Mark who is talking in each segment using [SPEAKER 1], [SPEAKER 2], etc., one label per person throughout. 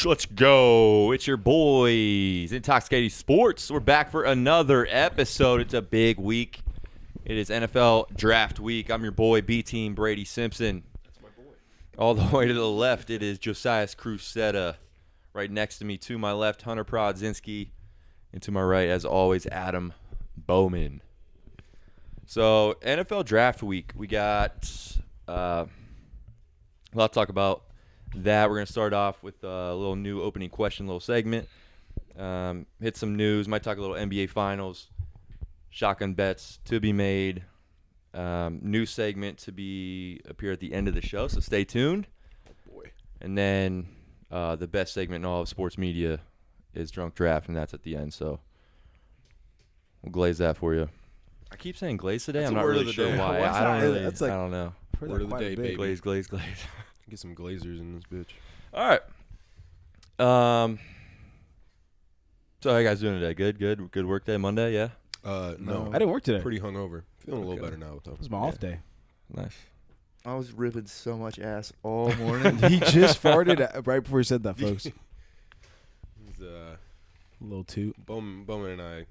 [SPEAKER 1] Let's go. It's your boys, Intoxicating Sports. We're back for another episode. It's a big week. It is NFL Draft Week. I'm your boy, B-Team Brady Simpson.
[SPEAKER 2] That's my boy.
[SPEAKER 1] All the way to the left, it is Josiah Crusetta. Right next to me, to my left, Hunter Prodzinski. And to my right, as always, Adam Bowman. So, NFL Draft Week. We got a lot to talk about that. We're going to start off with a little new opening question, little segment. Hit some news. Might talk a little NBA Finals. Shotgun bets to be made. New segment to appear at the end of the show, so stay tuned.
[SPEAKER 2] Oh boy.
[SPEAKER 1] And then the best segment in all of sports media is Drunk Draft, and that's at the end. So we'll glaze that for you. I keep saying glaze today.
[SPEAKER 2] That's
[SPEAKER 1] I'm
[SPEAKER 2] a
[SPEAKER 1] not
[SPEAKER 2] word
[SPEAKER 1] really
[SPEAKER 2] of the
[SPEAKER 1] sure
[SPEAKER 2] day.
[SPEAKER 1] why.
[SPEAKER 3] What's
[SPEAKER 1] I don't
[SPEAKER 3] that?
[SPEAKER 1] really.
[SPEAKER 3] That's like-
[SPEAKER 1] I don't know.
[SPEAKER 2] Word of the day, baby.
[SPEAKER 1] Glaze.
[SPEAKER 2] Get some glazers in this bitch.
[SPEAKER 1] All right. So how you guys doing today? Good work day. Monday, yeah.
[SPEAKER 2] No.
[SPEAKER 3] I didn't work today.
[SPEAKER 2] Pretty hungover. Feeling a little
[SPEAKER 1] Okay.
[SPEAKER 2] better now, though.
[SPEAKER 3] It was my off day.
[SPEAKER 1] Nice.
[SPEAKER 4] I was ripping so much ass all morning.
[SPEAKER 3] He just farted right before he said that, folks.
[SPEAKER 2] He's,
[SPEAKER 3] A little toot.
[SPEAKER 2] Bowman and I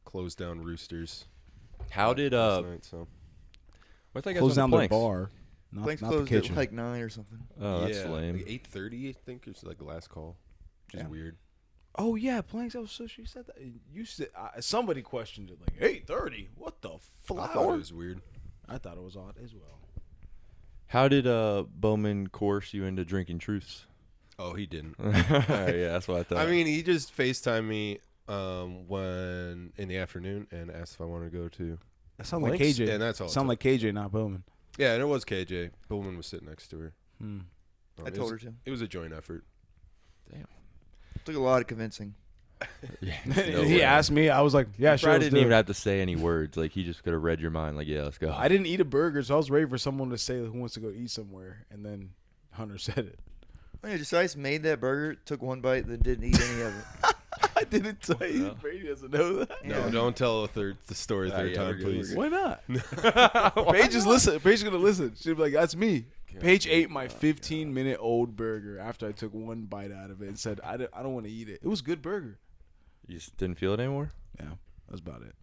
[SPEAKER 2] closed down Roosters.
[SPEAKER 1] How did
[SPEAKER 2] last night, so.
[SPEAKER 1] What's that guys
[SPEAKER 3] Close down
[SPEAKER 1] the
[SPEAKER 3] their
[SPEAKER 1] planks?
[SPEAKER 3] bar. Not
[SPEAKER 4] Planks
[SPEAKER 3] the
[SPEAKER 4] closed
[SPEAKER 3] kitchen.
[SPEAKER 4] at like 9 or something.
[SPEAKER 1] Oh, that's
[SPEAKER 2] yeah,
[SPEAKER 1] lame.
[SPEAKER 2] Like 8:30, I think, is like the last call. Which is weird.
[SPEAKER 3] Oh yeah, Planks. I was so sure you said that. You said somebody questioned it like 8:30. What the
[SPEAKER 2] I
[SPEAKER 3] flower?
[SPEAKER 2] thought it was weird.
[SPEAKER 3] I thought it was odd as well.
[SPEAKER 1] How did Bowman coerce you into drinking truths?
[SPEAKER 2] Oh, he didn't.
[SPEAKER 1] Yeah, that's what I thought.
[SPEAKER 2] I mean, he just FaceTimed me when in the afternoon and asked if I wanted to go to.
[SPEAKER 3] That sound like
[SPEAKER 2] Planks,
[SPEAKER 3] KJ.
[SPEAKER 2] and that's all it
[SPEAKER 3] Sound like KJ, not Bowman.
[SPEAKER 2] Yeah, and it was KJ. Bowman was sitting next to her.
[SPEAKER 4] I told her to.
[SPEAKER 2] It was a joint effort.
[SPEAKER 4] Took a lot of convincing.
[SPEAKER 1] yeah,
[SPEAKER 3] He asked me. I was like, "Yeah,
[SPEAKER 1] I
[SPEAKER 3] sure." let's
[SPEAKER 1] didn't
[SPEAKER 3] do
[SPEAKER 1] even
[SPEAKER 3] it.
[SPEAKER 1] have to say any words. Like he just could have read your mind. Like, yeah, let's go.
[SPEAKER 3] I didn't eat a burger, so I was ready for someone to say who wants to go eat somewhere, and then Hunter said it.
[SPEAKER 4] Oh, yeah, Josiah made that burger, took one bite, then didn't eat any of it.
[SPEAKER 3] I didn't tell you.
[SPEAKER 1] No.
[SPEAKER 3] Brady doesn't know that.
[SPEAKER 2] No,
[SPEAKER 4] Yeah.
[SPEAKER 2] don't tell the story a third
[SPEAKER 1] yeah,
[SPEAKER 2] time,
[SPEAKER 1] we're good,
[SPEAKER 2] please.
[SPEAKER 3] Why not? Paige is listen. Paige's gonna listen. She'll be like, "That's me." Paige ate my 15-minute-old burger after I took one bite out of it and said, "I don't want to eat it." It was a good burger.
[SPEAKER 1] You just didn't feel it anymore.
[SPEAKER 3] Yeah, that's about it.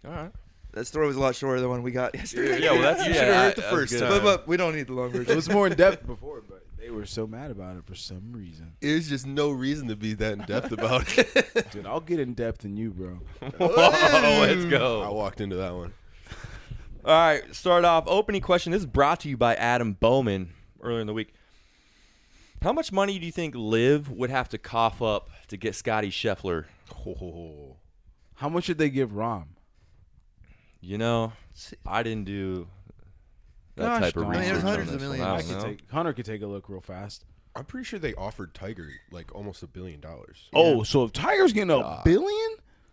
[SPEAKER 1] All right.
[SPEAKER 4] That story was a lot shorter than the one we got yesterday.
[SPEAKER 1] Yeah, well, that's
[SPEAKER 2] You should've heard it the first time.
[SPEAKER 4] But we don't need the long
[SPEAKER 3] It
[SPEAKER 4] version.
[SPEAKER 3] was more in depth before, but they were so mad about it for some reason.
[SPEAKER 2] There's just no reason to be that in depth about it.
[SPEAKER 3] Dude, I'll get in depth than you, bro.
[SPEAKER 1] Whoa, let's
[SPEAKER 2] I
[SPEAKER 1] go.
[SPEAKER 2] walked into that one.
[SPEAKER 1] All right, start off. Opening question. This is brought to you by Adam Bowman earlier in the week. How much money do you think Liv would have to cough up to get Scottie Scheffler?
[SPEAKER 2] Oh.
[SPEAKER 3] How much did they give Rom?
[SPEAKER 1] You know, I didn't do that
[SPEAKER 3] Gosh
[SPEAKER 1] type of
[SPEAKER 3] darn.
[SPEAKER 1] research.
[SPEAKER 3] I mean, there's
[SPEAKER 1] on
[SPEAKER 4] hundreds
[SPEAKER 1] this
[SPEAKER 4] of
[SPEAKER 1] one.
[SPEAKER 4] millions.
[SPEAKER 1] I don't know.
[SPEAKER 3] Hunter could take a look real fast.
[SPEAKER 2] I'm pretty sure they offered Tiger like almost $1 billion.
[SPEAKER 3] Oh, so if Tiger's getting $1 billion,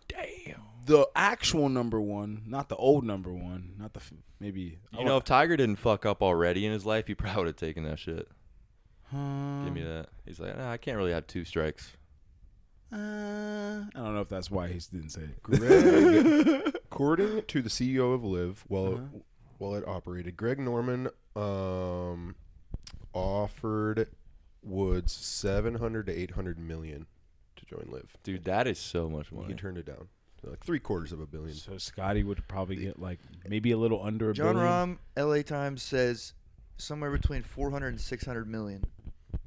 [SPEAKER 1] Damn.
[SPEAKER 3] the actual number one, not the old number one, not the maybe.
[SPEAKER 1] You know, if Tiger didn't fuck up already in his life, he probably would have taken that shit.
[SPEAKER 3] I
[SPEAKER 1] Give me that. He's like, nah, I can't really have 2 strikes.
[SPEAKER 3] I don't know if that's why he didn't say it.
[SPEAKER 2] According to the CEO of Liv, while it operated, Greg Norman offered Woods $700 to $800 million to join Liv.
[SPEAKER 1] Dude, that is so much
[SPEAKER 2] He
[SPEAKER 1] money.
[SPEAKER 2] turned it down. So like $750 million.
[SPEAKER 3] So Scottie would probably get like maybe a little under a
[SPEAKER 4] John
[SPEAKER 3] billion.
[SPEAKER 4] Rahm, LA Times says somewhere between 400 and 600 million.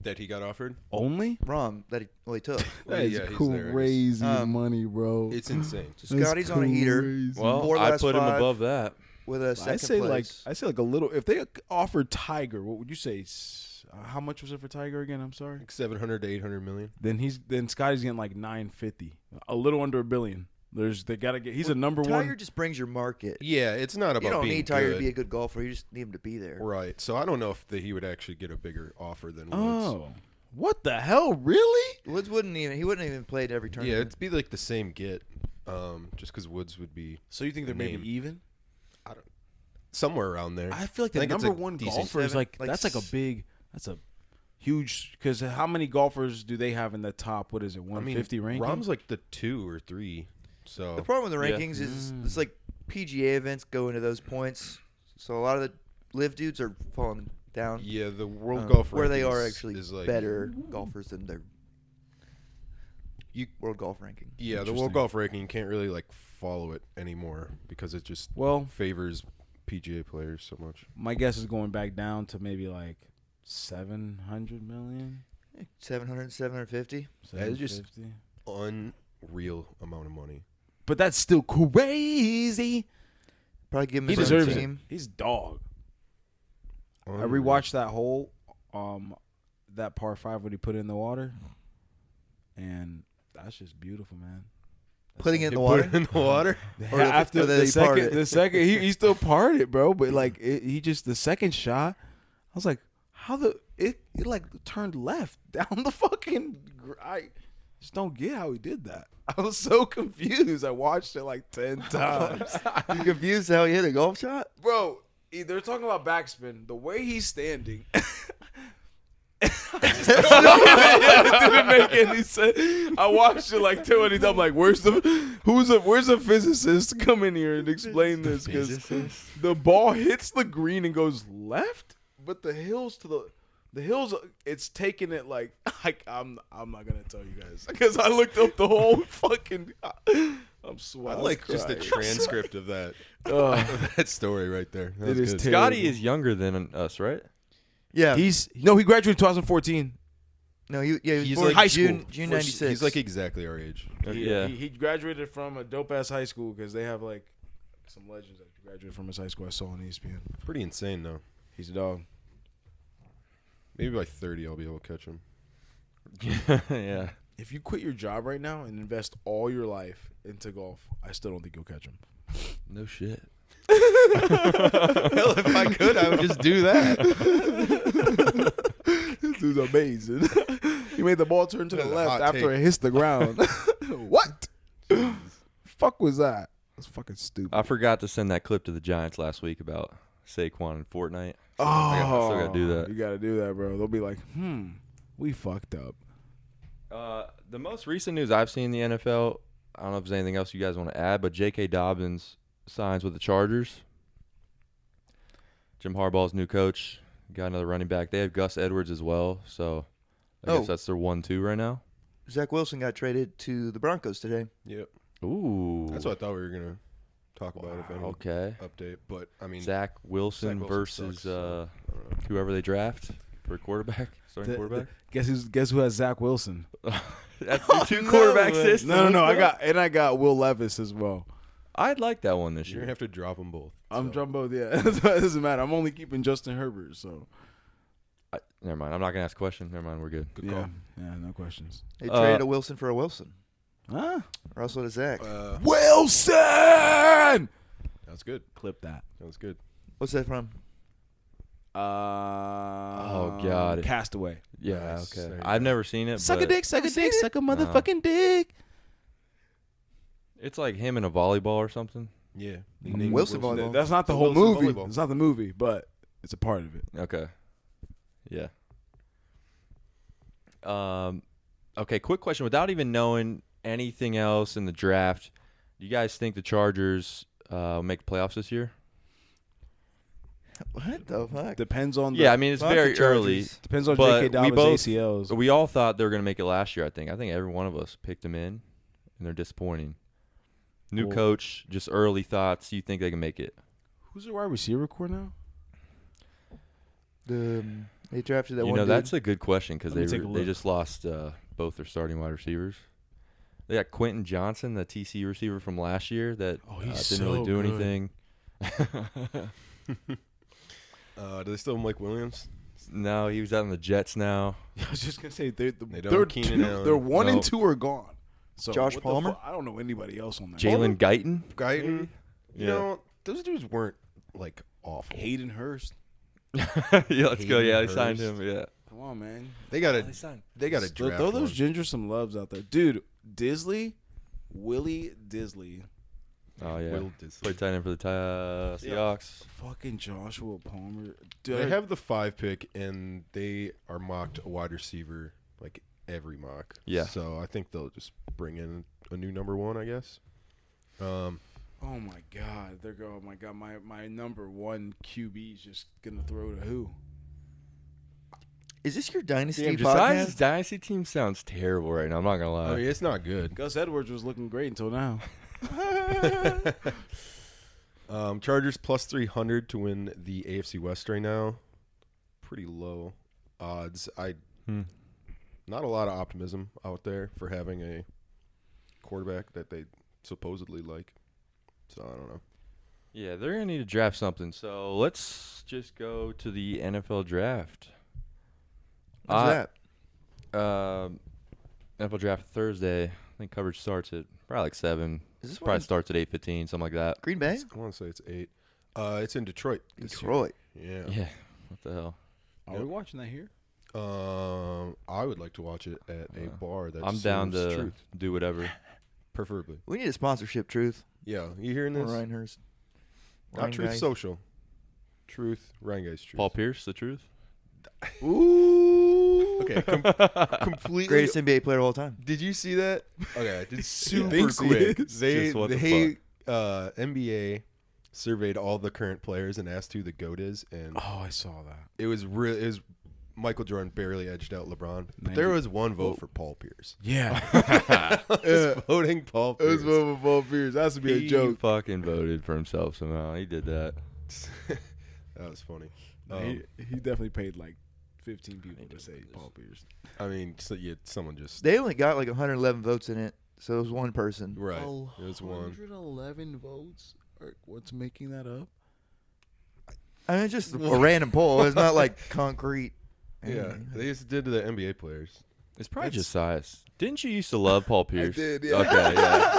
[SPEAKER 2] That he got offered?
[SPEAKER 3] Only?
[SPEAKER 4] Rahm that he took.
[SPEAKER 3] That is
[SPEAKER 2] Yeah, he's there.
[SPEAKER 3] crazy
[SPEAKER 4] money,
[SPEAKER 3] bro.
[SPEAKER 2] It's insane.
[SPEAKER 4] So Scotty's on a heater
[SPEAKER 1] Well,
[SPEAKER 4] Four
[SPEAKER 1] I
[SPEAKER 4] last
[SPEAKER 1] put him
[SPEAKER 4] 5.
[SPEAKER 1] above that.
[SPEAKER 4] with a second
[SPEAKER 3] I say
[SPEAKER 4] place.
[SPEAKER 3] like a little. If they offered Tiger, what would you say? How much was it for Tiger again? I'm sorry.
[SPEAKER 2] Like 700 to 800 million.
[SPEAKER 3] Then Scotty's getting like 950, a little under $1 billion. They gotta get. He's a number
[SPEAKER 4] Tiger
[SPEAKER 3] one.
[SPEAKER 4] just brings your market.
[SPEAKER 2] Yeah, it's not about
[SPEAKER 4] You don't
[SPEAKER 2] being
[SPEAKER 4] need Tiger
[SPEAKER 2] good.
[SPEAKER 4] to be a good golfer. You just need him to be there.
[SPEAKER 2] Right. So I don't know if he would actually get a bigger offer than Woods.
[SPEAKER 3] Oh, what the hell? Really?
[SPEAKER 4] Woods wouldn't even play at every
[SPEAKER 2] Yeah,
[SPEAKER 4] tournament.
[SPEAKER 2] it'd be like the same get, just because Woods would be
[SPEAKER 3] So you think they're
[SPEAKER 2] Name.
[SPEAKER 3] maybe even?
[SPEAKER 2] somewhere around there.
[SPEAKER 3] I feel like
[SPEAKER 2] I
[SPEAKER 3] the
[SPEAKER 2] think it's
[SPEAKER 3] number
[SPEAKER 2] a
[SPEAKER 3] one
[SPEAKER 2] decent
[SPEAKER 3] golfer is
[SPEAKER 4] seven,
[SPEAKER 3] like
[SPEAKER 4] like
[SPEAKER 3] that's like a big. That's a huge. Because how many golfers do they have in the top? What is it? 150 ranking?
[SPEAKER 2] Rom's like the 2 or 3. So
[SPEAKER 4] The problem with the
[SPEAKER 1] Yeah.
[SPEAKER 4] rankings is it's like PGA events go into those points, so a lot of the live dudes are falling down.
[SPEAKER 2] Yeah, the World Golf
[SPEAKER 4] where they
[SPEAKER 2] rankings
[SPEAKER 4] are actually
[SPEAKER 2] is like,
[SPEAKER 4] better golfers than their World Golf ranking.
[SPEAKER 2] Yeah, the World Golf ranking, you can't really like follow it anymore because it just favors PGA players so much.
[SPEAKER 3] My guess is going back down to maybe like 700 million.
[SPEAKER 4] 700, 750.
[SPEAKER 2] That is just unreal amount of money.
[SPEAKER 3] But that's still crazy.
[SPEAKER 4] Probably give him
[SPEAKER 3] He
[SPEAKER 4] his
[SPEAKER 3] deserves
[SPEAKER 4] own
[SPEAKER 3] it.
[SPEAKER 4] team.
[SPEAKER 3] He's dog. I
[SPEAKER 2] Unreal.
[SPEAKER 3] rewatched that hole, that par 5 when he put it in the water, and that's just beautiful, man.
[SPEAKER 4] Putting it in the
[SPEAKER 2] Put
[SPEAKER 4] water.
[SPEAKER 2] it in the water.
[SPEAKER 4] Or
[SPEAKER 3] After
[SPEAKER 4] they parted.
[SPEAKER 3] the second, he still parted it, bro. But like, he just the second shot, I was like, how it like turned left down the fucking. I just don't get how he did that. I was so confused. I watched it like 10 times,
[SPEAKER 4] You confused how he hit a golf shot?
[SPEAKER 3] bro. They're talking about backspin. The way he's standing. It didn't make any sense. I watched it like 20 times. I'm like, where's the physicist to come in here and explain this? Because the ball hits the green and goes left, but the hills it's taking it like I'm not gonna tell you guys because I looked up the whole fucking. I'm sweating.
[SPEAKER 2] I like just the transcript of that that story right there. That
[SPEAKER 3] It
[SPEAKER 2] was
[SPEAKER 3] is
[SPEAKER 2] good.
[SPEAKER 3] terrible.
[SPEAKER 1] Scottie is younger than us, right?
[SPEAKER 4] Yeah.
[SPEAKER 3] He graduated in 2014.
[SPEAKER 4] No, he was
[SPEAKER 2] He's
[SPEAKER 4] born
[SPEAKER 2] like
[SPEAKER 3] high
[SPEAKER 4] June,
[SPEAKER 3] school.
[SPEAKER 4] June
[SPEAKER 3] For-
[SPEAKER 4] 96.
[SPEAKER 2] He's like exactly our age.
[SPEAKER 3] He graduated from a dope ass high school because they have like some legends that graduated from his high school. I saw on ESPN.
[SPEAKER 2] Pretty insane though.
[SPEAKER 3] He's a dog.
[SPEAKER 2] Maybe by 30 I'll be able to catch him.
[SPEAKER 1] Yeah.
[SPEAKER 3] If you quit your job right now and invest all your life into golf, I still don't think you'll catch him.
[SPEAKER 1] No shit.
[SPEAKER 2] Hell, if I could, I would just do that.
[SPEAKER 3] This dude's amazing. He made the ball turn to the
[SPEAKER 2] That's a
[SPEAKER 3] left
[SPEAKER 2] hot
[SPEAKER 3] after
[SPEAKER 2] take.
[SPEAKER 3] it hits the ground. What? Fuck was that? That's fucking stupid.
[SPEAKER 1] I forgot to send that clip to the Giants last week about Saquon and Fortnite.
[SPEAKER 3] Oh,
[SPEAKER 1] still gotta do that.
[SPEAKER 3] You gotta do that, bro. They'll be like, we fucked up.
[SPEAKER 1] The most recent news I've seen in the NFL, I don't know if there's anything else you guys want to add, but JK Dobbins signs with the Chargers. Jim Harbaugh's new coach. Got another running back. They have Gus Edwards as well, so I guess that's their 1-2 right now.
[SPEAKER 4] Zach Wilson got traded to the Broncos today.
[SPEAKER 2] Yep.
[SPEAKER 1] Ooh.
[SPEAKER 2] That's what I thought we were gonna talk about if any
[SPEAKER 1] Okay.
[SPEAKER 2] update. But I mean,
[SPEAKER 1] Zach Wilson versus
[SPEAKER 2] sucks, so I don't know.
[SPEAKER 1] whoever they draft for a quarterback, starting quarterback.
[SPEAKER 3] Guess who has Zach Wilson?
[SPEAKER 1] That's the two quarterback system.
[SPEAKER 3] No. I got Will Levis as well.
[SPEAKER 1] I'd like that one this
[SPEAKER 2] You're
[SPEAKER 1] year.
[SPEAKER 2] gonna have to drop them both.
[SPEAKER 3] I'm
[SPEAKER 2] so.
[SPEAKER 3] drum both. Yeah, it doesn't matter. I'm only keeping Justin Herbert. So
[SPEAKER 1] Never mind. I'm not gonna ask a question. Never mind. We're good.
[SPEAKER 2] Good
[SPEAKER 3] yeah,
[SPEAKER 2] call.
[SPEAKER 3] no questions.
[SPEAKER 4] They traded a Wilson for a Wilson.
[SPEAKER 3] Huh?
[SPEAKER 4] Russell to Zach.
[SPEAKER 3] Wilson.
[SPEAKER 2] That's good.
[SPEAKER 3] Clip that.
[SPEAKER 2] That was good.
[SPEAKER 4] What's that from?
[SPEAKER 1] Oh, God.
[SPEAKER 3] Castaway.
[SPEAKER 1] Yeah.
[SPEAKER 2] Nice. There
[SPEAKER 1] Okay.
[SPEAKER 2] you
[SPEAKER 1] I've
[SPEAKER 2] go.
[SPEAKER 1] never seen it.
[SPEAKER 3] Suck a
[SPEAKER 1] but
[SPEAKER 3] dick, suck a dick, suck a motherfucking dick.
[SPEAKER 1] It's like him in a volleyball or something.
[SPEAKER 2] Yeah.
[SPEAKER 4] Wilson volleyball.
[SPEAKER 3] That's not the
[SPEAKER 2] The
[SPEAKER 3] whole
[SPEAKER 2] Wilson
[SPEAKER 3] movie.
[SPEAKER 2] volleyball.
[SPEAKER 3] It's not the movie, but it's a part of it.
[SPEAKER 1] Okay. Yeah. Okay. Quick question. Without even knowing anything else in the draft, do you guys think the Chargers make the playoffs this year?
[SPEAKER 4] What the fuck?
[SPEAKER 3] Depends on the,
[SPEAKER 1] Yeah. I mean, it's
[SPEAKER 4] Fuck
[SPEAKER 1] very
[SPEAKER 4] the
[SPEAKER 1] early.
[SPEAKER 4] Chargers.
[SPEAKER 3] depends on
[SPEAKER 1] but
[SPEAKER 3] JK
[SPEAKER 1] we
[SPEAKER 3] Dobbins
[SPEAKER 1] both-
[SPEAKER 3] ACLs.
[SPEAKER 1] We all thought they were going to make it last year, I think. I think every one of us picked them in, and they're disappointing. New
[SPEAKER 3] Well-
[SPEAKER 1] coach, just early thoughts. You think they can make it?
[SPEAKER 3] Who's their wide receiver core now?
[SPEAKER 4] They drafted that
[SPEAKER 1] You
[SPEAKER 4] one
[SPEAKER 1] know,
[SPEAKER 4] dude.
[SPEAKER 1] that's a good question because
[SPEAKER 3] Let me
[SPEAKER 1] they
[SPEAKER 3] take a
[SPEAKER 1] they
[SPEAKER 3] look.
[SPEAKER 1] just lost both their starting wide receivers. They got Quentin Johnson, the TC receiver from last year, that
[SPEAKER 3] Oh, he's
[SPEAKER 1] didn't really
[SPEAKER 3] so
[SPEAKER 1] do
[SPEAKER 3] good.
[SPEAKER 1] anything.
[SPEAKER 2] Do they still have Mike Williams?
[SPEAKER 1] No, he was out on the Jets now.
[SPEAKER 3] I was just gonna say they
[SPEAKER 2] don't
[SPEAKER 3] they're
[SPEAKER 2] have Keenan Allen.
[SPEAKER 3] they're 1
[SPEAKER 1] No.
[SPEAKER 3] and 2 are gone. So
[SPEAKER 4] Josh
[SPEAKER 3] what the
[SPEAKER 4] Palmer?
[SPEAKER 3] I don't know anybody else on that.
[SPEAKER 1] Jalen Guyton.
[SPEAKER 2] Guyton. You
[SPEAKER 1] Yeah.
[SPEAKER 2] know, those dudes weren't like awful.
[SPEAKER 3] Hayden Hurst.
[SPEAKER 1] Yeah, let's go. Yeah, they
[SPEAKER 2] Hayden
[SPEAKER 1] signed
[SPEAKER 2] Hurst.
[SPEAKER 1] him. Yeah.
[SPEAKER 3] Come on, man.
[SPEAKER 2] They got
[SPEAKER 1] They
[SPEAKER 2] to.
[SPEAKER 1] signed.
[SPEAKER 2] They got to
[SPEAKER 3] Throw
[SPEAKER 2] draft.
[SPEAKER 3] those
[SPEAKER 2] one.
[SPEAKER 3] gingers some loves out there, dude. Willie Disley,
[SPEAKER 1] Oh yeah.
[SPEAKER 2] Will Disley.
[SPEAKER 1] Played tight end for the Seahawks.
[SPEAKER 3] fucking Joshua Palmer. Dude,
[SPEAKER 2] They have the 5 pick, and they are mocked a wide receiver like every mock.
[SPEAKER 1] Yeah.
[SPEAKER 2] So I think they'll just bring in a new number 1, I guess.
[SPEAKER 3] oh my god, they're going. Oh my god, my number 1 QB is just gonna throw to who?
[SPEAKER 4] Is this your dynasty
[SPEAKER 1] Damn,
[SPEAKER 4] podcast?
[SPEAKER 1] Josiah's dynasty team sounds terrible right now. I'm not gonna lie.
[SPEAKER 2] I mean, it's not good.
[SPEAKER 3] Gus Edwards was looking great until now.
[SPEAKER 2] Chargers plus 300 to win the AFC West right now. Pretty low odds. Not a lot of optimism out there for having a quarterback that they supposedly like. So I don't know.
[SPEAKER 1] Yeah, they're gonna need to draft something. So let's just go to the NFL draft.
[SPEAKER 4] What's that?
[SPEAKER 1] NFL draft Thursday. I think coverage starts at probably like 7.
[SPEAKER 4] Is this
[SPEAKER 1] Probably
[SPEAKER 4] one
[SPEAKER 1] starts at 8:15, something like that.
[SPEAKER 4] Green Bay?
[SPEAKER 2] I want to say it's 8. It's in Detroit. this year.
[SPEAKER 4] Detroit.
[SPEAKER 2] Yeah.
[SPEAKER 1] Yeah. What the hell?
[SPEAKER 3] Are we watching that here?
[SPEAKER 2] I would like to watch it at a bar that
[SPEAKER 1] I'm down
[SPEAKER 2] serves
[SPEAKER 1] to
[SPEAKER 2] truth,
[SPEAKER 1] do whatever.
[SPEAKER 2] preferably.
[SPEAKER 4] We need a sponsorship, Truth.
[SPEAKER 2] Yeah, you hearing
[SPEAKER 4] Or
[SPEAKER 2] this?
[SPEAKER 4] Reinhurst.
[SPEAKER 2] Not Truth
[SPEAKER 4] Guy.
[SPEAKER 2] Social. Truth, Ryan Guy's Truth.
[SPEAKER 1] Paul Pierce, the truth.
[SPEAKER 2] Ooh. Okay, completely.
[SPEAKER 4] Greatest NBA player of all time.
[SPEAKER 2] Did you see that? Okay, I did super
[SPEAKER 3] Thinks he
[SPEAKER 2] quick.
[SPEAKER 3] is.
[SPEAKER 2] They
[SPEAKER 1] Just what the
[SPEAKER 2] NBA surveyed all the current players and asked who the GOAT is, and
[SPEAKER 3] Oh, I saw that.
[SPEAKER 2] it was Michael Jordan barely edged out LeBron, but
[SPEAKER 3] 90.
[SPEAKER 2] there was one vote for Paul Pierce.
[SPEAKER 3] Yeah.
[SPEAKER 2] It's voting Paul
[SPEAKER 3] It was
[SPEAKER 2] Pierce.
[SPEAKER 3] for Paul Pierce. That has to be a
[SPEAKER 1] He
[SPEAKER 3] joke.
[SPEAKER 1] fucking voted for himself somehow. He did that.
[SPEAKER 2] That was funny.
[SPEAKER 3] He definitely paid like 15 people to say Paul Pierce.
[SPEAKER 2] I mean, so, yeah, someone just
[SPEAKER 4] They only got like 111 votes in it, so it was one person.
[SPEAKER 2] right. It was one.
[SPEAKER 3] 111 votes. What's making that up?
[SPEAKER 4] I mean, it's just a random poll. It's not like concrete.
[SPEAKER 2] Yeah, they just did to the NBA players.
[SPEAKER 1] It's probably Josiah's. Didn't you used to love Paul Pierce?
[SPEAKER 3] did, yeah.
[SPEAKER 1] Okay, yeah.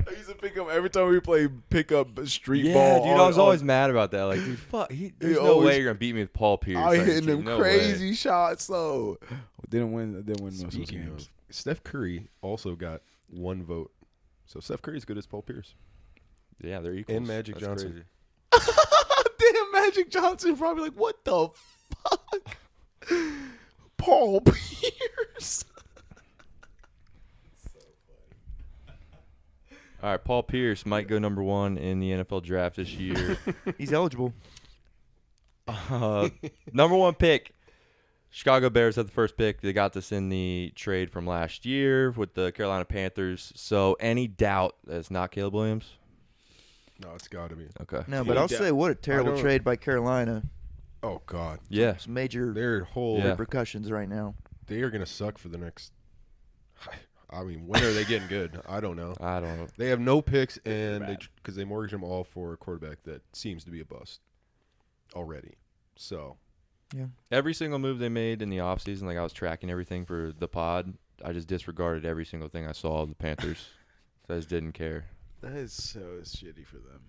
[SPEAKER 3] I used to pick up every time we played pickup street
[SPEAKER 1] Yeah,
[SPEAKER 3] ball.
[SPEAKER 1] dude, I was always mad about that. Like, dude, fuck. There's no
[SPEAKER 3] always-
[SPEAKER 1] way you're going to beat me with Paul Pierce.
[SPEAKER 3] I
[SPEAKER 1] Like,
[SPEAKER 3] hitting
[SPEAKER 1] dude,
[SPEAKER 3] them
[SPEAKER 1] no
[SPEAKER 3] crazy
[SPEAKER 1] way.
[SPEAKER 3] shots though. Didn't win most of those
[SPEAKER 2] Speaking
[SPEAKER 3] games.
[SPEAKER 2] of, Steph Curry also got one vote. So Steph Curry's as good as Paul Pierce.
[SPEAKER 1] Yeah, they're equals.
[SPEAKER 2] And Magic
[SPEAKER 1] That's
[SPEAKER 2] Johnson.
[SPEAKER 1] crazy.
[SPEAKER 3] Damn, Magic Johnson probably like, what the fuck? Paul Pierce.
[SPEAKER 1] All right, Paul Pierce might go number 1 in the NFL draft this year.
[SPEAKER 4] He's eligible.
[SPEAKER 1] Number 1 pick. Chicago Bears had the first pick. They got this in the trade from last year with the Carolina Panthers. So any doubt that it's not Caleb Williams?
[SPEAKER 2] No, it's got to be.
[SPEAKER 1] Okay.
[SPEAKER 4] No, but I'll say what a terrible
[SPEAKER 2] don't-
[SPEAKER 4] trade by Carolina.
[SPEAKER 2] Oh God,
[SPEAKER 1] Yeah.
[SPEAKER 4] It's major
[SPEAKER 2] their whole
[SPEAKER 1] Yeah.
[SPEAKER 4] repercussions right now.
[SPEAKER 2] they are gonna suck for the next. I mean, when are they getting good? I don't know.
[SPEAKER 1] I don't know.
[SPEAKER 2] They have no picks, and
[SPEAKER 3] bad.
[SPEAKER 2] because they mortgaged them all for a quarterback that seems to be a bust already. So
[SPEAKER 4] Yeah.
[SPEAKER 1] Every single move they made in the offseason, like I was tracking everything for the pod, I just disregarded every single thing I saw of the Panthers. So I just didn't care.
[SPEAKER 3] That is so shitty for them.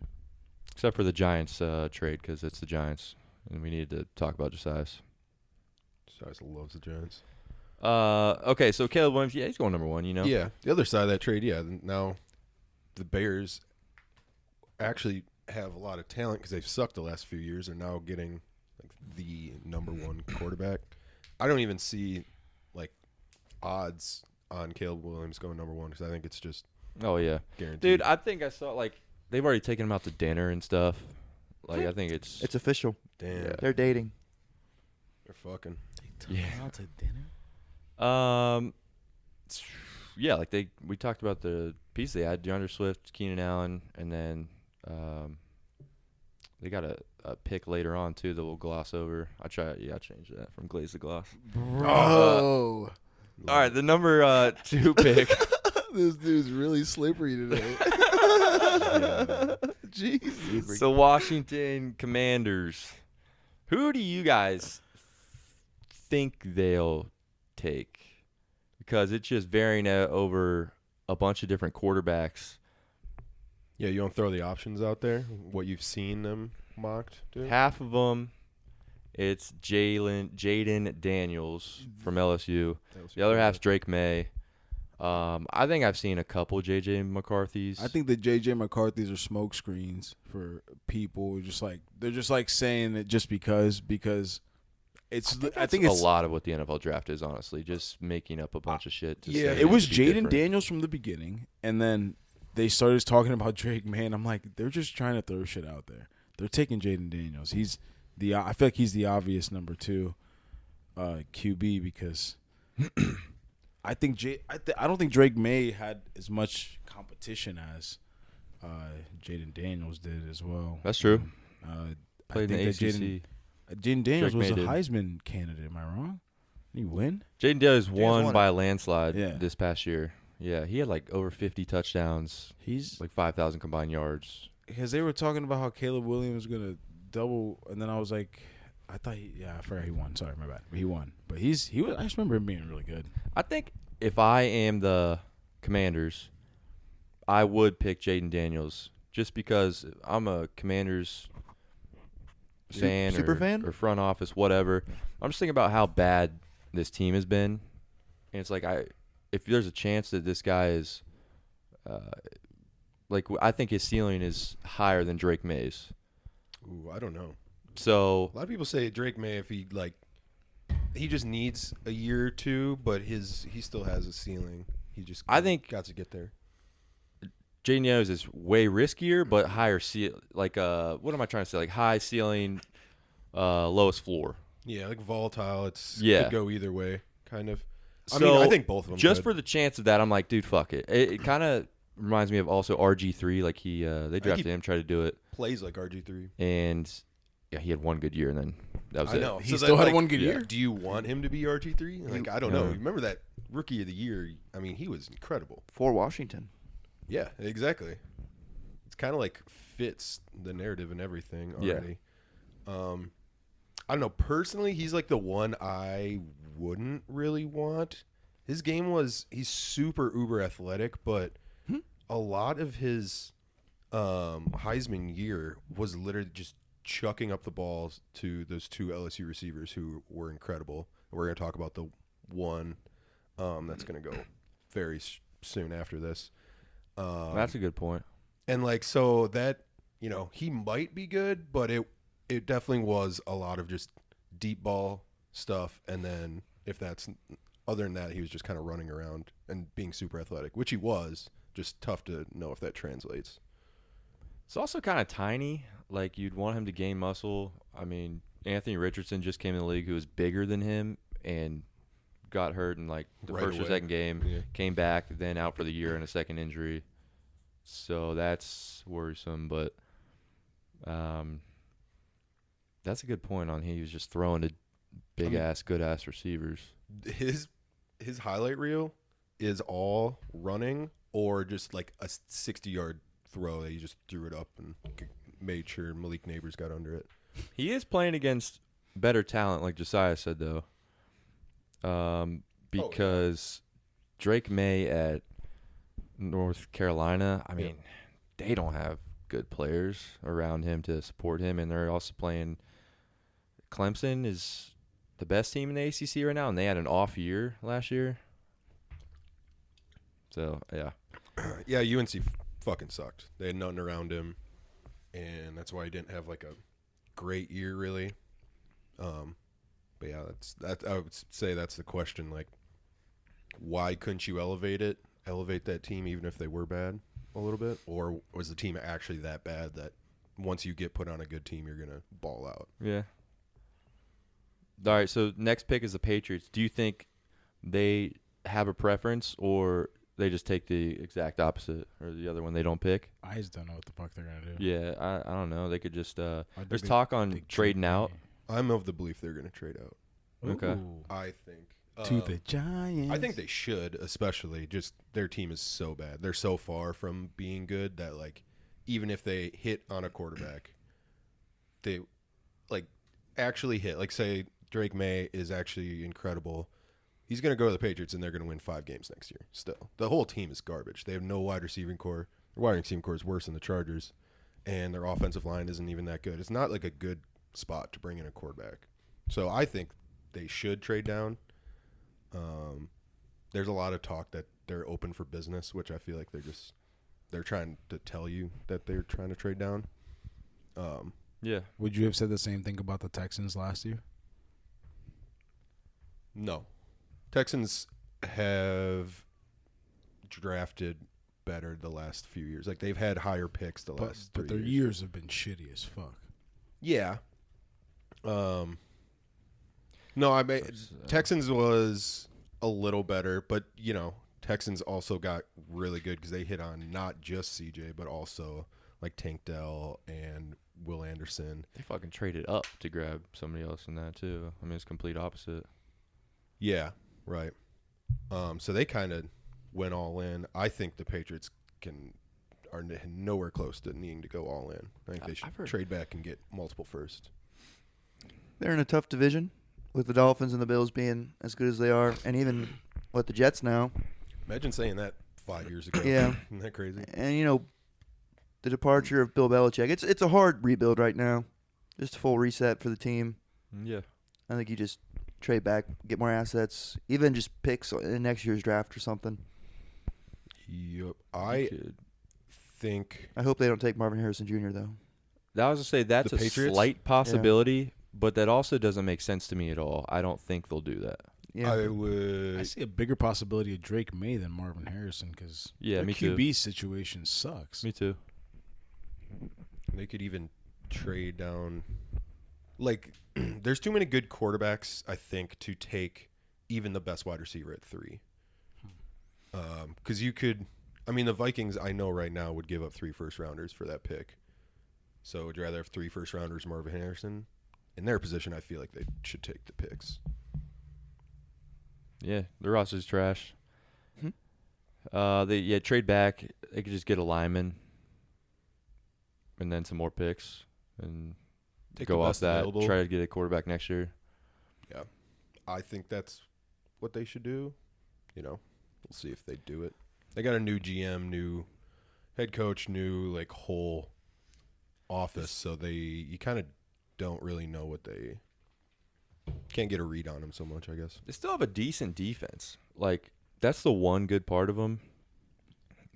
[SPEAKER 1] Except for the Giants trade because it's the Giants. And we needed to talk about Josiah's.
[SPEAKER 2] Size loves the Giants.
[SPEAKER 1] Okay, so Caleb Williams, yeah, he's going number 1, you know?
[SPEAKER 2] Yeah, the other side of that trade, yeah. Now, the Bears actually have a lot of talent because they've sucked the last few years. They're now getting like the number 1 quarterback. I don't even see like odds on Caleb Williams going number 1 because I think it's just
[SPEAKER 1] Oh, yeah.
[SPEAKER 2] guaranteed.
[SPEAKER 1] Dude, I think I saw, like, they've already taken him out to dinner and stuff. Like, I think it's
[SPEAKER 4] It's official.
[SPEAKER 2] damn,
[SPEAKER 1] yeah.
[SPEAKER 4] They're dating.
[SPEAKER 2] they're fucking.
[SPEAKER 1] Yeah.
[SPEAKER 3] Out to dinner.
[SPEAKER 1] Yeah, like we talked about the piece they had, DeAndre Swift, Keenan Allen, and then they got a pick later on too that we'll gloss over. I changed that from glaze to gloss.
[SPEAKER 3] Bro.
[SPEAKER 1] All right, the number 2 pick.
[SPEAKER 3] This dude's really slippery today. Jesus.
[SPEAKER 1] So Washington Commanders. Who do you guys think they'll take? Because it's just varying over a bunch of different quarterbacks.
[SPEAKER 2] Yeah, you don't throw the options out there. What you've seen them mocked, dude.
[SPEAKER 1] Half of them, it's Jaden Daniels from LSU. The other half's Drake May. I think I've seen a couple J.J. McCarthy's.
[SPEAKER 3] I think the J.J. McCarthy's are smoke screens for people. They're just like saying it just because it's. I think it's
[SPEAKER 1] a lot of what the NFL draft is, honestly, just making up a bunch of shit. To
[SPEAKER 2] Yeah,
[SPEAKER 1] say
[SPEAKER 3] It was
[SPEAKER 1] to be
[SPEAKER 3] Jaden
[SPEAKER 1] different.
[SPEAKER 3] Daniels from the beginning, and then they started talking about Drake May. And I'm like, they're just trying to throw shit out there. They're taking Jaden Daniels. I feel like he's the obvious number 2. QB because I don't think Drake May had as much competition as Jaden Daniels did as well.
[SPEAKER 1] That's true.
[SPEAKER 3] Played
[SPEAKER 1] in the ACC.
[SPEAKER 3] Jaden Daniels
[SPEAKER 1] Drake
[SPEAKER 3] was a
[SPEAKER 1] May did.
[SPEAKER 3] Heisman candidate. Am I wrong? Did he win?
[SPEAKER 1] Jaden Daniels won
[SPEAKER 4] won
[SPEAKER 1] by
[SPEAKER 4] it.
[SPEAKER 1] a landslide
[SPEAKER 3] Yeah.
[SPEAKER 1] this past year. Yeah, he had like over 50 touchdowns,
[SPEAKER 3] He's
[SPEAKER 1] like 5,000 combined yards.
[SPEAKER 3] because they were talking about how Caleb Williams was gonna double, and then I was like, I forgot he won. Sorry, my bad. But he won. But he was. I just remember him being really good.
[SPEAKER 1] I think if I am the Commanders, I would pick Jaden Daniels just because I'm a Commanders fan,
[SPEAKER 4] super fan?
[SPEAKER 1] or front office, whatever. I'm just thinking about how bad this team has been, and it's like if there's a chance that this guy is, I think his ceiling is higher than Drake May's.
[SPEAKER 2] Ooh, I don't know.
[SPEAKER 1] So
[SPEAKER 2] A lot of people say Drake May, if he he just needs a year or two, but he still has a ceiling. He just
[SPEAKER 1] I think-
[SPEAKER 2] got to get there.
[SPEAKER 1] Jaden Daniels is way riskier, but higher what am I trying to say? Like high ceiling, lowest floor.
[SPEAKER 2] Yeah, like volatile. It's
[SPEAKER 1] Yeah.
[SPEAKER 2] could go either way, kind of.
[SPEAKER 1] So
[SPEAKER 2] I think both of them.
[SPEAKER 1] just
[SPEAKER 2] could.
[SPEAKER 1] for the chance of that, I'm like, dude, fuck it. It kind of reminds me of also RG3. Like they drafted him, tried to do it,
[SPEAKER 2] plays like RG3.
[SPEAKER 1] and yeah, he had one good year, and then that was
[SPEAKER 2] I
[SPEAKER 1] it.
[SPEAKER 2] know.
[SPEAKER 3] He
[SPEAKER 2] So
[SPEAKER 3] still
[SPEAKER 2] that,
[SPEAKER 3] had one good year?
[SPEAKER 2] Do you want him to be RG3? Like, I don't know.
[SPEAKER 1] Yeah.
[SPEAKER 2] Remember that rookie of the year? I mean, he was incredible.
[SPEAKER 4] For Washington.
[SPEAKER 2] Yeah, exactly. It's kind of like fits the narrative and everything already. I don't know. Personally, he's like the one I wouldn't really want. His game he's super uber athletic, but a lot of his Heisman year was literally just chucking up the balls to those two LSU receivers who were incredible. We're going to talk about the one that's going to go very soon after this.
[SPEAKER 1] That's a good point.
[SPEAKER 2] And so that, he might be good, but it definitely was a lot of just deep ball stuff. And then other than that, he was just kind of running around and being super athletic, which he was. Just tough to know if that translates.
[SPEAKER 1] It's also kind of tiny. Like you'd want him to gain muscle. I mean, Anthony Richardson just came in the league who was bigger than him and got hurt in like the
[SPEAKER 2] Right
[SPEAKER 1] first or
[SPEAKER 2] away.
[SPEAKER 1] second game.
[SPEAKER 2] Yeah.
[SPEAKER 1] Came back, then out for the year in a second injury. So that's worrisome, but that's a good point on he was just throwing to good ass receivers.
[SPEAKER 2] His highlight reel is all running or just like a 60-yard throw that he just threw it up and made sure Malik Neighbors got under it.
[SPEAKER 1] He is playing against better talent, like Josiah said, though. Because Drake May at North Carolina, I mean, they don't have good players around him to support him, and they're also playing. Clemson is the best team in the ACC right now, and they had an off year last year. So, yeah.
[SPEAKER 2] Yeah, UNC fucking sucked. They had nothing around him, and that's why he didn't have like a great year, really. But yeah, that. I would say that's the question. Like, why couldn't you elevate that team, even if they were bad a little bit, or was the team actually that bad that once you get put on a good team, you're gonna ball out?
[SPEAKER 1] Yeah. All right, so next pick is the Patriots. Do you think they have a preference, or they just take the exact opposite, or the other one they don't pick?
[SPEAKER 3] I just don't know what the fuck they're gonna do.
[SPEAKER 1] Yeah, I don't know. They could just
[SPEAKER 3] think
[SPEAKER 1] there's
[SPEAKER 3] they-
[SPEAKER 1] talk on
[SPEAKER 3] they
[SPEAKER 1] trading
[SPEAKER 3] trade
[SPEAKER 1] out.
[SPEAKER 2] I'm of the belief they're gonna trade out.
[SPEAKER 1] Okay.
[SPEAKER 3] Ooh.
[SPEAKER 2] I think
[SPEAKER 3] To the Giants.
[SPEAKER 2] I think they should, especially just their team is so bad. They're so far from being good that like even if they hit on a quarterback, they like actually hit. Like say Drake May is actually incredible. He's going to go to the Patriots and they're going to win 5 games next year. Still, the whole team is garbage. They have no wide receiving core. Their wide receiving core is worse than the Chargers, and their offensive line isn't even that good. It's not like a good spot to bring in a quarterback. So I think they should trade down. There's a lot of talk that they're open for business, which I feel like they're trying to tell you that they're trying to trade down.
[SPEAKER 1] Yeah.
[SPEAKER 3] Would you have said the same thing about the Texans last year?
[SPEAKER 2] No. Texans have drafted better the last few years. Like they've had higher picks the last 3
[SPEAKER 3] But their years have been shitty as fuck.
[SPEAKER 2] Yeah. No, I mean Texans was a little better, but Texans also got really good because they hit on not just CJ but also like Tank Dell and Will Anderson.
[SPEAKER 1] They fucking traded up to grab somebody else in that too. I mean, it's complete opposite.
[SPEAKER 2] Yeah, right. So they kind of went all in. I think the Patriots are nowhere close to needing to go all in. I think they should trade back and get multiple first.
[SPEAKER 4] They're in a tough division with the Dolphins and the Bills being as good as they are, and even with the Jets now.
[SPEAKER 2] Imagine saying that 5 years ago.
[SPEAKER 4] Yeah.
[SPEAKER 2] Isn't that crazy?
[SPEAKER 4] And, the departure of Bill Belichick, it's a hard rebuild right now. Just a full reset for the team.
[SPEAKER 1] Yeah.
[SPEAKER 4] I think you just trade back, get more assets, even just picks in next year's draft or something.
[SPEAKER 2] Yep. I
[SPEAKER 4] hope they don't take Marvin Harrison Jr., though.
[SPEAKER 1] I was to say that's
[SPEAKER 2] The
[SPEAKER 1] a
[SPEAKER 2] Patriots?
[SPEAKER 1] slight possibility, but that also doesn't make sense to me at all. I don't think they'll do that.
[SPEAKER 4] Yeah.
[SPEAKER 3] I see a bigger possibility of Drake May than Marvin Harrison because
[SPEAKER 1] Yeah,
[SPEAKER 3] their
[SPEAKER 1] me too.
[SPEAKER 3] QB situation sucks.
[SPEAKER 1] Me too.
[SPEAKER 2] They could even trade down. Like, there's too many good quarterbacks, I think, to take even the best wide receiver at 3. Because you could, the Vikings, I know right now, would give up 3 first-rounders for that pick. So would you rather have 3 first-rounders, Marvin Harrison? In their position, I feel like they should take the picks.
[SPEAKER 1] Yeah, the roster's trash. They trade back. They could just get a lineman and then some more picks and
[SPEAKER 2] Take
[SPEAKER 1] go
[SPEAKER 2] the
[SPEAKER 1] off
[SPEAKER 2] best
[SPEAKER 1] that.
[SPEAKER 2] available.
[SPEAKER 1] Try to get a quarterback next year.
[SPEAKER 2] Yeah. I think that's what they should do. We'll see if they do it. They got a new GM, new head coach, new whole office, so you kind of don't really know what they can't get a read on them so much, I guess.
[SPEAKER 1] They still have a decent defense. That's the one good part of them.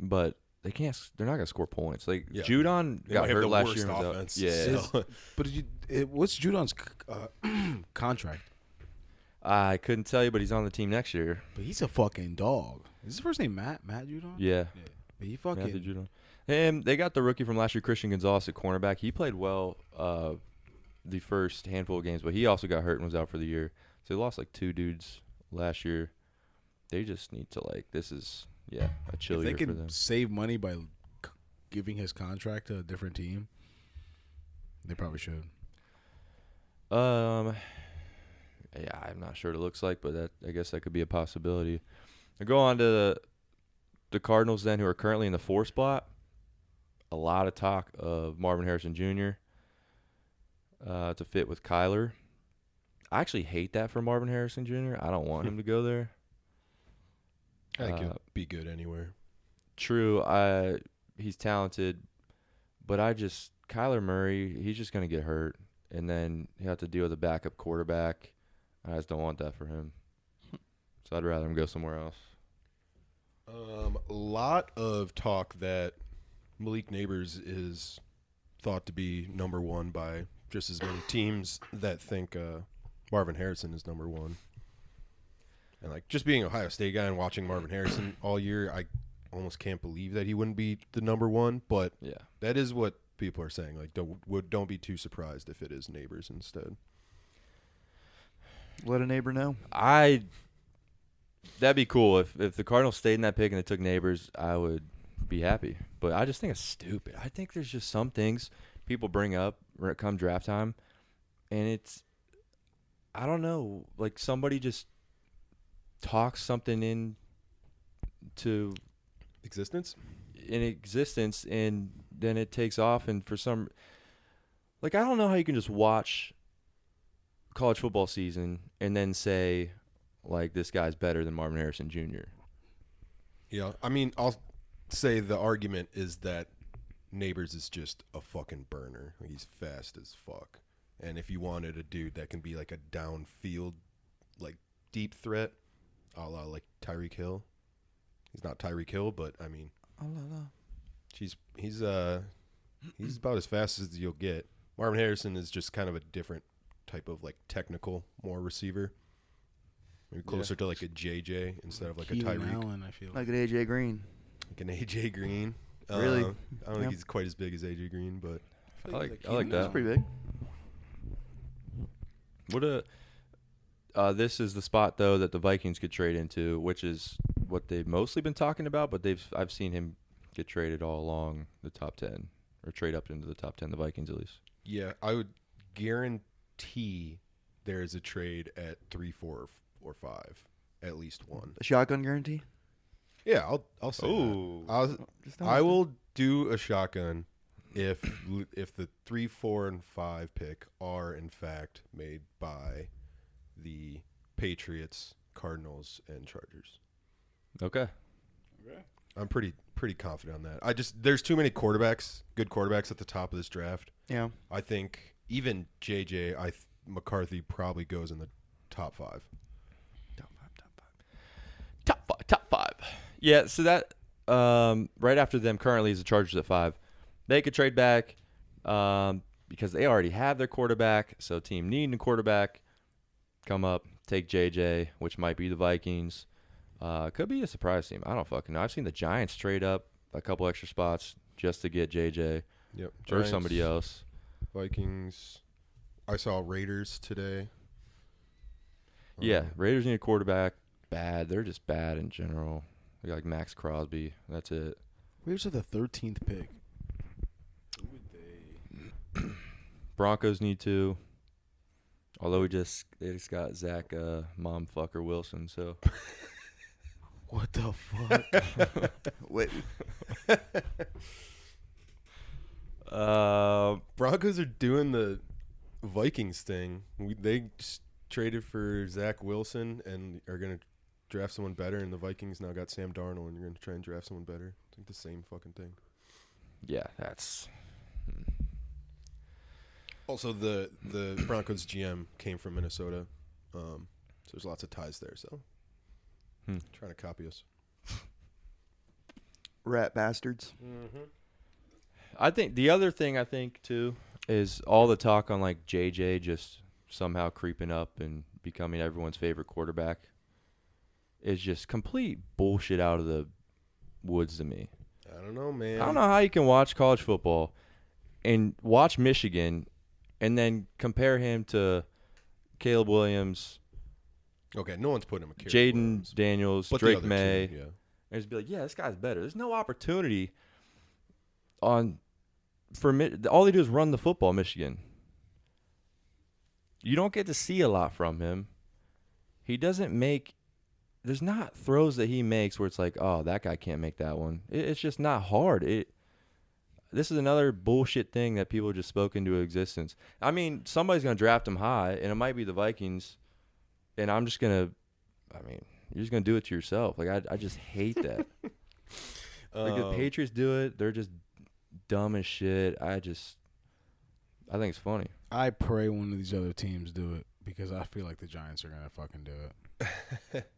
[SPEAKER 1] But they're not going to score points.
[SPEAKER 2] Yeah.
[SPEAKER 1] Judon
[SPEAKER 2] They
[SPEAKER 1] got
[SPEAKER 2] might have
[SPEAKER 1] hurt
[SPEAKER 2] the
[SPEAKER 1] last
[SPEAKER 2] worst
[SPEAKER 1] year.
[SPEAKER 2] offense.
[SPEAKER 1] Yeah.
[SPEAKER 2] So-
[SPEAKER 3] But what's Judon's contract?
[SPEAKER 1] I couldn't tell you, but he's on the team next year.
[SPEAKER 3] But he's a fucking dog. Is his first name Matt Judon?
[SPEAKER 1] Yeah.
[SPEAKER 3] But he
[SPEAKER 1] Matthew
[SPEAKER 3] fucking.
[SPEAKER 1] Judon. And they got the rookie from last year, Christian Gonzalez, at cornerback. He played well the first handful of games, but he also got hurt and was out for the year. So they lost 2 dudes last year. They just need to this is a chill
[SPEAKER 3] If they
[SPEAKER 1] year for
[SPEAKER 3] can
[SPEAKER 1] them.
[SPEAKER 3] save money by giving his contract to a different team, they probably should.
[SPEAKER 1] Yeah, I'm not sure what it looks like, but I guess that could be a possibility. I go on to the Cardinals then, who are currently in the 4 spot. A lot of talk of Marvin Harrison Jr. To fit with Kyler. I actually hate that for Marvin Harrison Jr. I don't want him to go there.
[SPEAKER 2] I think he'll be good anywhere.
[SPEAKER 1] True, he's talented, but Kyler Murray, he's just going to get hurt, and then he'll have to deal with a backup quarterback. I just don't want that for him. So I'd rather him go somewhere else.
[SPEAKER 2] A lot of talk that Malik Neighbors is thought to be number 1 by just as many teams that think Marvin Harrison is number 1. And just being an Ohio State guy and watching Marvin Harrison all year, I almost can't believe that he wouldn't be the number 1. But
[SPEAKER 1] Yeah.
[SPEAKER 2] that is what people are saying. Don't be too surprised if it is Neighbors instead.
[SPEAKER 4] Let a neighbor know.
[SPEAKER 1] That'd be cool. If the Cardinals stayed in that pick and they took Neighbors, I would be happy. But I just think it's stupid. I think there's just some things people bring up when it comes draft time, and I don't know, somebody just talks something into
[SPEAKER 2] Existence?
[SPEAKER 1] in existence, and then it takes off, and for some, I don't know how you can just watch college football season and then say this guy's better than Marvin Harrison Jr.
[SPEAKER 2] Yeah. I'll say the argument is that Neighbors is just a fucking burner. He's fast as fuck. And if you wanted a dude that can be a downfield, deep threat, a la Tyreek Hill. He's not Tyreek Hill, but he's about as fast as you'll get. Marvin Harrison is just kind of a different type of technical, more receiver. Maybe closer to a JJ instead of a
[SPEAKER 3] Keenan
[SPEAKER 2] Tyreek.
[SPEAKER 3] Allen, I feel
[SPEAKER 4] Like an AJ Green.
[SPEAKER 2] Like an AJ Green.
[SPEAKER 4] Really?
[SPEAKER 2] I don't think he's quite as big as AJ Green, but
[SPEAKER 1] I like
[SPEAKER 4] That's
[SPEAKER 1] that.
[SPEAKER 4] pretty big.
[SPEAKER 1] This is the spot though that the Vikings could trade into, which is what they've mostly been talking about. But I've seen him get traded all along the top 10 or trade up into the top 10. The Vikings at least.
[SPEAKER 2] Yeah, I would guarantee there is a trade at 3, 4, or 5, at least one.
[SPEAKER 4] A shotgun guarantee?
[SPEAKER 2] Yeah, I'll say that. I will do a shotgun if the 3, 4, and 5 pick are in fact made by the Patriots, Cardinals, and Chargers.
[SPEAKER 1] Okay.
[SPEAKER 2] I'm pretty confident on that. There's too many quarterbacks, good quarterbacks at the top of this draft.
[SPEAKER 4] Yeah.
[SPEAKER 2] I think even JJ, McCarthy probably goes in the top 5.
[SPEAKER 1] Top five. Yeah, so that right after them currently is the Chargers at 5. They could trade back because they already have their quarterback. So team needing a quarterback, come up, take JJ, which might be the Vikings. Could be a surprise team. I don't fucking know. I've seen the Giants trade up a couple extra spots just to get JJ
[SPEAKER 2] Yep.
[SPEAKER 1] or
[SPEAKER 2] Giants,
[SPEAKER 1] somebody else.
[SPEAKER 2] Vikings. I saw Raiders today.
[SPEAKER 1] Yeah, Raiders need a quarterback. Bad. They're just bad in general. They got like Max Crosby. That's it.
[SPEAKER 3] Raiders are the 13th pick.
[SPEAKER 1] Broncos need to. Although they just got Zach Momfucker Wilson, so
[SPEAKER 3] What the fuck?
[SPEAKER 4] Wait.
[SPEAKER 2] Broncos are doing the Vikings thing. They just traded for Zach Wilson and are going to draft someone better, and the Vikings now got Sam Darnold, and you're going to try and draft someone better. It's like the same fucking thing.
[SPEAKER 1] yeah, that's
[SPEAKER 2] Also, the Broncos GM came from Minnesota, so there's lots of ties there. So, trying to copy us.
[SPEAKER 4] Rat bastards.
[SPEAKER 1] I think the other thing I think too is all the talk on like JJ just somehow creeping up and becoming everyone's favorite quarterback is just complete bullshit out of the woods to me.
[SPEAKER 2] I don't know, man.
[SPEAKER 1] I don't know how you can watch college football and watch Michigan and then compare him to Caleb Williams,
[SPEAKER 2] Okay, no one's putting him a
[SPEAKER 1] Jaden Daniels,
[SPEAKER 2] but the
[SPEAKER 1] Drake
[SPEAKER 2] other
[SPEAKER 1] May.
[SPEAKER 2] two, yeah.
[SPEAKER 1] And just be like, yeah, this guy's better. There's no opportunity all they do is run the football, Michigan. You don't get to see a lot from him. He doesn't make – there's not throws that he makes where it's like, oh, that guy can't make that one. It's just not hard. This is another bullshit thing that people just spoke into existence. I mean, somebody's going to draft him high, and it might be the Vikings, and I'm just going to – I mean, you're just going to do it to yourself. Like, I just hate that. Like, the Patriots do it. They're just dumb as shit. I think it's funny.
[SPEAKER 3] I pray one of these other teams do it because I feel like the Giants are gonna fucking do it.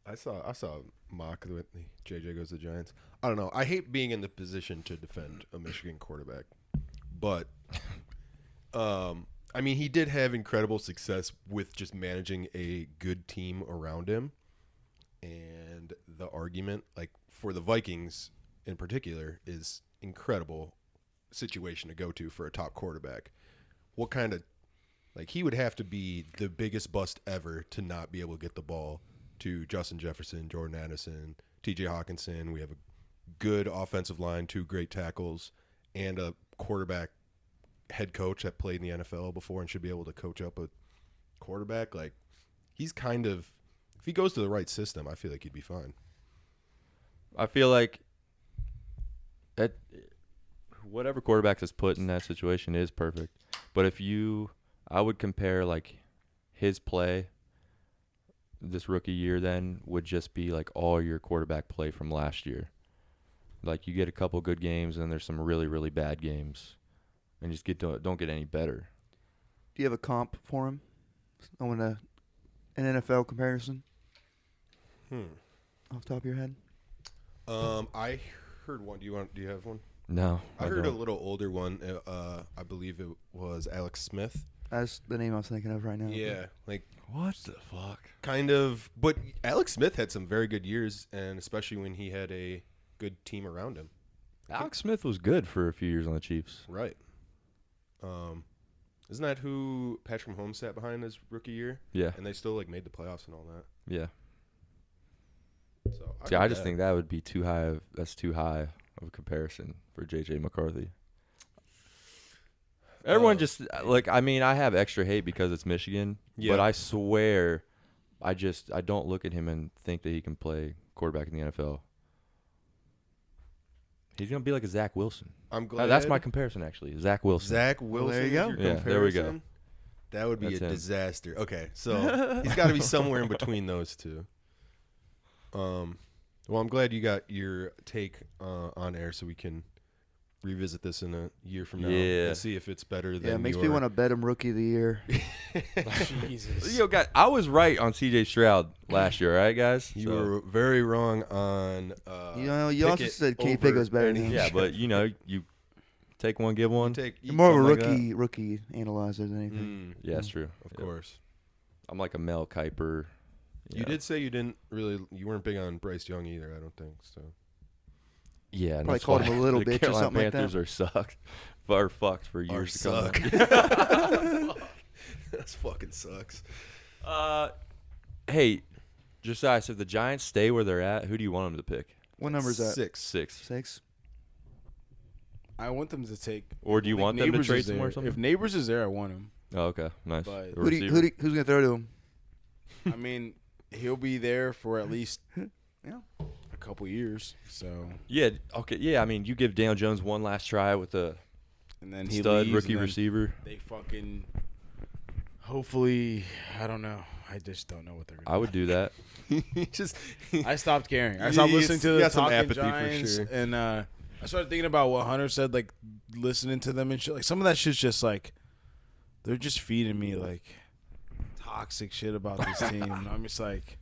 [SPEAKER 2] I saw a mock with JJ goes to the Giants. I don't know. I hate being in the position to defend a Michigan quarterback, but I mean, he did have incredible success with just managing a good team around him, and the argument, like for the Vikings in particular, is incredible situation to go to for a top quarterback. What kind of, like, he would have to be the biggest bust ever to not be able to get the ball to Justin Jefferson, Jordan Addison, TJ Hawkinson. We have a good offensive line, 2 great tackles, and a quarterback head coach that played in the NFL before and should be able to coach up a quarterback. Like, he's kind of, if he goes to the right system, I feel like he'd be fine.
[SPEAKER 1] I feel like whatever quarterback is put in that situation is perfect. But I would compare like his play this rookie year then would just be like all your quarterback play from last year. Like, you get a couple good games and there's some really, really bad games, and just don't get any better.
[SPEAKER 4] Do you have a comp for him? An NFL comparison? Off the top of your head?
[SPEAKER 2] I heard one. Do you have one?
[SPEAKER 1] No,
[SPEAKER 2] I heard a little older one. I believe it was Alex Smith.
[SPEAKER 4] That's the name I was thinking of right now.
[SPEAKER 2] Yeah, like,
[SPEAKER 1] what the fuck?
[SPEAKER 2] kind of. But Alex Smith had some very good years, and especially when he had a good team around him.
[SPEAKER 1] Alex Smith was good for a few years on the Chiefs.
[SPEAKER 2] Right. Isn't that who Patrick Mahomes sat behind his rookie year?
[SPEAKER 1] Yeah.
[SPEAKER 2] And they still like made the playoffs and all that.
[SPEAKER 1] Yeah.
[SPEAKER 2] So
[SPEAKER 1] See, I just think that would be too high. That's too high of a comparison for JJ McCarthy. Everyone just like. I mean, I have extra hate because it's Michigan, but I swear, I don't look at him and think that he can play quarterback in the NFL. He's gonna be like a Zach Wilson.
[SPEAKER 2] I'm glad.
[SPEAKER 1] That's my comparison, actually. Zach Wilson.
[SPEAKER 2] Zach Wilson.
[SPEAKER 4] there you go.
[SPEAKER 2] Is your
[SPEAKER 1] Yeah, there we go.
[SPEAKER 2] comparison? That would be
[SPEAKER 1] That's
[SPEAKER 2] a
[SPEAKER 1] him.
[SPEAKER 2] disaster. Okay, so he's got to be somewhere in between those two. Well, I'm glad you got your take on air, so we can revisit this in a year from now and see if it's better than.
[SPEAKER 4] Yeah, it makes me want to bet him rookie of the year.
[SPEAKER 3] Jesus.
[SPEAKER 1] Yo, guys, I was right on C.J. Stroud last year, right, guys?
[SPEAKER 2] You were very wrong on.
[SPEAKER 4] You also said Kenny Pickett was better than him.
[SPEAKER 1] Yeah, but you take one, give one.
[SPEAKER 4] You're more of a
[SPEAKER 1] something like
[SPEAKER 4] rookie analyzer than anything.
[SPEAKER 1] Yeah, that's true.
[SPEAKER 2] Of
[SPEAKER 1] Yeah.
[SPEAKER 2] course.
[SPEAKER 1] I'm like a Mel Kiper.
[SPEAKER 2] You did say you weren't big on Bryce Young either. I don't think so.
[SPEAKER 1] Yeah, and
[SPEAKER 4] Probably
[SPEAKER 1] that's
[SPEAKER 4] called
[SPEAKER 1] why
[SPEAKER 4] him a little
[SPEAKER 1] the
[SPEAKER 4] bitch or
[SPEAKER 1] Carolina
[SPEAKER 4] something like that.
[SPEAKER 1] Panthers are sucked, or fucked for years to come.
[SPEAKER 2] That fucking sucks.
[SPEAKER 1] Hey, Josiah, so if the Giants stay where they're at, who do you want them to pick?
[SPEAKER 4] What number is that?
[SPEAKER 2] 6.
[SPEAKER 1] 6.
[SPEAKER 4] 6.
[SPEAKER 3] I want them to take.
[SPEAKER 1] Or do you
[SPEAKER 3] I think
[SPEAKER 1] want them to
[SPEAKER 3] Neighbors
[SPEAKER 1] trade
[SPEAKER 3] is there.
[SPEAKER 1] somewhere or something?
[SPEAKER 3] If Neighbors is there, I want him.
[SPEAKER 1] Oh, okay, nice.
[SPEAKER 3] But-
[SPEAKER 1] A receiver.
[SPEAKER 4] Who's gonna throw to him?
[SPEAKER 3] I mean, he'll be there for at least
[SPEAKER 4] Yeah.
[SPEAKER 3] a couple years. So
[SPEAKER 1] Yeah, okay, yeah. I mean, you give Daniel Jones one last try with a
[SPEAKER 3] and then he
[SPEAKER 1] stud
[SPEAKER 3] leaves,
[SPEAKER 1] rookie
[SPEAKER 3] and then
[SPEAKER 1] receiver.
[SPEAKER 3] They fucking. Hopefully, I don't know. I just don't know what they're gonna.
[SPEAKER 1] I would do that.
[SPEAKER 3] I stopped caring. I stopped listening to
[SPEAKER 2] You
[SPEAKER 3] the
[SPEAKER 2] got some
[SPEAKER 3] Talking
[SPEAKER 2] apathy for
[SPEAKER 3] Giants,
[SPEAKER 2] sure.
[SPEAKER 3] and I started thinking about what Hunter said, like listening to them and shit. Like some of that shit's just like they're just feeding me like toxic shit about this team. And I'm just like,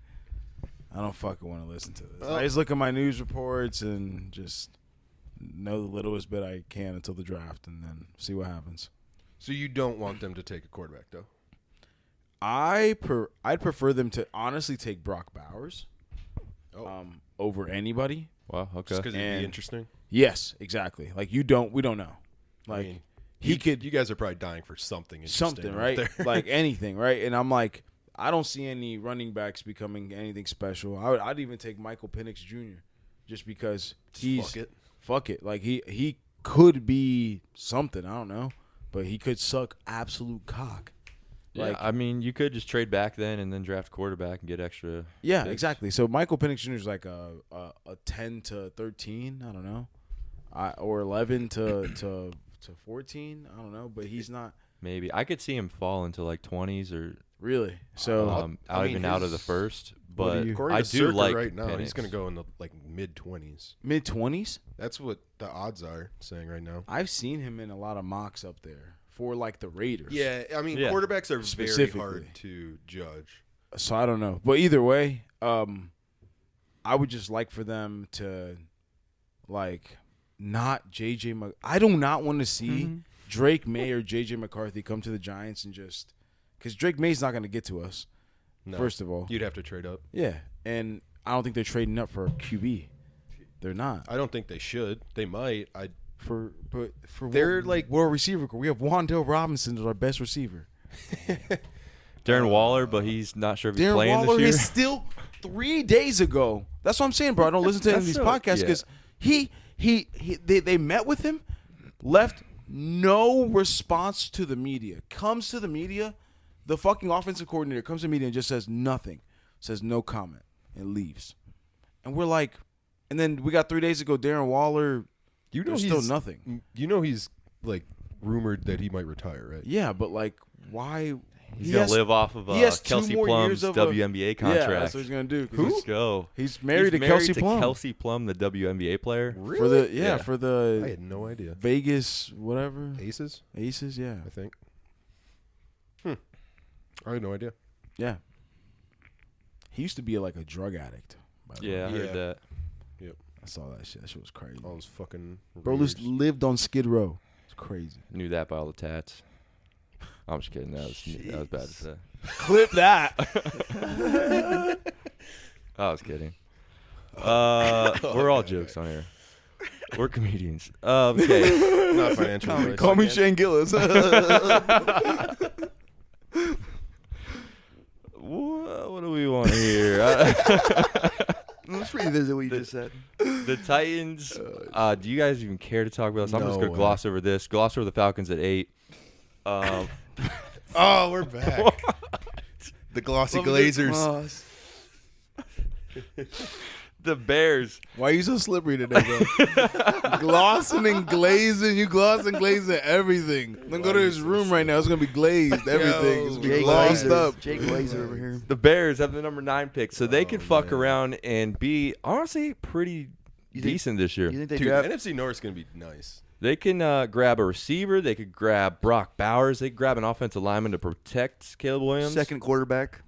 [SPEAKER 3] I don't fucking want to listen to this. I just look at my news reports and just know the littlest bit I can until the draft, and then see what happens.
[SPEAKER 2] So you don't want them to take a quarterback, though?
[SPEAKER 3] I'd prefer them to honestly take Brock Bowers over anybody.
[SPEAKER 1] Wow, okay.
[SPEAKER 2] Just because it'd
[SPEAKER 3] And-
[SPEAKER 2] be interesting?
[SPEAKER 3] Yes, exactly. Like we don't know. Like
[SPEAKER 2] I mean,
[SPEAKER 3] he could
[SPEAKER 2] You guys are probably dying for something interesting.
[SPEAKER 3] something, right?
[SPEAKER 2] There.
[SPEAKER 3] Like anything, right? And I'm like, I don't see any running backs becoming anything special. I'd even take Michael Penix Jr. just because he's fuck it. Like he could be something. I don't know, but he could suck absolute cock.
[SPEAKER 1] Yeah,
[SPEAKER 3] Like
[SPEAKER 1] I mean, you could just trade back then and then draft quarterback and get extra.
[SPEAKER 3] yeah,
[SPEAKER 1] picks.
[SPEAKER 3] exactly. So Michael Penix Jr. is like a 10 to 13. I don't know, or 11 to 14. I don't know, but he's not
[SPEAKER 1] Maybe I could see him fall into like 20s or
[SPEAKER 3] really. So
[SPEAKER 1] out of the first. But
[SPEAKER 2] According
[SPEAKER 1] I
[SPEAKER 2] to
[SPEAKER 1] do
[SPEAKER 2] Circa
[SPEAKER 1] like
[SPEAKER 2] right now,
[SPEAKER 1] Penix.
[SPEAKER 2] he's going to go in the like mid-20s.
[SPEAKER 3] mid-20s.
[SPEAKER 2] That's what the odds are saying right now.
[SPEAKER 3] I've seen him in a lot of mocks up there for like the Raiders.
[SPEAKER 2] Yeah, I mean,
[SPEAKER 1] Yeah.
[SPEAKER 2] quarterbacks are very
[SPEAKER 3] Specifically.
[SPEAKER 2] hard to judge.
[SPEAKER 3] So I don't know, but either way, I would just like for them to, like, not JJ. I do not want to see Drake May or JJ McCarthy come to the Giants and just because Drake May's not going to get to us.
[SPEAKER 2] No.
[SPEAKER 3] First of all,
[SPEAKER 2] You'd have to trade up.
[SPEAKER 3] yeah, and I don't think they're trading up for a QB. They're not.
[SPEAKER 2] I don't think they should. They might.
[SPEAKER 3] But
[SPEAKER 2] They're like
[SPEAKER 3] world receiver core. We have Wan'Dale Robinson as our best receiver.
[SPEAKER 1] Darren Waller, but he's not sure if he's
[SPEAKER 3] Darren
[SPEAKER 1] playing
[SPEAKER 3] Waller
[SPEAKER 1] this
[SPEAKER 3] is
[SPEAKER 1] year.
[SPEAKER 3] still 3 days ago. That's what I'm saying, bro. I don't listen to any of these podcasts because they met with him, left no response to the media. Comes to the media, the fucking offensive coordinator comes to the media and just says nothing, says no comment, and leaves. And we're like, and then we got 3 days ago, Darren Waller.
[SPEAKER 2] you know
[SPEAKER 3] There's
[SPEAKER 2] he's
[SPEAKER 3] still nothing.
[SPEAKER 2] You know he's like rumored that he might retire, right?
[SPEAKER 3] Yeah, but like, why?
[SPEAKER 1] He's going to live off of
[SPEAKER 3] he has 2
[SPEAKER 1] Kelsey
[SPEAKER 3] more
[SPEAKER 1] Plum's
[SPEAKER 3] years of
[SPEAKER 1] WNBA contract.
[SPEAKER 3] Yeah, that's what he's gonna do.
[SPEAKER 1] Let's go.
[SPEAKER 3] He's married to Kelsey Plum.
[SPEAKER 1] Kelsey Plum, the WNBA player.
[SPEAKER 2] Really?
[SPEAKER 3] For the
[SPEAKER 1] Yeah.
[SPEAKER 3] for
[SPEAKER 2] I
[SPEAKER 3] the
[SPEAKER 2] had no idea.
[SPEAKER 3] Vegas whatever
[SPEAKER 2] Aces,
[SPEAKER 3] Aces, yeah,
[SPEAKER 2] I think. I had no idea.
[SPEAKER 3] yeah. He used to be like a drug addict. By the way.
[SPEAKER 1] Yeah, I heard
[SPEAKER 2] Yeah.
[SPEAKER 1] that.
[SPEAKER 3] I saw that shit. That shit was crazy.
[SPEAKER 2] All those fucking
[SPEAKER 3] Bro
[SPEAKER 2] Raiders.
[SPEAKER 3] lived on Skid Row. It's crazy.
[SPEAKER 1] Knew that by all the tats. I'm just kidding. That was bad to say.
[SPEAKER 3] Clip that.
[SPEAKER 1] I was kidding. We're all jokes on here. We're comedians. Okay.
[SPEAKER 2] Not financial advice.
[SPEAKER 3] Call me Shane Gillis.
[SPEAKER 1] What do we want here?
[SPEAKER 4] Let's revisit what you just said.
[SPEAKER 1] The Titans. Do you guys even care to talk about this? I'm just
[SPEAKER 2] No
[SPEAKER 1] gonna
[SPEAKER 2] way.
[SPEAKER 1] gloss over this. Gloss over the Falcons at 8.
[SPEAKER 2] Oh, we're back. The glossy glazers.
[SPEAKER 1] The Bears.
[SPEAKER 3] Why are you so slippery today, bro? Glossing and glazing. You gloss and glazing everything. Then go to his room right now. It's going to be glazed. Everything. It's going to be
[SPEAKER 4] Jake
[SPEAKER 3] glossed
[SPEAKER 4] Glazer.
[SPEAKER 3] up.
[SPEAKER 4] Jake Glazer over here.
[SPEAKER 1] The Bears have the number 9 pick, so they could fuck
[SPEAKER 2] man.
[SPEAKER 1] around and be honestly pretty decent this year.
[SPEAKER 4] You think they
[SPEAKER 2] Dude,
[SPEAKER 4] draft?
[SPEAKER 2] NFC North's going to be nice.
[SPEAKER 1] They can grab a receiver. They could grab Brock Bowers. They could grab an offensive lineman to protect Caleb Williams.
[SPEAKER 4] Second quarterback.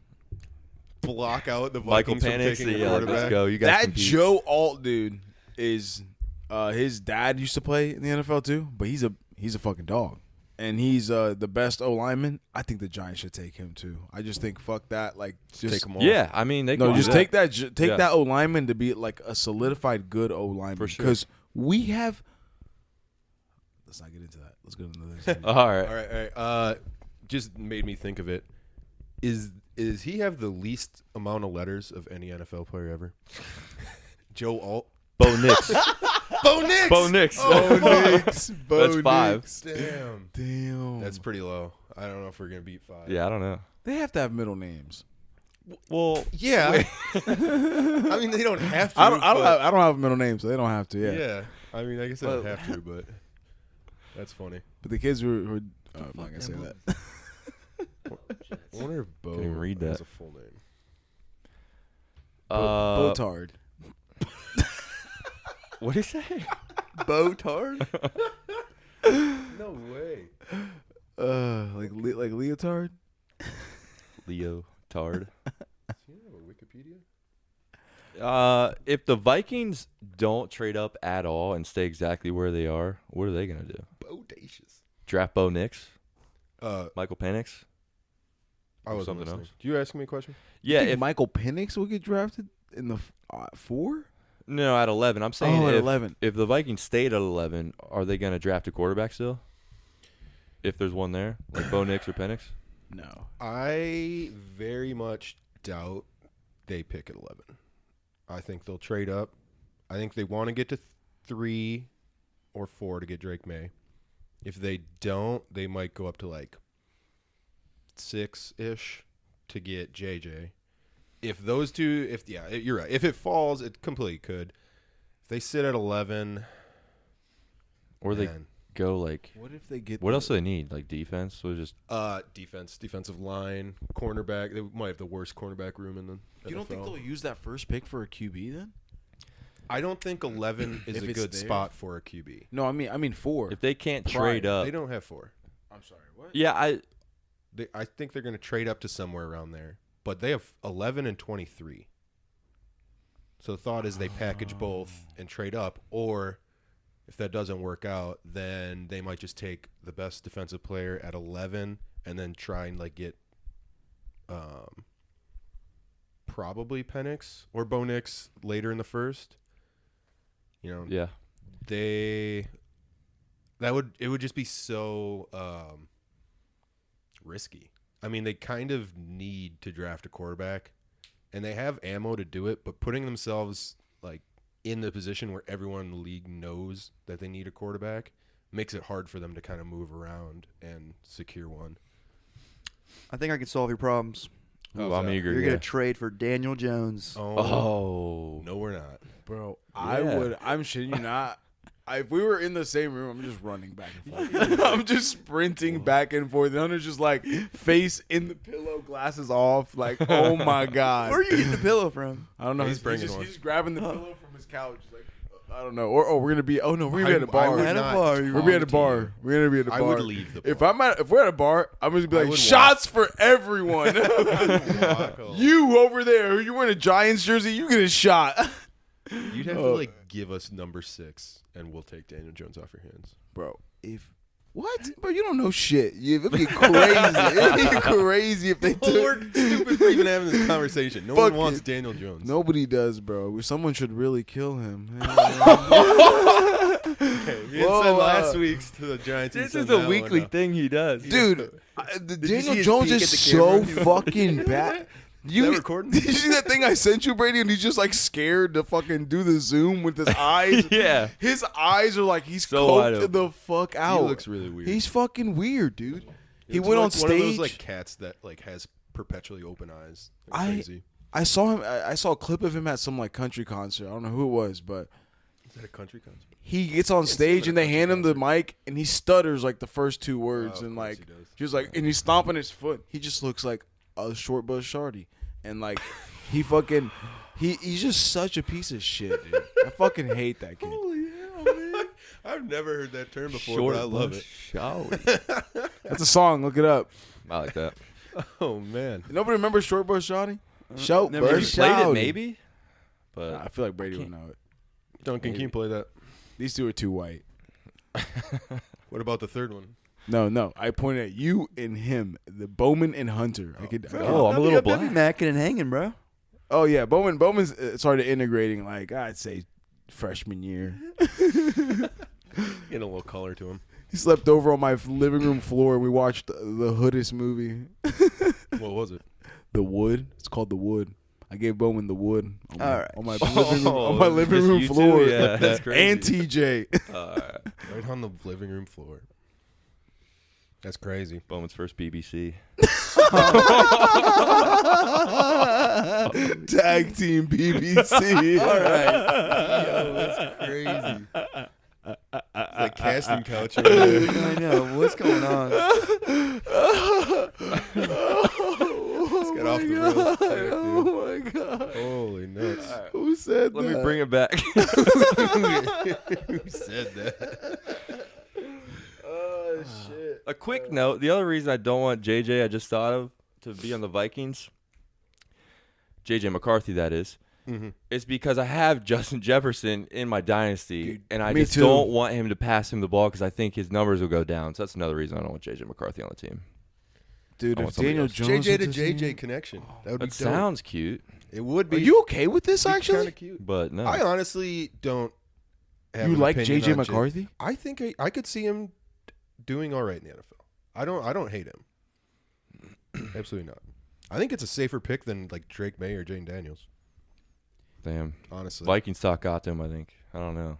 [SPEAKER 2] Block out the
[SPEAKER 1] Michael
[SPEAKER 2] Vikings from
[SPEAKER 1] Penix.
[SPEAKER 2] taking a
[SPEAKER 1] Yeah,
[SPEAKER 2] quarterback.
[SPEAKER 1] let's go. You guys
[SPEAKER 3] That
[SPEAKER 1] compete.
[SPEAKER 3] Joe Alt dude is his dad used to play in the NFL too, but he's a fucking dog. And he's the best O lineman. I think the Giants should take him too. I just think fuck that. Like just
[SPEAKER 2] Take them all.
[SPEAKER 1] Yeah, I mean they can
[SPEAKER 3] no,
[SPEAKER 1] do
[SPEAKER 3] just
[SPEAKER 1] that.
[SPEAKER 3] take that
[SPEAKER 1] Yeah.
[SPEAKER 3] that O lineman to be like a solidified good O lineman.
[SPEAKER 1] For sure.
[SPEAKER 3] Because we have. Let's not get into that. Let's go into this.
[SPEAKER 1] All right.
[SPEAKER 2] All right. Just made me think of it. Is he have the least amount of letters of any NFL player ever? Joe Alt.
[SPEAKER 1] Bo Nix.
[SPEAKER 2] Bo Nix.
[SPEAKER 1] Bo Nix.
[SPEAKER 2] Oh,
[SPEAKER 3] Nix.
[SPEAKER 1] That's 5.
[SPEAKER 2] Damn.
[SPEAKER 3] Damn.
[SPEAKER 2] That's pretty low. I don't know if we're gonna beat 5.
[SPEAKER 1] Yeah, I don't know.
[SPEAKER 3] They have to have middle names.
[SPEAKER 1] Well,
[SPEAKER 2] Yeah. I mean, they don't have to.
[SPEAKER 3] I don't
[SPEAKER 2] but-
[SPEAKER 3] have a middle name, so they don't have to. Yeah.
[SPEAKER 2] Yeah. I mean, I guess they don't have to, but that's funny.
[SPEAKER 3] But the kids were I'm not gonna say that.
[SPEAKER 2] I wonder if Bo
[SPEAKER 1] Can't even read
[SPEAKER 2] has
[SPEAKER 1] that.
[SPEAKER 2] a full name.
[SPEAKER 3] Botard.
[SPEAKER 1] what did he say?
[SPEAKER 4] Botard.
[SPEAKER 2] No way.
[SPEAKER 3] Like leotard.
[SPEAKER 1] Leo Tard.
[SPEAKER 2] Does he have a Wikipedia?
[SPEAKER 1] If the Vikings don't trade up at all and stay exactly where they are, what are they gonna do?
[SPEAKER 2] Bodacious.
[SPEAKER 1] Draft Bo Nix,
[SPEAKER 2] Uh,
[SPEAKER 1] Michael Penix?
[SPEAKER 2] I was
[SPEAKER 1] something
[SPEAKER 2] listening.
[SPEAKER 1] else.
[SPEAKER 2] Do you ask me a question?
[SPEAKER 1] Yeah,
[SPEAKER 3] Think
[SPEAKER 1] if
[SPEAKER 3] Michael Penix will get drafted in the 4?
[SPEAKER 1] no at 11. I'm saying
[SPEAKER 3] At
[SPEAKER 1] if,
[SPEAKER 3] 11.
[SPEAKER 1] if the Vikings stayed at 11, are they gonna draft a quarterback still? If there's one there, like Bo Nix or Penix?
[SPEAKER 3] No.
[SPEAKER 2] I very much doubt they pick at 11. I think they'll trade up. I think they want to get to 3 or 4 to get Drake May. If they don't, they might go up to like 6-ish to get JJ. If those two, you're right. If it falls, it completely could. If they sit at 11,
[SPEAKER 1] Or they
[SPEAKER 2] man.
[SPEAKER 1] go like
[SPEAKER 3] What if they get
[SPEAKER 1] what else do they need? Like defense? So just
[SPEAKER 2] defensive line, cornerback. They might have the worst cornerback room in the
[SPEAKER 3] You don't think
[SPEAKER 2] NFL.
[SPEAKER 3] they'll use that first pick for a QB then?
[SPEAKER 2] I don't think 11 is
[SPEAKER 3] If
[SPEAKER 2] a
[SPEAKER 3] it's
[SPEAKER 2] good
[SPEAKER 3] there.
[SPEAKER 2] spot for a QB.
[SPEAKER 3] No, I mean 4.
[SPEAKER 1] if they can't
[SPEAKER 3] Prime.
[SPEAKER 1] trade up.
[SPEAKER 2] They don't have 4.
[SPEAKER 3] I'm sorry. What?
[SPEAKER 1] Yeah,
[SPEAKER 2] I think they're going to trade up to somewhere around there. But they have 11 and 23. So the thought is they package both and trade up. Or if that doesn't work out, then they might just take the best defensive player at 11 and then try and like get probably Penix or Bo Nix later in the first. You know,
[SPEAKER 1] yeah.
[SPEAKER 2] it would just be so risky. I mean, they kind of need to draft a quarterback, and they have ammo to do it, but putting themselves like in the position where everyone in the league knows that they need a quarterback makes it hard for them to kind of move around and secure one.
[SPEAKER 4] I think I can solve your problems.
[SPEAKER 1] Ooh,
[SPEAKER 2] How's
[SPEAKER 1] I'm
[SPEAKER 2] that?
[SPEAKER 1] eager.
[SPEAKER 4] You're
[SPEAKER 1] yeah.
[SPEAKER 4] gonna trade for Daniel Jones.
[SPEAKER 1] Oh.
[SPEAKER 2] No, we're not.
[SPEAKER 3] Bro,
[SPEAKER 1] Yeah.
[SPEAKER 3] I'm shitting you not. If we were in the same room, I'm just running back and forth. I'm just sprinting back and forth. The owner's just like face in the pillow, glasses off. Like, oh my God.
[SPEAKER 4] Where are you getting the pillow from?
[SPEAKER 3] I don't know.
[SPEAKER 2] He's bringing
[SPEAKER 3] he's
[SPEAKER 2] one.
[SPEAKER 3] just grabbing the pillow from his couch. Like, I don't know. Or we're gonna be. Oh no, we're gonna be at a
[SPEAKER 2] I
[SPEAKER 3] bar.
[SPEAKER 2] would
[SPEAKER 4] At a
[SPEAKER 2] not
[SPEAKER 4] bar.
[SPEAKER 2] talk
[SPEAKER 3] We're gonna be at a
[SPEAKER 2] to
[SPEAKER 3] bar.
[SPEAKER 2] you.
[SPEAKER 3] We're gonna be at a bar.
[SPEAKER 2] I would leave the bar.
[SPEAKER 3] If we're at a bar, I'm just gonna
[SPEAKER 2] I
[SPEAKER 3] be like,
[SPEAKER 2] would
[SPEAKER 3] shots for everyone.
[SPEAKER 2] Walk
[SPEAKER 3] You over there, you're wearing a Giants jersey, you get a shot.
[SPEAKER 2] You'd have to like give us number 6, and we'll take Daniel Jones off your hands.
[SPEAKER 3] Bro, what? Bro, you don't know shit. It'd be crazy. It'd be crazy if they took.
[SPEAKER 2] Stupid for even having this conversation. No
[SPEAKER 3] Fuck
[SPEAKER 2] one wants
[SPEAKER 3] it.
[SPEAKER 2] Daniel Jones.
[SPEAKER 3] Nobody does, bro. Someone should really kill him.
[SPEAKER 2] He had said last week's to the Giants.
[SPEAKER 1] This is a weekly thing he does.
[SPEAKER 3] Dude,
[SPEAKER 4] you
[SPEAKER 3] Daniel
[SPEAKER 4] see his
[SPEAKER 3] Jones
[SPEAKER 4] peek
[SPEAKER 3] is
[SPEAKER 4] at the
[SPEAKER 3] so
[SPEAKER 4] camera?
[SPEAKER 3] fucking bad.
[SPEAKER 2] that recording?
[SPEAKER 3] Did you see that thing I sent you, Brady? And he's just like scared to fucking do the zoom with his eyes.
[SPEAKER 1] Yeah.
[SPEAKER 3] His eyes are like he's
[SPEAKER 1] So wide
[SPEAKER 3] coked
[SPEAKER 1] open.
[SPEAKER 3] the fuck out.
[SPEAKER 2] He looks really weird.
[SPEAKER 3] He's fucking weird, dude. He
[SPEAKER 2] It's
[SPEAKER 3] went
[SPEAKER 2] like
[SPEAKER 3] on stage.
[SPEAKER 2] One of those like cats that like has perpetually open eyes. Like, crazy.
[SPEAKER 3] I saw him. I saw a clip of him at some like country concert. I don't know who it was, but
[SPEAKER 2] Is that a country concert?
[SPEAKER 3] he gets on stage and they
[SPEAKER 2] country
[SPEAKER 3] hand him the
[SPEAKER 2] concert.
[SPEAKER 3] mic and he stutters like the first two words
[SPEAKER 2] Oh,
[SPEAKER 3] and
[SPEAKER 2] of course
[SPEAKER 3] like
[SPEAKER 2] he does.
[SPEAKER 3] he was like and he's stomping his foot. He just looks like a short bus shorty and like he fucking he's just such a piece of shit, dude. I fucking hate that kid.
[SPEAKER 2] Holy hell, man! I've never heard that term before,
[SPEAKER 1] Short
[SPEAKER 2] but I love it.
[SPEAKER 3] That's a song. Look it up.
[SPEAKER 1] I like that.
[SPEAKER 2] Oh man,
[SPEAKER 3] Nobody remembers short bus shorty? Short
[SPEAKER 4] never
[SPEAKER 3] bus
[SPEAKER 1] Maybe played it,
[SPEAKER 3] shorty.
[SPEAKER 1] maybe. But
[SPEAKER 3] Nah, I feel like Brady would know it.
[SPEAKER 2] Duncan, can you play that?
[SPEAKER 3] These two are too white.
[SPEAKER 2] What about the third one?
[SPEAKER 3] No. I pointed at you and him, the Bowman and Hunter. I could.
[SPEAKER 1] Oh, I'm a little
[SPEAKER 4] They'll be
[SPEAKER 1] black.
[SPEAKER 4] macking and hanging, bro.
[SPEAKER 3] Oh yeah, Bowman's started integrating. Like I'd say, freshman year.
[SPEAKER 2] Getting a little color to him.
[SPEAKER 3] He slept over on my living room floor and we watched the Hoodest movie.
[SPEAKER 2] What was it?
[SPEAKER 3] The Wood. It's called The Wood. I gave Bowman The Wood on my,
[SPEAKER 4] All right.
[SPEAKER 3] on my living room, on my
[SPEAKER 1] Oh,
[SPEAKER 3] living
[SPEAKER 1] just
[SPEAKER 3] room
[SPEAKER 1] you two?
[SPEAKER 3] floor.
[SPEAKER 1] Yeah, that's crazy.
[SPEAKER 3] And TJ.
[SPEAKER 2] Right on the living room floor. That's crazy.
[SPEAKER 1] Bowman's first BBC.
[SPEAKER 3] Tag team BBC.
[SPEAKER 4] All right.
[SPEAKER 2] Yo, that's crazy. Like casting couch over there.
[SPEAKER 4] I know. What's going on?
[SPEAKER 2] Let's get off the rails quick, dude.
[SPEAKER 3] Oh my god.
[SPEAKER 2] Holy nuts.
[SPEAKER 3] Who said
[SPEAKER 1] Let
[SPEAKER 3] that?
[SPEAKER 1] me bring it back.
[SPEAKER 2] Who said that?
[SPEAKER 3] Oh shit.
[SPEAKER 1] A quick note. The other reason I don't want JJ, I just thought of, to be on the Vikings, JJ McCarthy, that is, is because I have Justin Jefferson in my dynasty,
[SPEAKER 3] Dude,
[SPEAKER 1] and I
[SPEAKER 3] me
[SPEAKER 1] just
[SPEAKER 3] too.
[SPEAKER 1] don't want him to pass him the ball because I think his numbers will go down. So that's another reason I don't want JJ McCarthy on the team.
[SPEAKER 3] Dude,
[SPEAKER 1] I
[SPEAKER 3] if
[SPEAKER 1] want somebody
[SPEAKER 3] Daniel
[SPEAKER 1] else.
[SPEAKER 3] Jones
[SPEAKER 2] JJ to
[SPEAKER 3] was his
[SPEAKER 2] JJ
[SPEAKER 3] name-
[SPEAKER 2] connection. That would be
[SPEAKER 1] That
[SPEAKER 2] dope.
[SPEAKER 1] sounds cute,
[SPEAKER 2] It would be.
[SPEAKER 3] Are you okay with this
[SPEAKER 2] kind
[SPEAKER 3] actually?
[SPEAKER 2] of cute.
[SPEAKER 1] but no.
[SPEAKER 2] I honestly don't have
[SPEAKER 3] You
[SPEAKER 2] an
[SPEAKER 3] like
[SPEAKER 2] opinion
[SPEAKER 3] JJ
[SPEAKER 2] on
[SPEAKER 3] McCarthy?
[SPEAKER 2] I think I could see him doing all right in the NFL. I don't hate him. Absolutely not. I think it's a safer pick than like Drake May or Jane Daniels.
[SPEAKER 1] Damn.
[SPEAKER 2] Honestly.
[SPEAKER 1] Vikings talk got to him, I think. I don't know.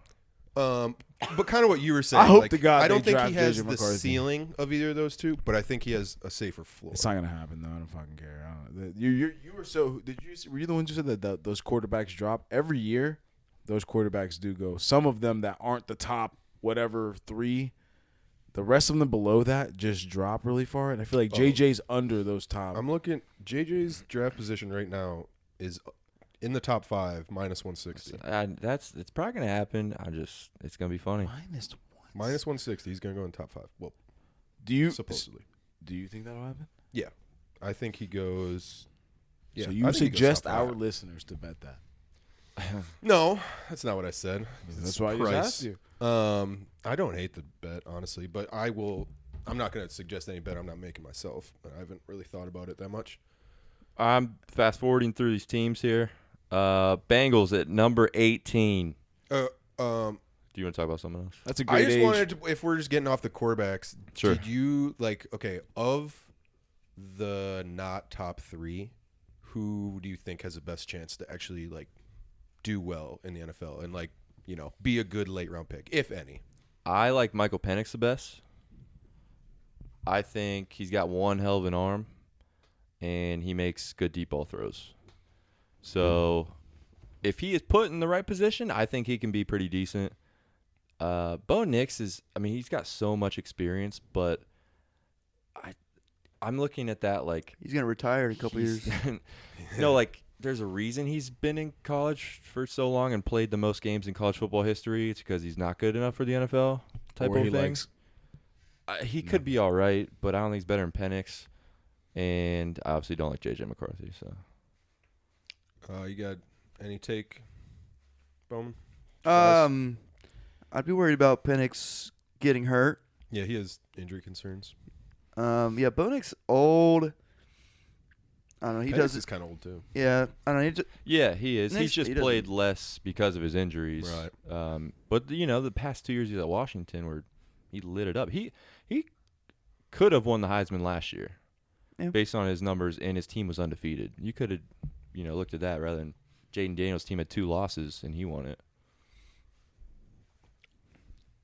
[SPEAKER 2] But kind of what you were saying.
[SPEAKER 3] I hope
[SPEAKER 2] like,
[SPEAKER 3] to God
[SPEAKER 2] I don't
[SPEAKER 3] they
[SPEAKER 2] think he
[SPEAKER 3] draft
[SPEAKER 2] has
[SPEAKER 3] JJ
[SPEAKER 2] the
[SPEAKER 3] McCarthy.
[SPEAKER 2] ceiling of either of those two, but I think he has a safer floor.
[SPEAKER 3] It's not gonna happen though. I don't fucking care. You were so. Were you the ones who said that those quarterbacks drop every year? Those quarterbacks do go. Some of them that aren't the top whatever 3. The rest of them below that just drop really far, and I feel like JJ's under those top.
[SPEAKER 2] I'm looking. JJ's draft position right now is in the top 5, minus 160.
[SPEAKER 1] It's probably gonna happen. It's gonna be funny.
[SPEAKER 3] -1.
[SPEAKER 2] Minus 160. He's going to go in the top 5. Well,
[SPEAKER 3] Do you
[SPEAKER 2] supposedly.
[SPEAKER 3] Do you think that'll happen?
[SPEAKER 2] Yeah. I think he goes. Yeah,
[SPEAKER 3] So
[SPEAKER 2] I
[SPEAKER 3] you
[SPEAKER 2] think he goes
[SPEAKER 3] suggest
[SPEAKER 2] top
[SPEAKER 3] our
[SPEAKER 2] 5.
[SPEAKER 3] listeners to bet that?
[SPEAKER 2] No, that's not what I said.
[SPEAKER 3] That's
[SPEAKER 2] It's
[SPEAKER 3] why I just
[SPEAKER 2] price.
[SPEAKER 3] asked you.
[SPEAKER 2] I don't hate the bet, honestly, but I will. I'm not going to suggest any bet I'm not making myself. I haven't really thought about it that much.
[SPEAKER 1] I'm fast forwarding through these teams here. Bengals at number 18. Do you want to talk about something else?
[SPEAKER 3] That's a
[SPEAKER 2] I
[SPEAKER 3] great
[SPEAKER 2] just
[SPEAKER 3] age.
[SPEAKER 2] wanted to, if we're just getting off the quarterbacks,
[SPEAKER 1] Sure.
[SPEAKER 2] did you of the not top 3, who do you think has the best chance to actually do well in the NFL and be a good late round pick, if any?
[SPEAKER 1] I like Michael Penix the best. I think he's got one hell of an arm, and he makes good deep ball throws. So if he is put in the right position, I think he can be pretty decent. Bo Nix he's got so much experience, but I'm looking at that like
[SPEAKER 4] He's gonna retire in a couple years.
[SPEAKER 1] there's a reason he's been in college for so long and played the most games in college football history. It's because he's not good enough for the NFL type
[SPEAKER 3] Or
[SPEAKER 1] of
[SPEAKER 3] he
[SPEAKER 1] thing.
[SPEAKER 3] likes-
[SPEAKER 1] He could be all right, but I don't think he's better than Penix. And I obviously don't like JJ McCarthy. So
[SPEAKER 2] You got any take, Bowman?
[SPEAKER 4] I'd be worried about Penix getting hurt.
[SPEAKER 2] Yeah, he has injury concerns.
[SPEAKER 4] Yeah, Bo Nix old. I don't know. He
[SPEAKER 2] Penix
[SPEAKER 4] does
[SPEAKER 2] is
[SPEAKER 4] it.
[SPEAKER 2] kind of old too.
[SPEAKER 4] Yeah, I don't know.
[SPEAKER 1] Yeah, he is.
[SPEAKER 4] And
[SPEAKER 1] He's just
[SPEAKER 4] he doesn't-
[SPEAKER 1] played less because of his injuries.
[SPEAKER 2] Right.
[SPEAKER 1] But the past 2 years he's at Washington, where he lit it up. He could have won the Heisman last year, based on his numbers, and his team was undefeated. You could have, looked at that rather than Jaden Daniels' team had 2 losses and he won it.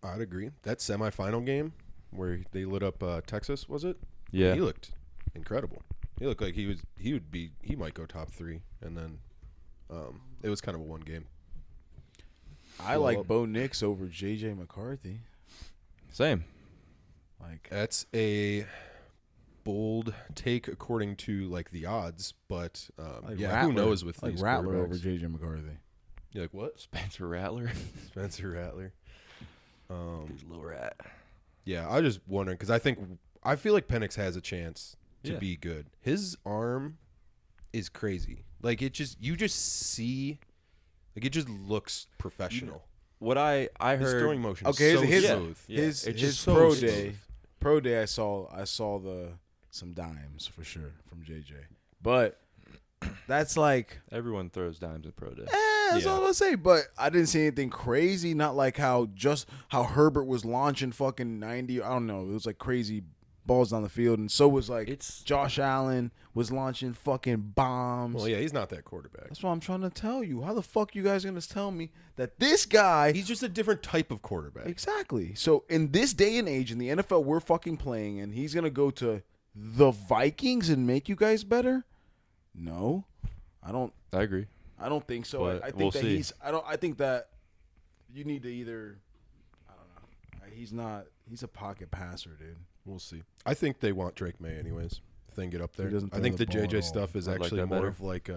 [SPEAKER 2] I'd agree. That semifinal game where they lit up Texas, was it?
[SPEAKER 1] Yeah.
[SPEAKER 2] He looked incredible. He looked like he might go top 3, and then it was kind of a one game.
[SPEAKER 3] I like Bo Nix over JJ McCarthy.
[SPEAKER 1] Same.
[SPEAKER 3] Like
[SPEAKER 2] That's a bold take according to like the odds, but
[SPEAKER 3] Rattler,
[SPEAKER 2] who knows with
[SPEAKER 3] like
[SPEAKER 2] these
[SPEAKER 3] Rattler
[SPEAKER 2] quarterbacks.
[SPEAKER 3] over JJ McCarthy.
[SPEAKER 2] You're like, what?
[SPEAKER 1] Spencer Rattler.
[SPEAKER 2] Spencer Rattler.
[SPEAKER 1] He's a little rat.
[SPEAKER 2] Yeah, I was just wondering because I feel like Penix has a chance to
[SPEAKER 1] Yeah.
[SPEAKER 2] be good. His arm is crazy. Like you just see, like it just looks professional.
[SPEAKER 1] What I
[SPEAKER 2] His
[SPEAKER 1] heard.
[SPEAKER 2] throwing motion
[SPEAKER 3] Okay,
[SPEAKER 2] is so
[SPEAKER 3] his-
[SPEAKER 2] smooth.
[SPEAKER 1] Yeah,
[SPEAKER 3] His
[SPEAKER 1] it's
[SPEAKER 3] his
[SPEAKER 1] just so
[SPEAKER 3] pro
[SPEAKER 1] smooth.
[SPEAKER 3] day, I saw some dimes for sure from JJ, but that's like
[SPEAKER 1] Everyone throws dimes at pro day.
[SPEAKER 3] that's all I say. But I didn't see anything crazy. Not like how Herbert was launching fucking 90. I don't know. It was like crazy balls down the field, and so was like Josh Allen was launching fucking bombs.
[SPEAKER 2] Well, yeah, he's not that quarterback.
[SPEAKER 3] That's what I'm trying to tell you. How the fuck you guys gonna tell me that this guy?
[SPEAKER 2] He's just a different type of quarterback.
[SPEAKER 3] Exactly. So in this day and age in the NFL we're fucking playing, and he's gonna go to the Vikings and make you guys better? No, I don't.
[SPEAKER 1] I agree.
[SPEAKER 3] I don't think so.
[SPEAKER 1] But
[SPEAKER 3] I think
[SPEAKER 1] we'll
[SPEAKER 3] that
[SPEAKER 1] see.
[SPEAKER 3] I think that you need to either. I don't know. He's not. He's a pocket passer, dude.
[SPEAKER 2] We'll see. I think they want Drake May anyways. If they can get up there.
[SPEAKER 3] doesn't
[SPEAKER 2] I
[SPEAKER 3] throw
[SPEAKER 2] think
[SPEAKER 3] the
[SPEAKER 2] the
[SPEAKER 3] ball at
[SPEAKER 2] JJ
[SPEAKER 3] all.
[SPEAKER 2] stuff is
[SPEAKER 1] I like
[SPEAKER 2] actually
[SPEAKER 1] that
[SPEAKER 2] more
[SPEAKER 1] better.
[SPEAKER 2] of like